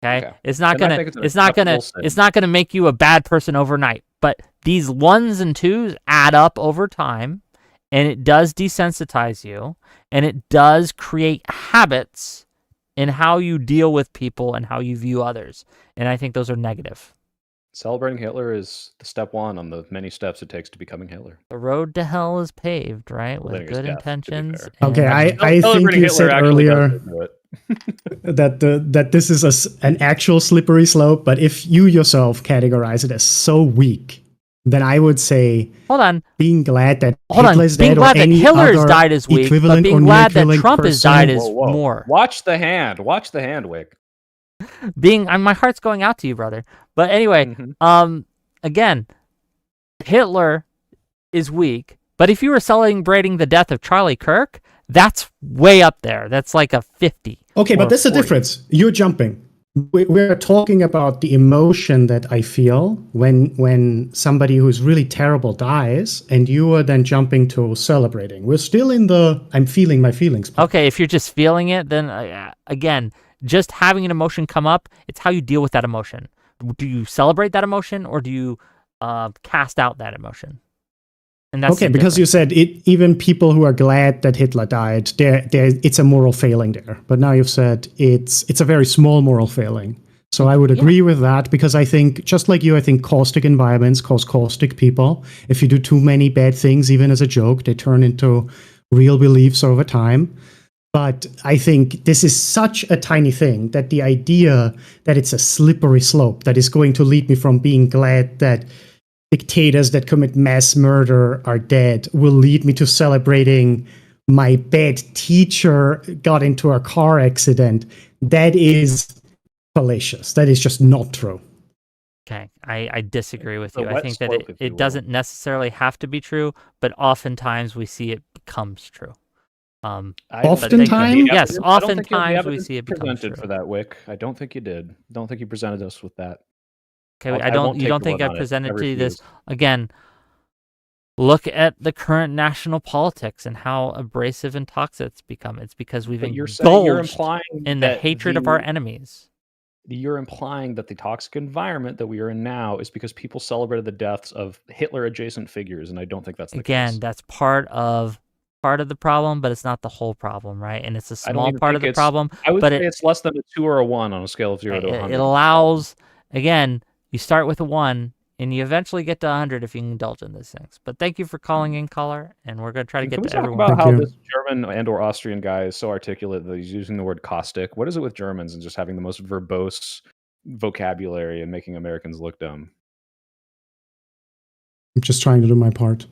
Okay? It's not Then I gonna think it's an it's not gonna acceptable sin. it's not gonna make you a bad person overnight. But these 1s and 2s add up over time, and it does desensitize you, and it does create habits in how you deal with people and how you view others. And I think those are negative. Celebrating Hitler is the step 1 on the many steps it takes to becoming Hitler. The road to hell is paved, right? With Celebrating his good death, to be intentions. fair. Okay, and- I think Celebrating you Hitler said actually earlier does do it. that this is an actual slippery slope, but if you yourself categorize it as so weak, then I would say Hold on. being glad that Hold on. Hitler's Being dead glad or that any Hitler's other died is weak, but equivalent being or glad that near-equivalent Trump has person- died is Whoa. more. Watch the hand, Wick. My heart's going out to you, brother. But anyway, Mhm. again, Hitler is weak. But if you were celebrating the death of Charlie Kirk, That's way up there. That's like a 50. Okay, or but there's a 40. difference. You're jumping. We're talking about the emotion that I feel when somebody who's really terrible dies, and you are then jumping to celebrating. We're still in the I'm feeling my feelings part. Okay, if you're just feeling it, then again, just having an emotion come up, it's how you deal with that emotion. Do you celebrate that emotion, or do you cast out that emotion? And that's Okay, the because you difference. said even people who are glad that Hitler died, it's a moral failing there. But now you've said it's a very small moral failing. So I would agree with that, because I think, just like you, I think caustic environments cause caustic people. If you do too many bad things, even as a joke, they turn into real beliefs over time. But I think this is such a tiny thing that the idea that it's a slippery slope that is going to lead me from being glad that dictators that commit mass murder are dead will lead me to celebrating my bad teacher got into a car accident. That is fallacious. That is just not true. Okay, I disagree with The you. I wet think that slope, if you it will. doesn't necessarily have to be true, but oftentimes we see it becomes true. I don't think Oftentimes? you have the Yes, evidence- I don't think you have the oftentimes we evidence see it becomes presented true. for that, Wick. I don't think you did. Don't think you presented us with that. Okay, I won't you take don't your think word I on it. presented I to you this refuse. again? Look at the current national politics and how abrasive and toxic it's become. It's because we've But you're implying in the that hatred of our enemies. You're implying that the toxic environment that we are in now is because people celebrated the deaths of Hitler-adjacent figures, and I don't think that's the Again, case. that's part of the problem, but it's not the whole problem, right? And it's a I don't small even part of think the problem. I would but say it's less than a 2 or a 1 on a scale of 0 to it 100. allows, again, you start with a 1 and you eventually get to 100 if you can indulge in these things. But thank you for calling in, caller, and we're going to try to And get can we to talk everyone. about Thank how you. this German and/or Austrian guy is so articulate that he's using the word caustic? What is it with Germans and just having the most verbose vocabulary and making Americans look dumb? I'm just trying to do my part.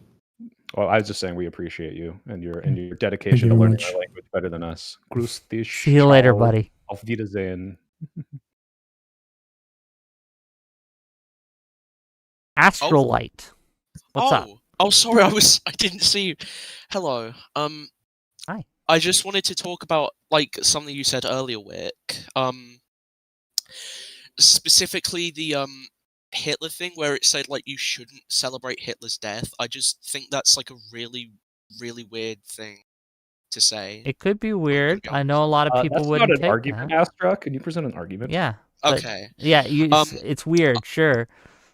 Well, I was just saying we appreciate you and your Thank dedication you to very learning much. our language better than us. Grüß dich. See you later, Ciao. buddy. Auf Wiedersehen. Astrolight. What's up? Oh, sorry, I didn't see you. Hello. Hi. I just wanted to talk about like something you said earlier, Wick. Specifically the Hitler thing where it said like you shouldn't celebrate Hitler's death. I just think that's like a really, really weird thing to say. It could be weird. I know a lot of people That's wouldn't not an take argument, that. Astra. Can you present an argument? Yeah. but Okay. Yeah, it's weird, sure.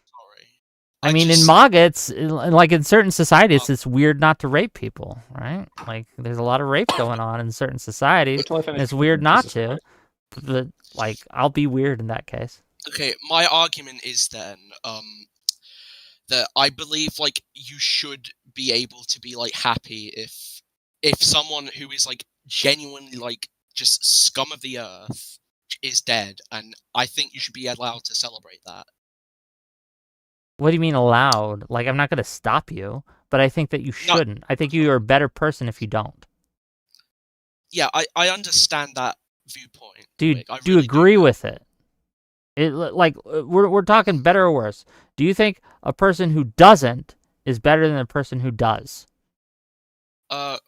Sorry. I mean, in MAGA, it's like in certain societies, it's weird not to rape people, right? Like, there's a lot of rape going on in certain societies. Wait till I And finish it's weird speaking, not Jesus to. Christ. But, like, I'll be weird in that case. Okay, my argument is then that I believe like you should be able to be like happy if someone who is like genuinely like just scum of the earth is dead, and I think you should be allowed to celebrate that. What do you mean allowed? Like, I'm not going to stop you, but I think that you shouldn't. I think you're a better person if you don't. Yeah, I understand that viewpoint. Dude, Wick. I do you really agree with it? Like, we're talking better or worse. Do you think a person who doesn't is better than a person who does? Well,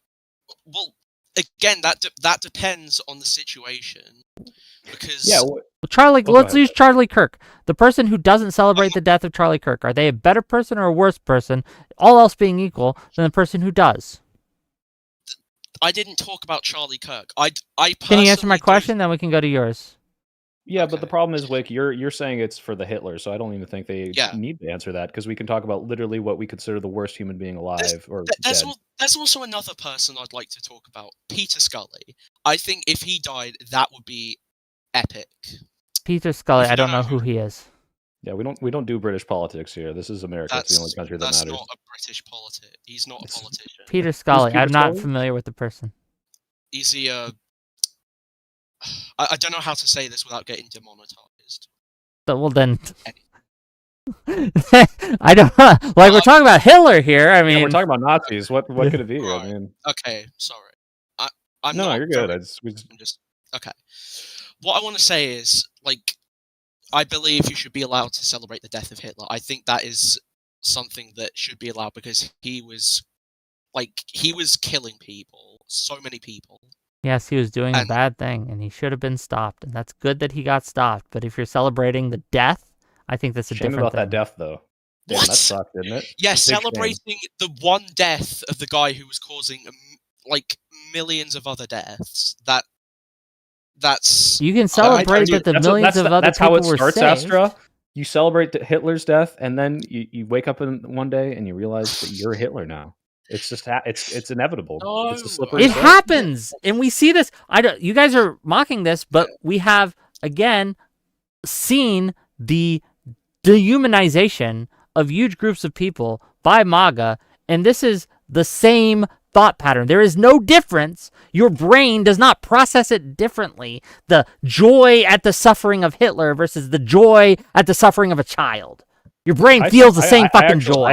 again, that depends on the situation. Because Yeah. Charlie, go let's ahead. use Charlie Kirk. The person who doesn't celebrate the death of Charlie Kirk, are they a better person or a worse person, all else being equal, than the person who does? I didn't talk about Charlie Kirk. I Can you answer my personally question? Then we can go to yours. Yeah, but the Okay. problem is, Wick, you're saying it's for the Hitler, so I don't even think they Yeah. need to answer that, because we can talk about literally what we consider the worst human being alive or There's dead. there's also another person I'd like to talk about, Peter Scully. I think if he died, that would be epic. Peter Scully, If you I don't don't know know who he is. Yeah, we don't do British politics here. This is America. It's the only country that That's matters. not a British politic. He's not a politician. Peter Scully, Peter I'm not Scully? familiar with the person. Is he I don't know how to say this without getting demonetized. So, well then, I don't like we're talking about Hitler here. I mean, Yeah, we're talking about Nazis. What could it be? Right. I mean, Okay, sorry. I'm no, not you're good. very- I'm just okay. What I want to say is, like, I believe you should be allowed to celebrate the death of Hitler. I think that is something that should be allowed because he was killing people, so many people. Yes, he was doing a And- bad thing, and he should have been stopped. And that's good that he got stopped. But if you're celebrating the death, I think that's a Shame different about thing. that death, though. Damn, What? that sucked, didn't it? Yeah, Big shame. celebrating the one death of the guy who was causing like millions of other deaths. That's You can celebrate that the millions of other that's how people it were starts, saved. Astra. You celebrate Hitler's death, and then you wake up one day and you realize that you're Hitler now. It's just it's inevitable. It's a slippery It slope. happens, and we see this. You guys are mocking this, but we have again seen the dehumanization of huge groups of people by MAGA, and this is the same thought pattern. There is no difference. Your brain does not process it differently. The joy at the suffering of Hitler versus the joy at the suffering of a child. Your brain feels the same fucking joy.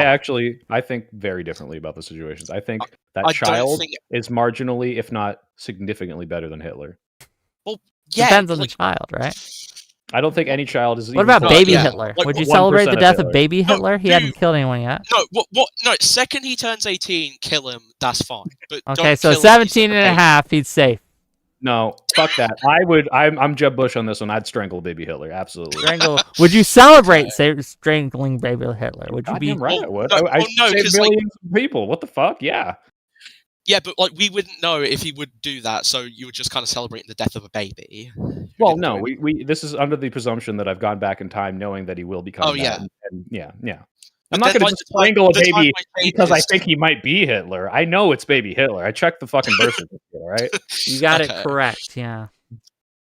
I think very differently about the situations. I think that I child don't think- is marginally, if not significantly, better than Hitler. Well, yeah, Depends on like, the child, right? I don't think any child is. What even about close baby to Hitler? Like, Would you 1% celebrate the of death of Hitler. baby Hitler? He hadn't killed anyone yet. No, what? No, second he turns 18, kill him. That's fine. But Okay, don't so kill him 17 and a baby. half, he's safe. No, fuck that. I'm Jeb Bush on this one. I'd strangle baby Hitler. Absolutely. Strangle. Would you celebrate strangling baby Hitler? Would you be? Goddamn right I would. No, I well, no, saved 'cause, like- millions of people. What the fuck? Yeah. Yeah, but like we wouldn't know if he would do that, so you would just kind of celebrate the death of a baby. who Well, didn't no, do we this is under the presumption that I've gone back in time knowing that he will become. Oh, yeah. And yeah. But I'm not then, going like, to just strangle a the time baby I change because I is- think he might be Hitler. I know it's baby Hitler. I checked the fucking birth certificate, all right? You got Okay. it correct. Yeah.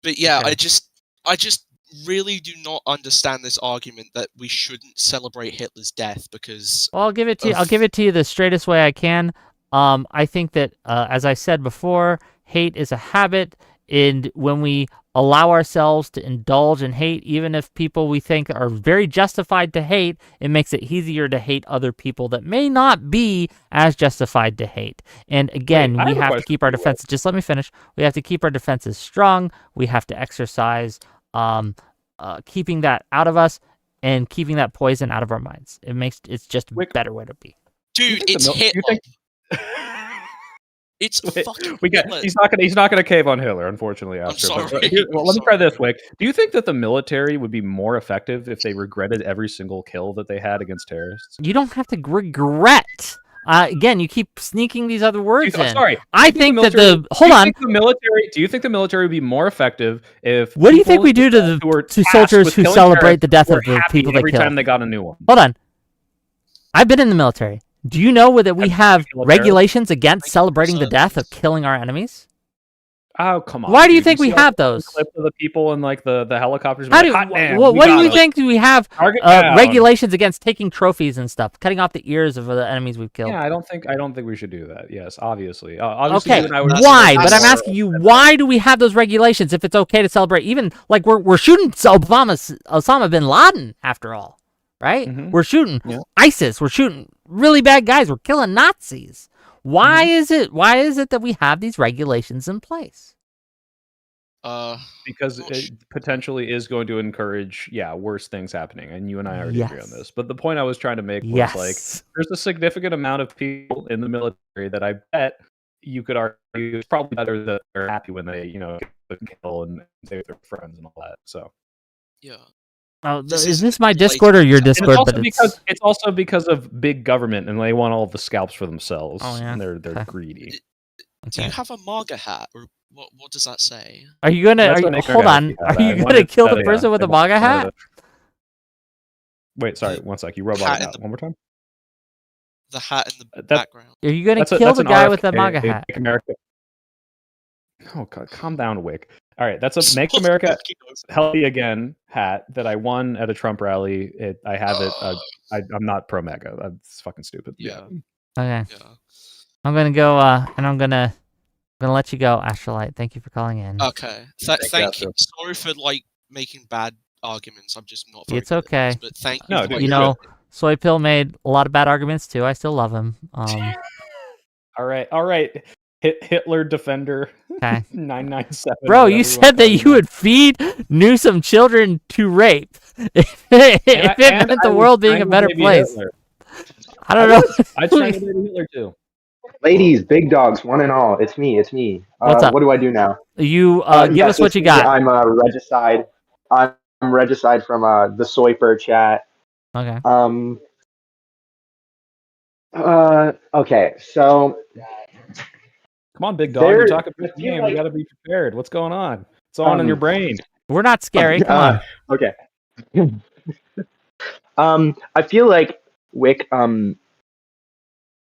But yeah, Okay. I just really do not understand this argument that we shouldn't celebrate Hitler's death because Well, I'll give it to you. of- I'll give it to you the straightest way I can. I think that, as I said before, hate is a habit, and when we allow ourselves to indulge in hate, even if people we think are very justified to hate, it makes it easier to hate other people that may not be as justified to hate. And again, Wait, I we have a have to question keep our for you. defenses. Just let me finish. We have to keep our defenses strong. We have to exercise keeping that out of us and keeping that poison out of our minds. It's just a Wick, better way to be. dude, think the it's mil- you Hitler. think- It's Wait, fucking we got. Hitler. He's not gonna cave on Hitler, unfortunately. After, but, sorry. well, let me try this, Wick. Do you think that the military would be more effective if they regretted every single kill that they had against terrorists? You don't have to regret. Again, you keep sneaking these other words in. Sorry. I think that hold on. Do you think the military would be more effective if? What do you think people we do to who are to tasked soldiers with who killing celebrate the death terrorists of were the happy people they every kill? time they got a new one? Hold on. I've been in the military. Do you know that we have regulations against celebrating the death of killing our enemies? Oh, come on. Why do you dude. think we see all have the those? Clips of the people in like the helicopters. How being do like, "Hot damn, what we do got you it." think we have Target down. regulations against taking trophies and stuff, cutting off the ears of the enemies we've killed? Yeah, I don't think we should do that. Yes, obviously. Obviously, Okay, you and I would why? disagree But I'm more. asking you, why do we have those regulations if it's okay to celebrate? Even like we're shooting Osama bin Laden after all, right? Mhm. We're shooting Yeah. ISIS. We're shooting really bad guys. We're killing Nazis. Why is it? Why is it that we have these regulations in place? Because it potentially is going to encourage, worse things happening, and you and I already agree on Yes. this. But the point I was trying to make was Yes. like, there's a significant amount of people in the military that I bet you could argue it's probably better that they're happy when they, get the kill and save their friends and all that. So, Yeah. Oh, This is is this my like- Discord or your and Discord? But it's also because of big government, and they want all the scalps for themselves. Oh, yeah. And they're Okay. greedy. Do you okay. have a MAGA hat, or what does that say? Are you gonna? That's Are what you, makes hold America on. happy. Are I you gonna wanted kill to- the person with I the MAGA wanted hat? to- Wait, sorry, one sec. You roboted Hat in out. the- One more time. The hat in the That- background. Are you gonna kill that's the an guy with the RFK, MAGA hat? Make America. Oh God, calm down, Wick. All right, that's a Make America Healthy Again hat that I won at a Trump rally. I have it. I'm not pro MAGA. That's fucking stupid. Yeah. Okay. Yeah. I'm gonna go. And I'm gonna let you go, Astrolite. Thank you for calling in. Okay. Thank you. Sorry for making bad arguments. I'm just not. Very It's good at okay. this, but thank you. No, for dude, what You you're know, doing. Soypill made a lot of bad arguments too. I still love him. All right. Hitler defender. Okay. 997. Bro, whatever you want said to that call you would feed Newsom children to rape if it meant the world being a better place. I don't know. I'd strangle baby Hitler too. Ladies, big dogs, one and all. It's me. It's me. What's up? What do I do now? You give Yes, us what it's you me. got. I'm Regicide. I'm Regicide from the Soypill chat. Okay. Okay, so Come on, big dog. You're talking I about the feel game. like You got to be prepared. What's going on? What's on in your brain? We're not scary. Come on. Okay. I feel like Wick. I'm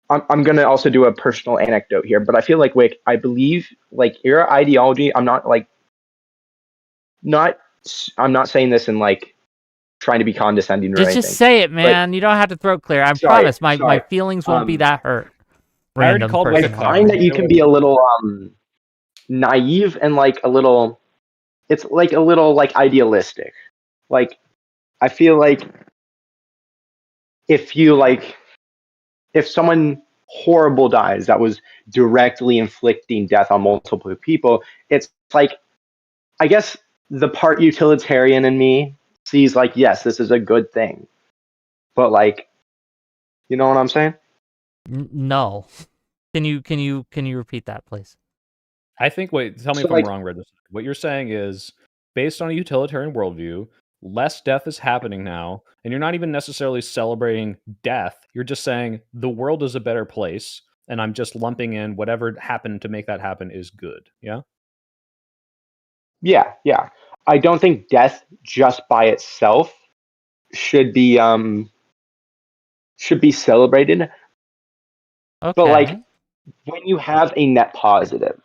gonna also do a personal anecdote here, but I feel like Wick. I believe like your ideology. I'm not like not. I'm not saying this in like trying to be condescending or anything. Just say it, man. You don't have to throat clear. I promise. My feelings won't be that hurt. I already called Wick a I find that you can be a little naive and like a little. It's like a little like idealistic. Like I feel like if you like if someone horrible dies that was directly inflicting death on multiple people, it's like I guess the part utilitarian in me sees like, yes, this is a good thing. But like, you know what I'm saying? No. Can you repeat that, please? I think. Wait, tell me if I'm wrong, Red. What you're saying is, based on a utilitarian worldview, less death is happening now, and you're not even necessarily celebrating death. You're just saying the world is a better place, and I'm just lumping in whatever happened to make that happen is good. Yeah. Yeah. I don't think death just by itself should be celebrated. Okay. But like when you have a net positive,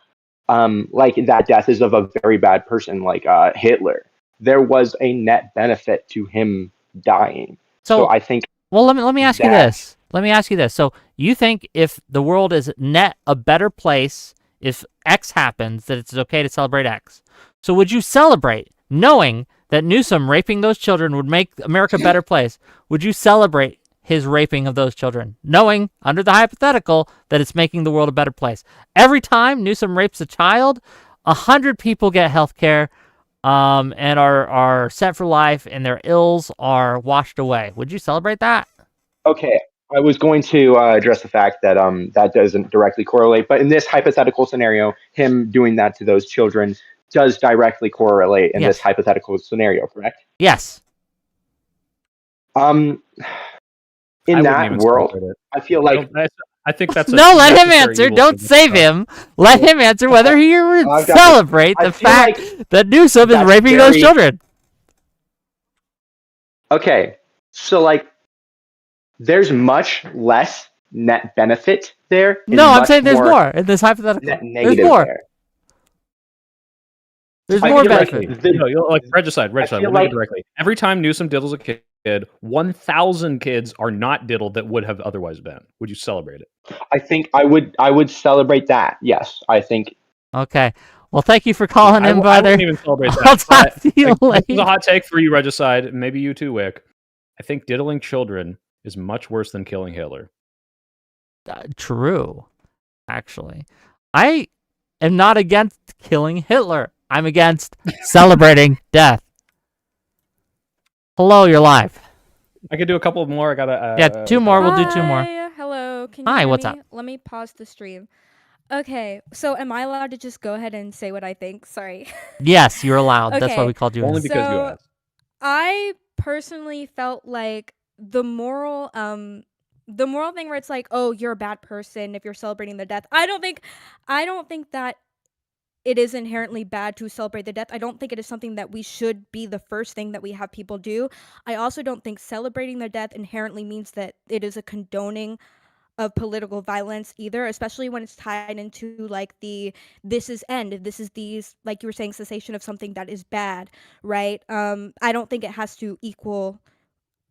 like that death is of a very bad person, like Hitler. There was a net benefit to him dying. So I think. Well, let me ask you this. Let me ask you this. So you think if the world is net a better place, if X happens, that it's okay to celebrate X. So would you celebrate knowing that Newsom raping those children would make America a better place? Would you celebrate his raping of those children, knowing under the hypothetical that it's making the world a better place? Every time Newsom rapes a child, 100 people get health care and are set for life, and their ills are washed away. Would you celebrate that? Okay, I was going to address the fact that that doesn't directly correlate, but in this hypothetical scenario, him doing that to those children does directly correlate in this hypothetical scenario, correct? Yes. In that world, I feel like I think that's no. Let him answer. Don't save him. Let him answer whether he would celebrate the fact that Newsom is raping those children. Okay, so like, there's much less net benefit there. No, I'm saying there's more in this hypothetical. There's more. There's more benefit. Like regicide. Let me directly. Every time Newsom diddles a kid, 1,000 kids are not diddled that would have otherwise been. Would you celebrate it? I think I would celebrate that. Yes, I think. Okay. Well, thank you for calling in, brother. I wouldn't even celebrate that. I'll talk to you later. This is a hot take for you, regicide. Maybe you too, Wick. I think diddling children is much worse than killing Hitler. True, actually. I am not against killing Hitler. I'm against celebrating death. Hello, you're live. I could do a couple more. I gotta. Yeah, two more. We'll do two more. Hello. Can you Hi, hear what's me? up? Let me pause the stream. Okay, so am I allowed to just go ahead and say what I think? Sorry. Yes, you're allowed. Okay. That's why we called you. Only because you asked. I personally felt like the moral thing where it's like, oh, you're a bad person if you're celebrating the death. I don't think that it is inherently bad to celebrate the death. I don't think it is something that we should be the first thing that we have people do. I also don't think celebrating the death inherently means that it is a condoning of political violence either, especially when it's tied into like this is these, like you were saying, cessation of something that is bad, right? I don't think it has to equal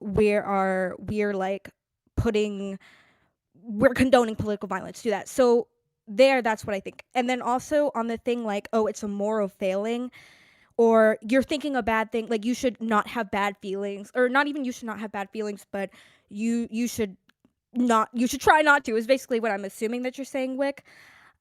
we're condoning political violence to that. So that's what I think. And then also on the thing like, oh, it's a moral failing, or you're thinking a bad thing, like you should not have bad feelings, or not even you should not have bad feelings, but you should try not to, is basically what I'm assuming that you're saying, Wick.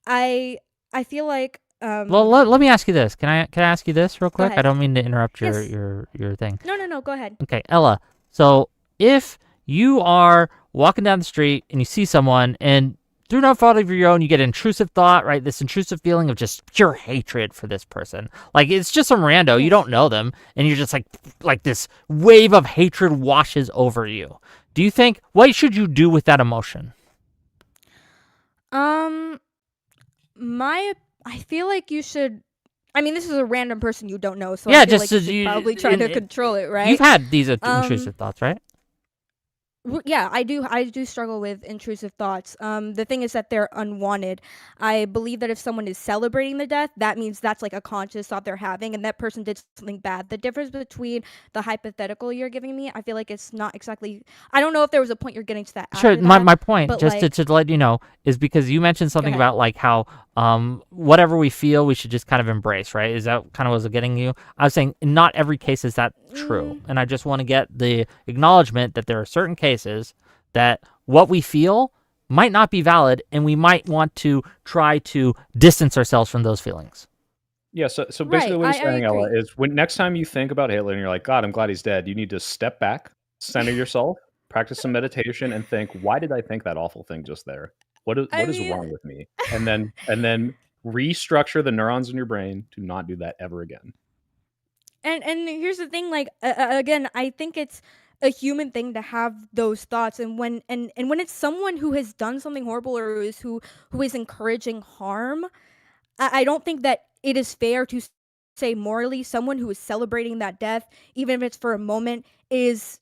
I feel like well, let me ask you this. Can I ask you this real quick? ahead. I don't mean to interrupt your thing. No, go ahead. Okay, Ella. So if you are walking down the street and you see someone and through no fault of your own, you get intrusive thought, right? This intrusive feeling of just pure hatred for this person. Like, it's just some rando, you don't know them, and you're just like this wave of hatred washes over you. Do you think, what should you do with that emotion? I feel like you should. I mean, this is a random person you don't know, so Yeah, I feel just like you as should you- probably try to control it, right? You've had these intrusive thoughts, right? Yeah, I do struggle with intrusive thoughts. The thing is that they're unwanted. I believe that if someone is celebrating the death, that means that's like a conscious thought they're having, and that person did something bad. The difference between the hypothetical you're giving me, I feel like it's not exactly. I don't know if there was a point you're getting to that. Sure, after my that, point, but, just like, to let you know, is because you mentioned something ahead. about like how whatever we feel, we should just kind of embrace, right? Is that kind of what was getting you? I was saying in not every case is that true, and I just want to get the acknowledgement that there are certain cases that what we feel might not be valid, and we might want to try to distance ourselves from those feelings. Yeah, so basically Right, what he's I saying, Ella, agree. is when next time you think about Hitler and you're like, God, I'm glad he's dead, you need to step back, center yourself, practice some meditation, and think, why did I think that awful thing just there? What is I mean, wrong with me? And then restructure the neurons in your brain to not do that ever again. and here's the thing, like, again, I think it's a human thing to have those thoughts, and when it's someone who has done something horrible or who is encouraging harm, I don't think that it is fair to say morally someone who is celebrating that death, even if it's for a moment, is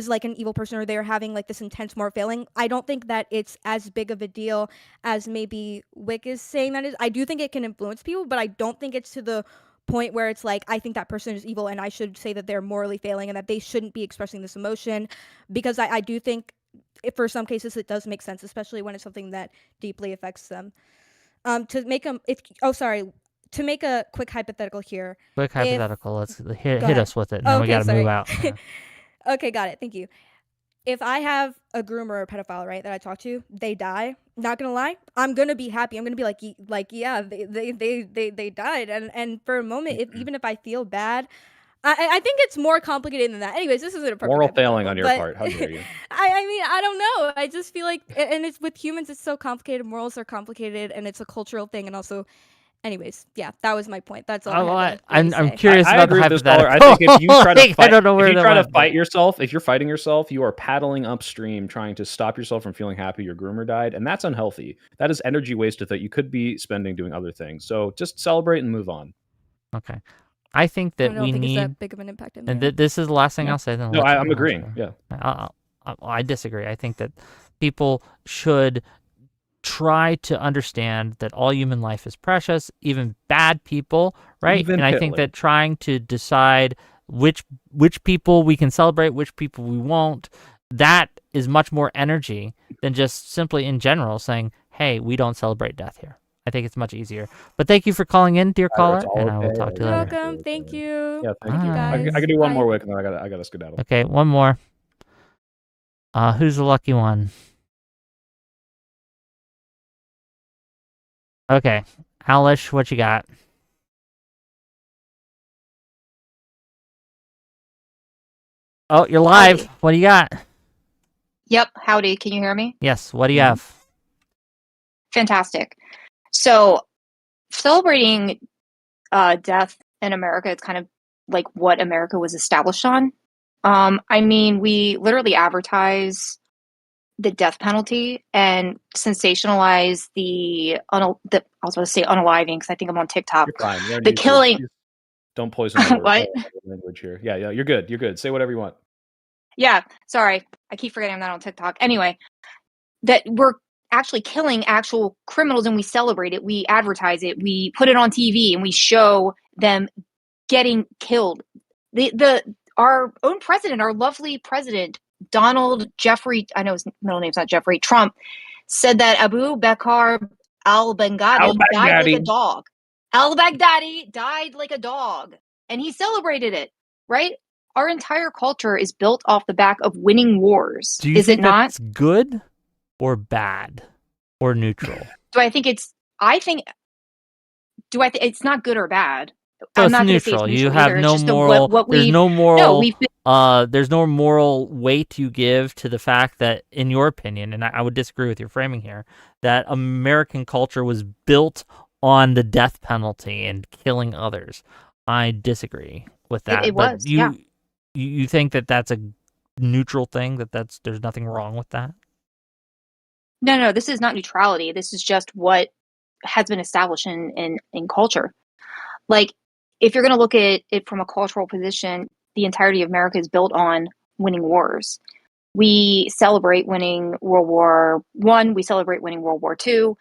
like an evil person, or they're having like this intense moral failing. I don't think that it's as big of a deal as maybe Wick is saying that is. I do think it can influence people, but I don't think it's to the point where it's like I think that person is evil and I should say that they're morally failing and that they shouldn't be expressing this emotion, because I do think for some cases it does make sense, especially when it's something that deeply affects them. To make them to make a quick hypothetical here. Quick If hypothetical, let's Go hit ahead. us with it, and then we Okay, got to move sorry. out. Yeah. Okay, got it. Thank you. If I have a groomer or a pedophile, right, that I talk to, they die. Not gonna lie, I'm gonna be happy. I'm gonna be like, yeah, they died. And for a moment, even if I feel bad, I think it's more complicated than that. Anyways, this isn't a perfect Moral failing hypothetical, on your but part. How dare you? I mean, I don't know. I just feel like, and it's with humans, it's so complicated. Morals are complicated, and it's a cultural thing, and also. Anyways, yeah, that was my point. That's all I had to really I'm say. curious I about the agree with this caller. hypothetical. I think if you try to Like, fight, I don't know where if you that try to went, but- fight yourself, if you're fighting yourself, you are paddling upstream, trying to stop yourself from feeling happy your groomer died, and that's unhealthy. That is energy wasted that you could be spending doing other things. So just celebrate and move on. Okay. I think I that don't we think it's need, that big of an impact in and there. this is the last thing Yeah. I'll say. Then No, I'll let I'm someone else agreeing. go. Yeah. I disagree. I think that people should try to understand that all human life is precious, even bad people, right? Even and I think Hitler. that trying to decide which people we can celebrate, which people we won't, that is much more energy than just simply in general saying, hey, we don't celebrate death here. I think it's much easier. But thank you for calling in, dear caller, It's all and I will okay. talk to you You're later. welcome. Thank you. Yeah, Thank you, Alright. guys. I can do one Bye. more Wick, and then I gotta skedaddle. Okay, one more. Who's the lucky one? Okay, Alish, what you got? Oh, you're live. Howdy. What do you got? Yep, howdy. Can you hear me? Yes, what do you have? Fantastic. So, celebrating death in America, it's kind of like what America was established on. I mean, we literally advertise the death penalty and sensationalize I was about to say unaliving because I think I'm on TikTok. You're fine. You don't The need to. killing. Please don't poison my word. What? Language here. Yeah, you're good. You're good. Say whatever you want. Yeah, sorry. I keep forgetting I'm not on TikTok. Anyway, that we're actually killing actual criminals and we celebrate it. We advertise it. We put it on TV and we show them getting killed. Our own president, our lovely president, Donald Jeffrey, I know his middle name's not Jeffrey, Trump, said that Abu Bakr al-Baghdadi died like a dog. Al-Baghdadi died like a dog. And he celebrated it, right? Our entire culture is built off the back of winning wars. Do you Is think it not? that's good or bad or neutral? Do I think it's it's not good or bad. So I'm it's not going to say it's neutral. neutral You have either. no It's just moral. what There's we no moral. we've been there's no moral weight you give to the fact that, in your opinion, and I would disagree with your framing here, that American culture was built on the death penalty and killing others. I disagree with that. It but was, yeah. You think that that's a neutral thing, there's nothing wrong with that? No, this is not neutrality. This is just what has been established in culture. Like, if you're going to look at it from a cultural position, the entirety of America is built on winning wars. We celebrate winning World War I. We celebrate winning World War II.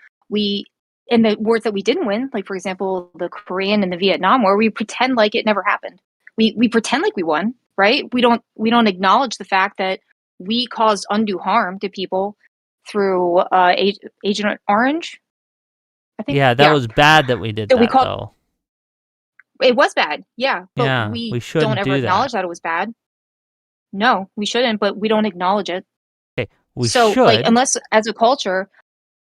In the wars that we didn't win, like, for example, the Korean and the Vietnam War, we pretend like it never happened. We pretend like we won, right? We don't acknowledge the fact that we caused undue harm to people through Agent Orange, I think. Yeah, that was bad that we did that. Though. It was bad, yeah. But Yeah, we shouldn't don't ever do acknowledge that it was bad. No, we shouldn't, but we don't acknowledge it. Okay, we so, should. Like, unless as a culture,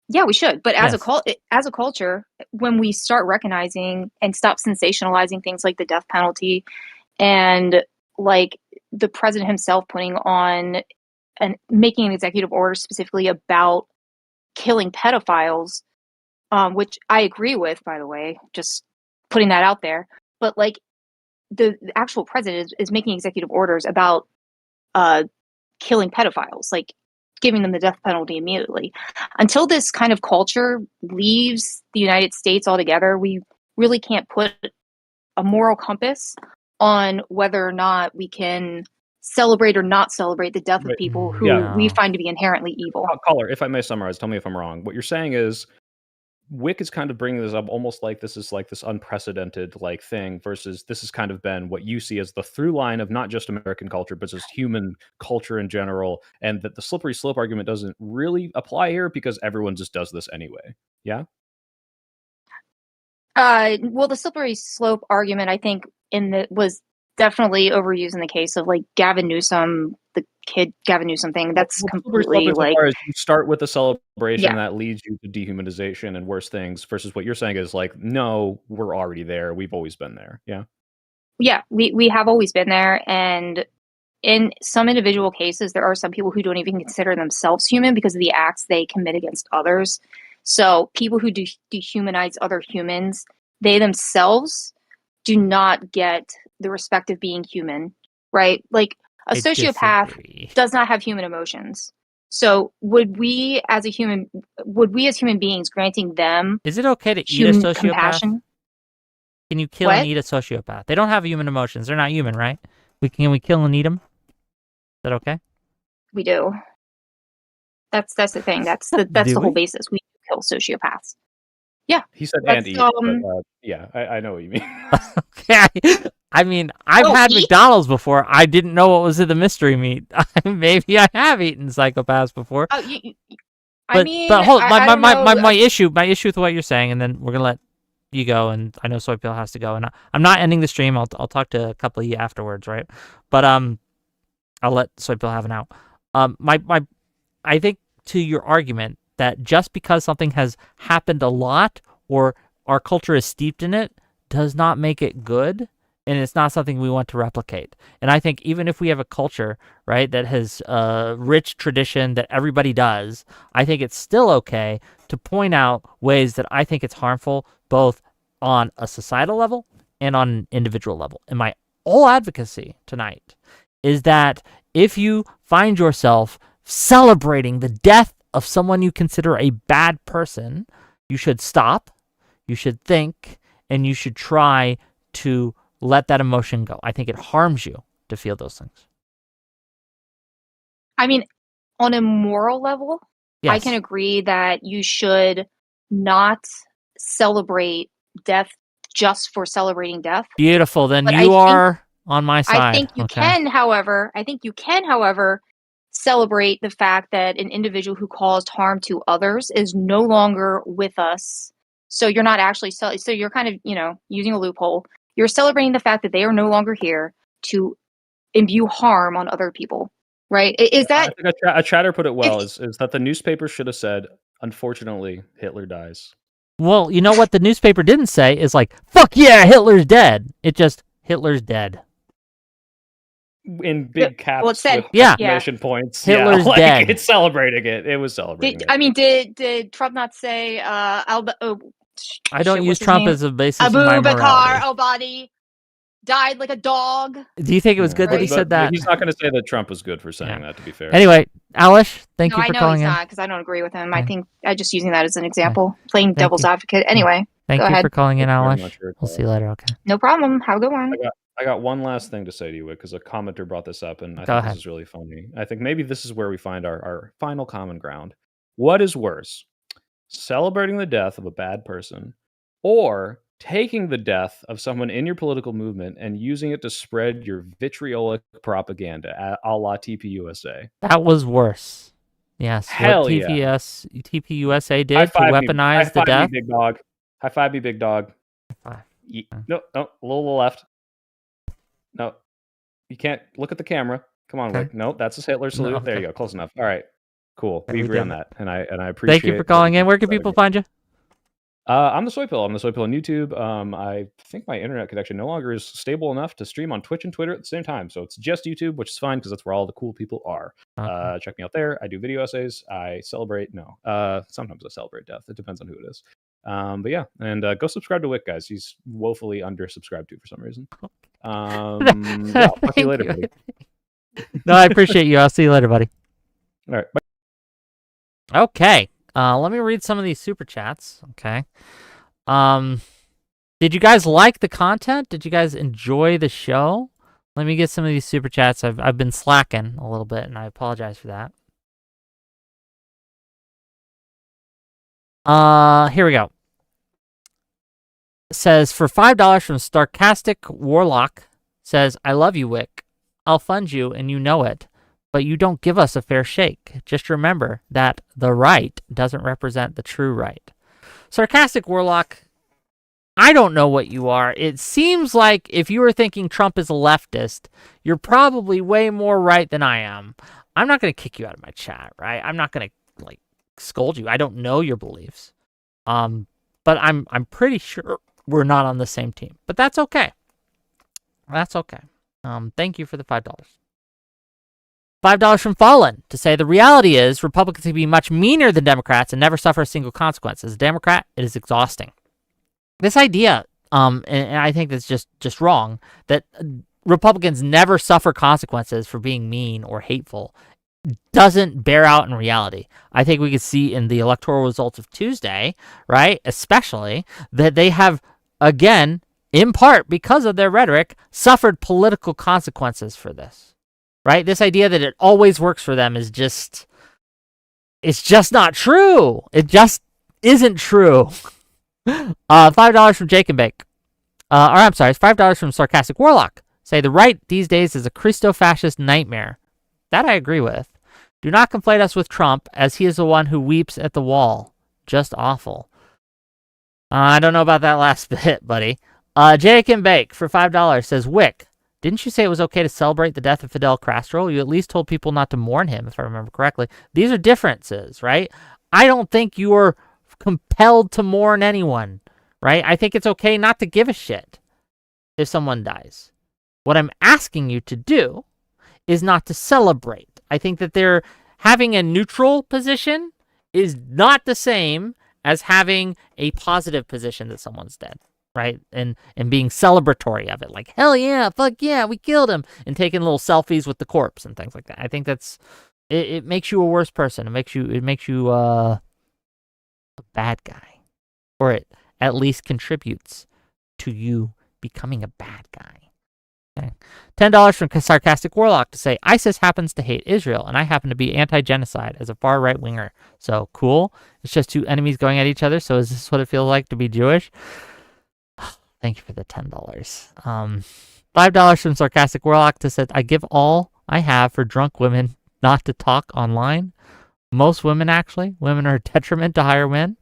yeah, we should. But as Yes. as a culture, when we start recognizing and stop sensationalizing things like the death penalty, and like the president himself putting on and making an executive order specifically about killing pedophiles, which I agree with, by the way, just putting that out there. But like the actual president is making executive orders about killing pedophiles, like giving them the death penalty immediately. Until this kind of culture leaves the United States altogether, we really can't put a moral compass on whether or not we can celebrate or not celebrate the death of people who we find to be inherently evil. Caller, if I may summarize, tell me if I'm wrong. What you're saying is Whick is kind of bringing this up almost like this is like this unprecedented like thing versus this has kind of been what you see as the through line of not just American culture, but just human culture in general. And that the slippery slope argument doesn't really apply here because everyone just does this anyway. Yeah. Well, the slippery slope argument, I think, was definitely overused in the case of like Gavin Newsom, the kid Gavin Newsom thing. That's completely like, you start with a celebration that leads you to dehumanization and worse things versus what you're saying is like, no, we're already there. We've always been there. Yeah. Yeah, we have always been there. And in some individual cases, there are some people who don't even consider themselves human because of the acts they commit against others. So people who dehumanize other humans, they themselves do not get the respect of being human, right? Like a sociopath does not have human emotions. So would we as human beings granting them is it okay to eat a sociopath? Compassion? Can you kill and eat a sociopath? They don't have human emotions. They're not human, right? Can we kill and eat them? Is that okay? We do. That's the thing. That's the whole basis. We kill sociopaths. Yeah. He said and eat. But, yeah, I know what you mean. Okay. I mean, I've had McDonald's before. I didn't know what was in the mystery meat. Maybe I have eaten psychopaths before. But hold my issue with what you're saying, and then we're gonna let you go, and I know Soypill has to go, and I'm not ending the stream. I'll talk to a couple of you afterwards, right? But I'll let Soypill have an out. I think to your argument that just because something has happened a lot or our culture is steeped in it does not make it good, and it's not something we want to replicate. And I think even if we have a culture, right, that has a rich tradition that everybody does, I think it's still okay to point out ways that I think it's harmful both on a societal level and on an individual level. And my whole advocacy tonight is that if you find yourself celebrating the death of someone you consider a bad person, you should stop, you should think, and you should try to let that emotion go. I think it harms you to feel those things. I mean, on a moral level, yes. I can agree that you should not celebrate death just for celebrating death. Beautiful. Then you are on my side. I think you can, however, celebrate the fact that an individual who caused harm to others is no longer with us. So you're not actually so you're kind of, using a loophole. You're celebrating the fact that they are no longer here to imbue harm on other people, right? Is that I think a chatter put it well? Is that the newspaper should have said, "Unfortunately, Hitler dies." Well, you know what the newspaper didn't say is like, "Fuck yeah, Hitler's dead." It just Hitler's dead. in big caps well, it said, with Yeah. exclamation points. Hitler's like, dead. It's celebrating it. It was celebrating it. Did Trump not say I don't shit, use what's his Trump name? as a basis of Abu my Bakr morality. al-Baghdadi died like a dog. Do you think it was good that he But said that? He's not going to say that Trump was good for saying that, to be fair. Anyway, Alish, thank No, you I for know calling he's in. not because I don't agree with him. I Okay. think I'm just using that as an example, playing devil's you. advocate. Anyway, Thank go you ahead. for calling in, Thank you very much Alish. for your We'll call. see you later, okay? No problem. Have a good one. I got one last thing to say to you, because a commenter brought this up, and I Go think ahead. this is really funny. I think maybe this is where we find our final common ground. What is worse, celebrating the death of a bad person, or taking the death of someone in your political movement and using it to spread your vitriolic propaganda, a la TPUSA? That was worse. Yes. Hell what yeah. TPUSA did High to five me, weaponize the death. big dog. High five me, big dog. No, a little left. No, you can't look at the camera. Come on, Whick. No, that's a Hitler salute. No, There you go. Close enough. All right, cool. Okay, We we agree on did that, and I appreciate. Thank you for calling in. Where can people find you? I'm the Soypill. I'm the Soypill on YouTube. I think my internet connection no longer is stable enough to stream on Twitch and Twitter at the same time, so it's just YouTube, which is fine because that's where all the cool people are. Okay. Check me out there. I do video essays. I celebrate. No, sometimes I celebrate death. It depends on who it is. But yeah, and go subscribe to Whick, guys. He's woefully undersubscribed to for some reason. Yeah, I'll talk to you later, buddy. No, I appreciate you. I'll see you later, buddy. All right. Bye. Okay. Let me read some of these super chats. Okay. Did you guys like the content? Did you guys enjoy the show? Let me get some of these super chats. I've been slacking a little bit, and I apologize for that. Here we go. It says for $5 from Sarcastic Warlock. Says, I love you, Whick. I'll fund you, and you know it. But you don't give us a fair shake. Just remember that the right doesn't represent the true right. Sarcastic Warlock, I don't know what you are. It seems like if you were thinking Trump is a leftist, you're probably way more right than I am. I'm not going to kick you out of my chat, right? I'm not going to scold you. I don't know your beliefs. But I'm pretty sure we're not on the same team. But that's okay. That's okay. Thank you for the $5. $5 from Fallen to say the reality is Republicans can be much meaner than Democrats and never suffer a single consequence. As a Democrat, it is exhausting. This idea, and I think that's just wrong, that Republicans never suffer consequences for being mean or hateful doesn't bear out in reality. I think we could see in the electoral results of Tuesday, right, especially, that they have, again, in part because of their rhetoric, suffered political consequences for this. Right? This idea that it always works for them is just, it's just not true. It just isn't true. $5 from Jake and Bake. Or I'm sorry, it's $5 from Sarcastic Warlock. Say the right these days is a Christo-fascist nightmare. That I agree with. Do not conflate us with Trump, as he is the one who weeps at the wall. Just awful. I don't know about that last bit, buddy. Jake and Bake for $5 says, Whick, didn't you say it was okay to celebrate the death of Fidel Castro? You at least told people not to mourn him, if I remember correctly. These are differences, right? I don't think you are compelled to mourn anyone, right? I think it's okay not to give a shit if someone dies. What I'm asking you to do is not to celebrate. I think that they're having a neutral position is not the same as having a positive position that someone's dead. Right? And being celebratory of it. Like, hell yeah, fuck yeah, we killed him. And taking little selfies with the corpse and things like that. I think that's, it makes you a worse person. It makes you a bad guy. Or it at least contributes to you becoming a bad guy. Okay. $10 from Sarcastic Warlock to say, ISIS happens to hate Israel, and I happen to be anti-genocide as a far right winger. So, cool. It's just two enemies going at each other. So is this what it feels like to be Jewish? Thank you for the $10. $5 from Sarcastic Warlock to say, I give all I have for drunk women not to talk online. Most women, actually. Women are a detriment to higher men.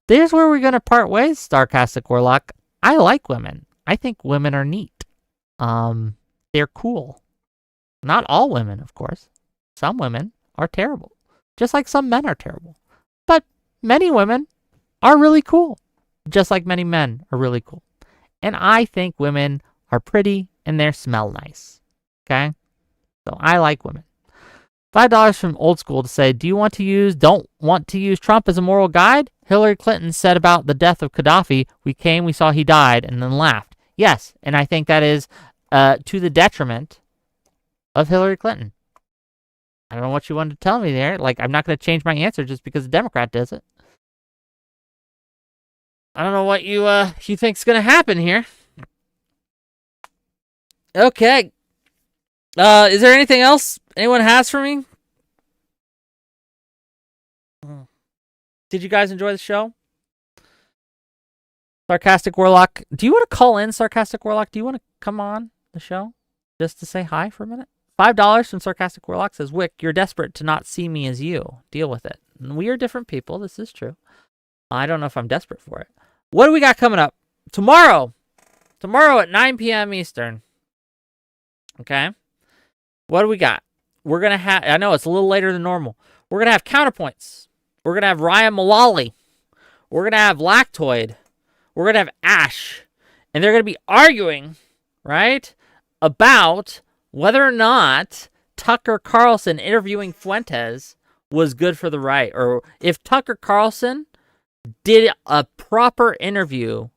There's where we're going to part ways, Sarcastic Warlock. I like women. I think women are neat. They're cool. Not all women, of course. Some women are terrible. Just like some men are terrible. But many women are really cool. Just like many men are really cool. And I think women are pretty and they smell nice. Okay? So I like women. $5 from Old School to say, don't want to use Trump as a moral guide? Hillary Clinton said about the death of Gaddafi, we came, we saw he died, and then laughed. Yes, and I think that is to the detriment of Hillary Clinton. I don't know what you wanted to tell me there. Like, I'm not going to change my answer just because a Democrat does it. I don't know what you think's going to happen here. Okay. Is there anything else anyone has for me? Did you guys enjoy the show? Sarcastic Warlock. Do you want to call in, Sarcastic Warlock? Do you want to come on the show just to say hi for a minute? $5 from Sarcastic Warlock says, Whick, you're desperate to not see me as you. Deal with it. We are different people. This is true. I don't know if I'm desperate for it. What do we got coming up? Tomorrow at 9 p.m. Eastern. Okay. What do we got? We're going to have, I know it's a little later than normal. We're going to have Counterpoints. We're going to have Ryan Mullally. We're going to have Lactoid. We're going to have Ash. And they're going to be arguing, right, about whether or not Tucker Carlson interviewing Fuentes was good for the right. Or if Tucker Carlson did a proper interview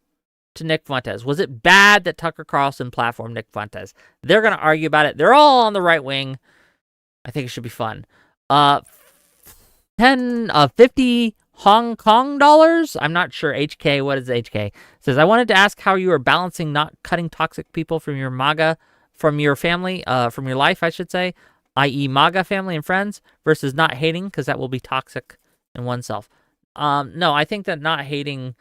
to Nick Fuentes. Was it bad that Tucker Carlson platformed Nick Fuentes? They're going to argue about it. They're all on the right wing. I think it should be fun. 50 Hong Kong dollars? I'm not sure. HK, what is HK? Says, I wanted to ask how you are balancing not cutting toxic people from your family, from your life, I should say, i.e. MAGA family and friends, versus not hating, because that will be toxic in oneself. No, I think that not hating,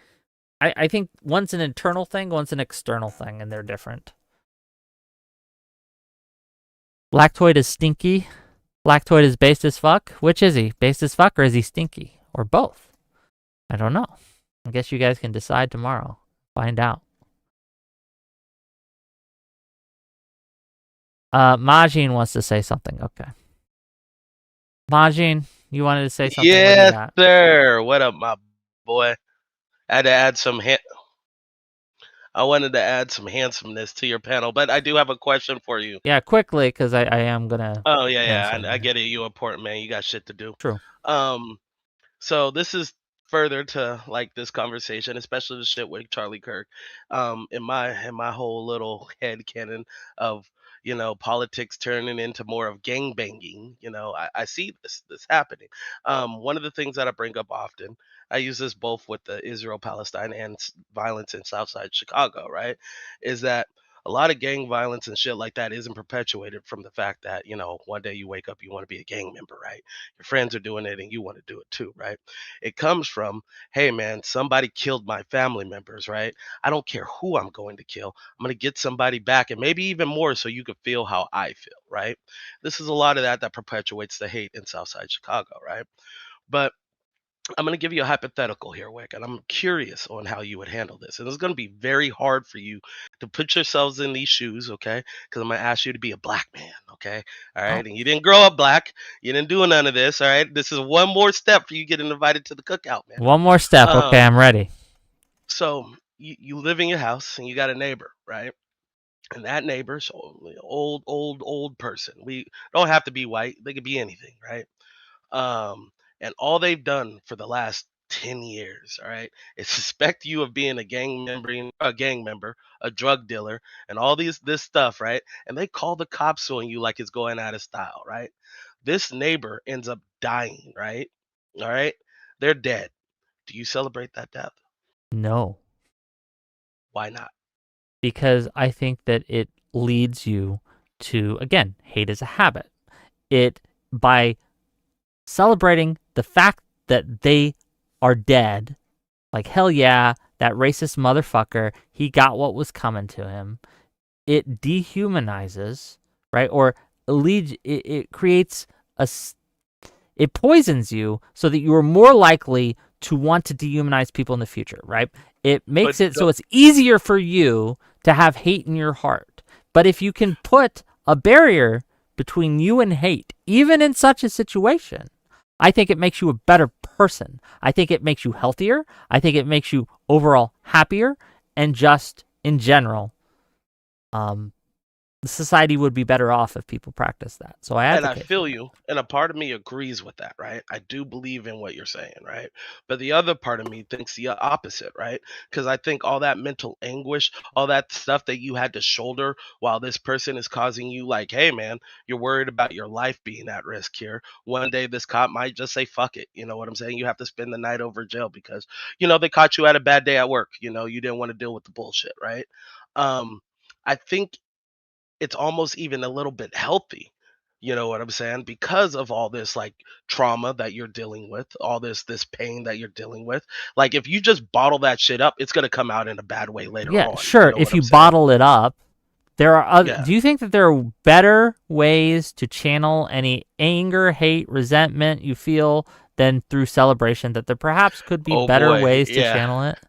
I think one's an internal thing, one's an external thing, and they're different. Lactoid is stinky. Lactoid is based as fuck. Which is he? Based as fuck, or is he stinky? Or both? I don't know. I guess you guys can decide tomorrow. Find out. Majin wants to say something. Okay. Majin, you wanted to say something? Yes, sir. What up, my boy? I had to add I wanted to add some handsomeness to your panel, but I do have a question for you. Yeah, quickly, because I am gonna. Oh yeah. I get it. You important, man. You got shit to do. True. So this is further to like this conversation, especially the shit with Charlie Kirk. In my whole little head canon of politics turning into more of gang banging. I see this happening. One of the things that I bring up often, I use this both with the Israel-Palestine and violence in Southside Chicago, right? Is that a lot of gang violence and shit like that isn't perpetuated from the fact that, one day you wake up, you want to be a gang member, right? Your friends are doing it and you want to do it too, right? It comes from, hey man, somebody killed my family members, right? I don't care who I'm going to kill. I'm going to get somebody back, and maybe even more so you can feel how I feel, right? This is a lot of that perpetuates the hate in Southside Chicago, right? But I'm going to give you a hypothetical here, Wick, and I'm curious on how you would handle this. And it's going to be very hard for you to put yourselves in these shoes, okay? Because I'm going to ask you to be a black man, okay? All right? And you didn't grow up black. You didn't do none of this, all right? This is one more step for you getting invited to the cookout, man. One more step. Okay, I'm ready. So you live in your house and you got a neighbor, right? And that neighbor's old person. We don't have to be white. They could be anything, right? And all they've done for the last 10 years, all right, is suspect you of being a gang member, a drug dealer, and all this stuff, right? And they call the cops on you like it's going out of style, right? This neighbor ends up dying, right? All right, they're dead. Do you celebrate that death? No. Why not? Because I think that it leads you to, again, hate is a habit. By celebrating the fact that they are dead, like, hell yeah, that racist motherfucker, he got what was coming to him, it dehumanizes, right? Or it creates it poisons you so that you are more likely to want to dehumanize people in the future, right? It makes it so it's easier for you to have hate in your heart. But if you can put a barrier between you and hate, even in such a situation, I think it makes you a better person. I think it makes you healthier. I think it makes you overall happier, and just in general, the society would be better off if people practice that. So I And I advocate. feel you, and a part of me agrees with that, right? I do believe in what you're saying, right? But the other part of me thinks the opposite, right? Because I think all that mental anguish, all that stuff that you had to shoulder while this person is causing you, like, hey, man, you're worried about your life being at risk here. One day this cop might just say, fuck it. You know what I'm saying? You have to spend the night over jail because, they caught you at a bad day at work. You didn't want to deal with the bullshit, right? I think it's almost even a little bit healthy. You know what I'm saying? Because of all this like trauma that you're dealing with, all this pain that you're dealing with. Like if you just bottle that shit up, it's gonna come out in a bad way later Yeah, on. You sure. know If what you I'm saying? bottle it up, there are other. Yeah. Do you think that there are better ways to channel any anger, hate, resentment you feel than through celebration? That there perhaps could be Oh better boy. ways to Yeah. channel it.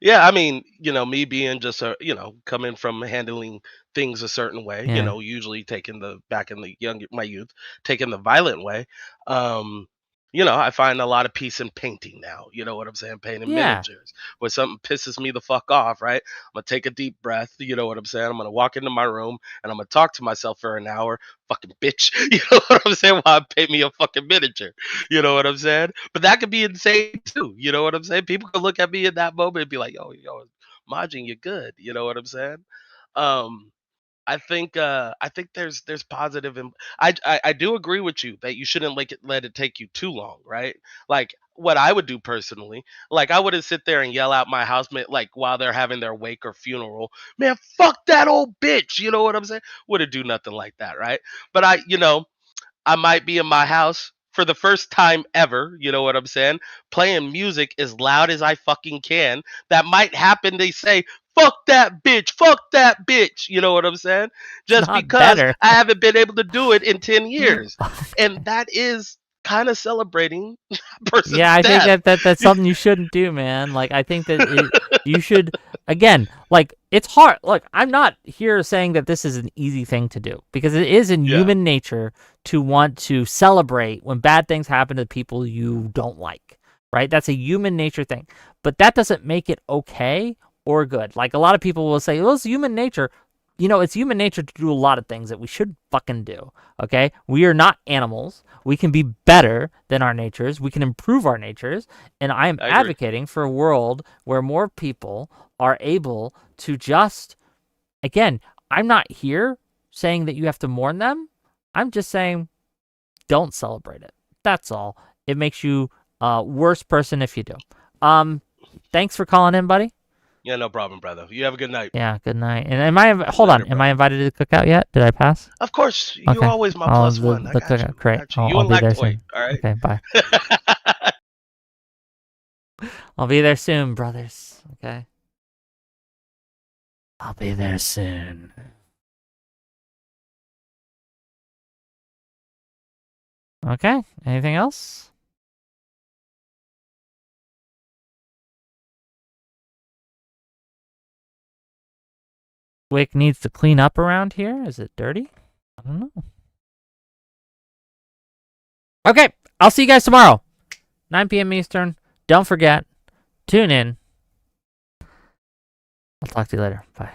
Yeah, I mean, me being just coming from handling things a certain way, Yeah. usually taking back in my youth, taking the violent way. I find a lot of peace in painting now. You know what I'm saying? Painting Yeah. miniatures. When something pisses me the fuck off, right? I'm gonna take a deep breath. You know what I'm saying? I'm gonna walk into my room and I'm gonna talk to myself for an hour. Fucking bitch. You know what I'm saying? While I paint me a fucking miniature. You know what I'm saying? But that could be insane too. You know what I'm saying? People could look at me in that moment and be like, yo, Majin, you're good. You know what I'm saying? Um, I think there's positive and I do agree with you that you shouldn't let it take you too long, right? Like what I would do personally, like I wouldn't sit there and yell out my housemate like while they're having their wake or funeral, man, fuck that old bitch. You know what I'm saying? Wouldn't do nothing like that, right? But I might be in my house for the first time ever, you know what I'm saying, playing music as loud as I fucking can. That might happen. They say, fuck that bitch, you know what I'm saying? It's Just not because better. I haven't been able to do it in 10 years. And that is kind of celebrating a person's Yeah, I think death. that's something you shouldn't do, man. Like, I think that you should, again, like, it's hard. Look, I'm not here saying that this is an easy thing to do because it is in Yeah. human nature to want to celebrate when bad things happen to people you don't like, right? That's a human nature thing. But that doesn't make it okay or good. Like, a lot of people will say, well, it's human nature. It's human nature to do a lot of things that we should fucking do, okay? We are not animals. We can be better than our natures. We can improve our natures. And I am I agree. advocating for a world where more people are able to just, again, I'm not here saying that you have to mourn them. I'm just saying don't celebrate it. That's all. It makes you a worse person if you do. Thanks for calling in, buddy. Yeah, no problem, brother. You have a good night. Yeah, good night. And hold Later, on. Am I invited to the cookout yet? Did I pass? Of course, Okay. you're always my plus one. I got you. Great. I got you. I'll And be there Lactoid, soon. all right? Okay, bye. I'll be there soon, brothers. Okay. I'll be there soon. Okay. Anything else? Whick needs to clean up around here. Is it dirty? I don't know. Okay. I'll see you guys tomorrow. 9 p.m. Eastern. Don't forget. Tune in. I'll talk to you later. Bye.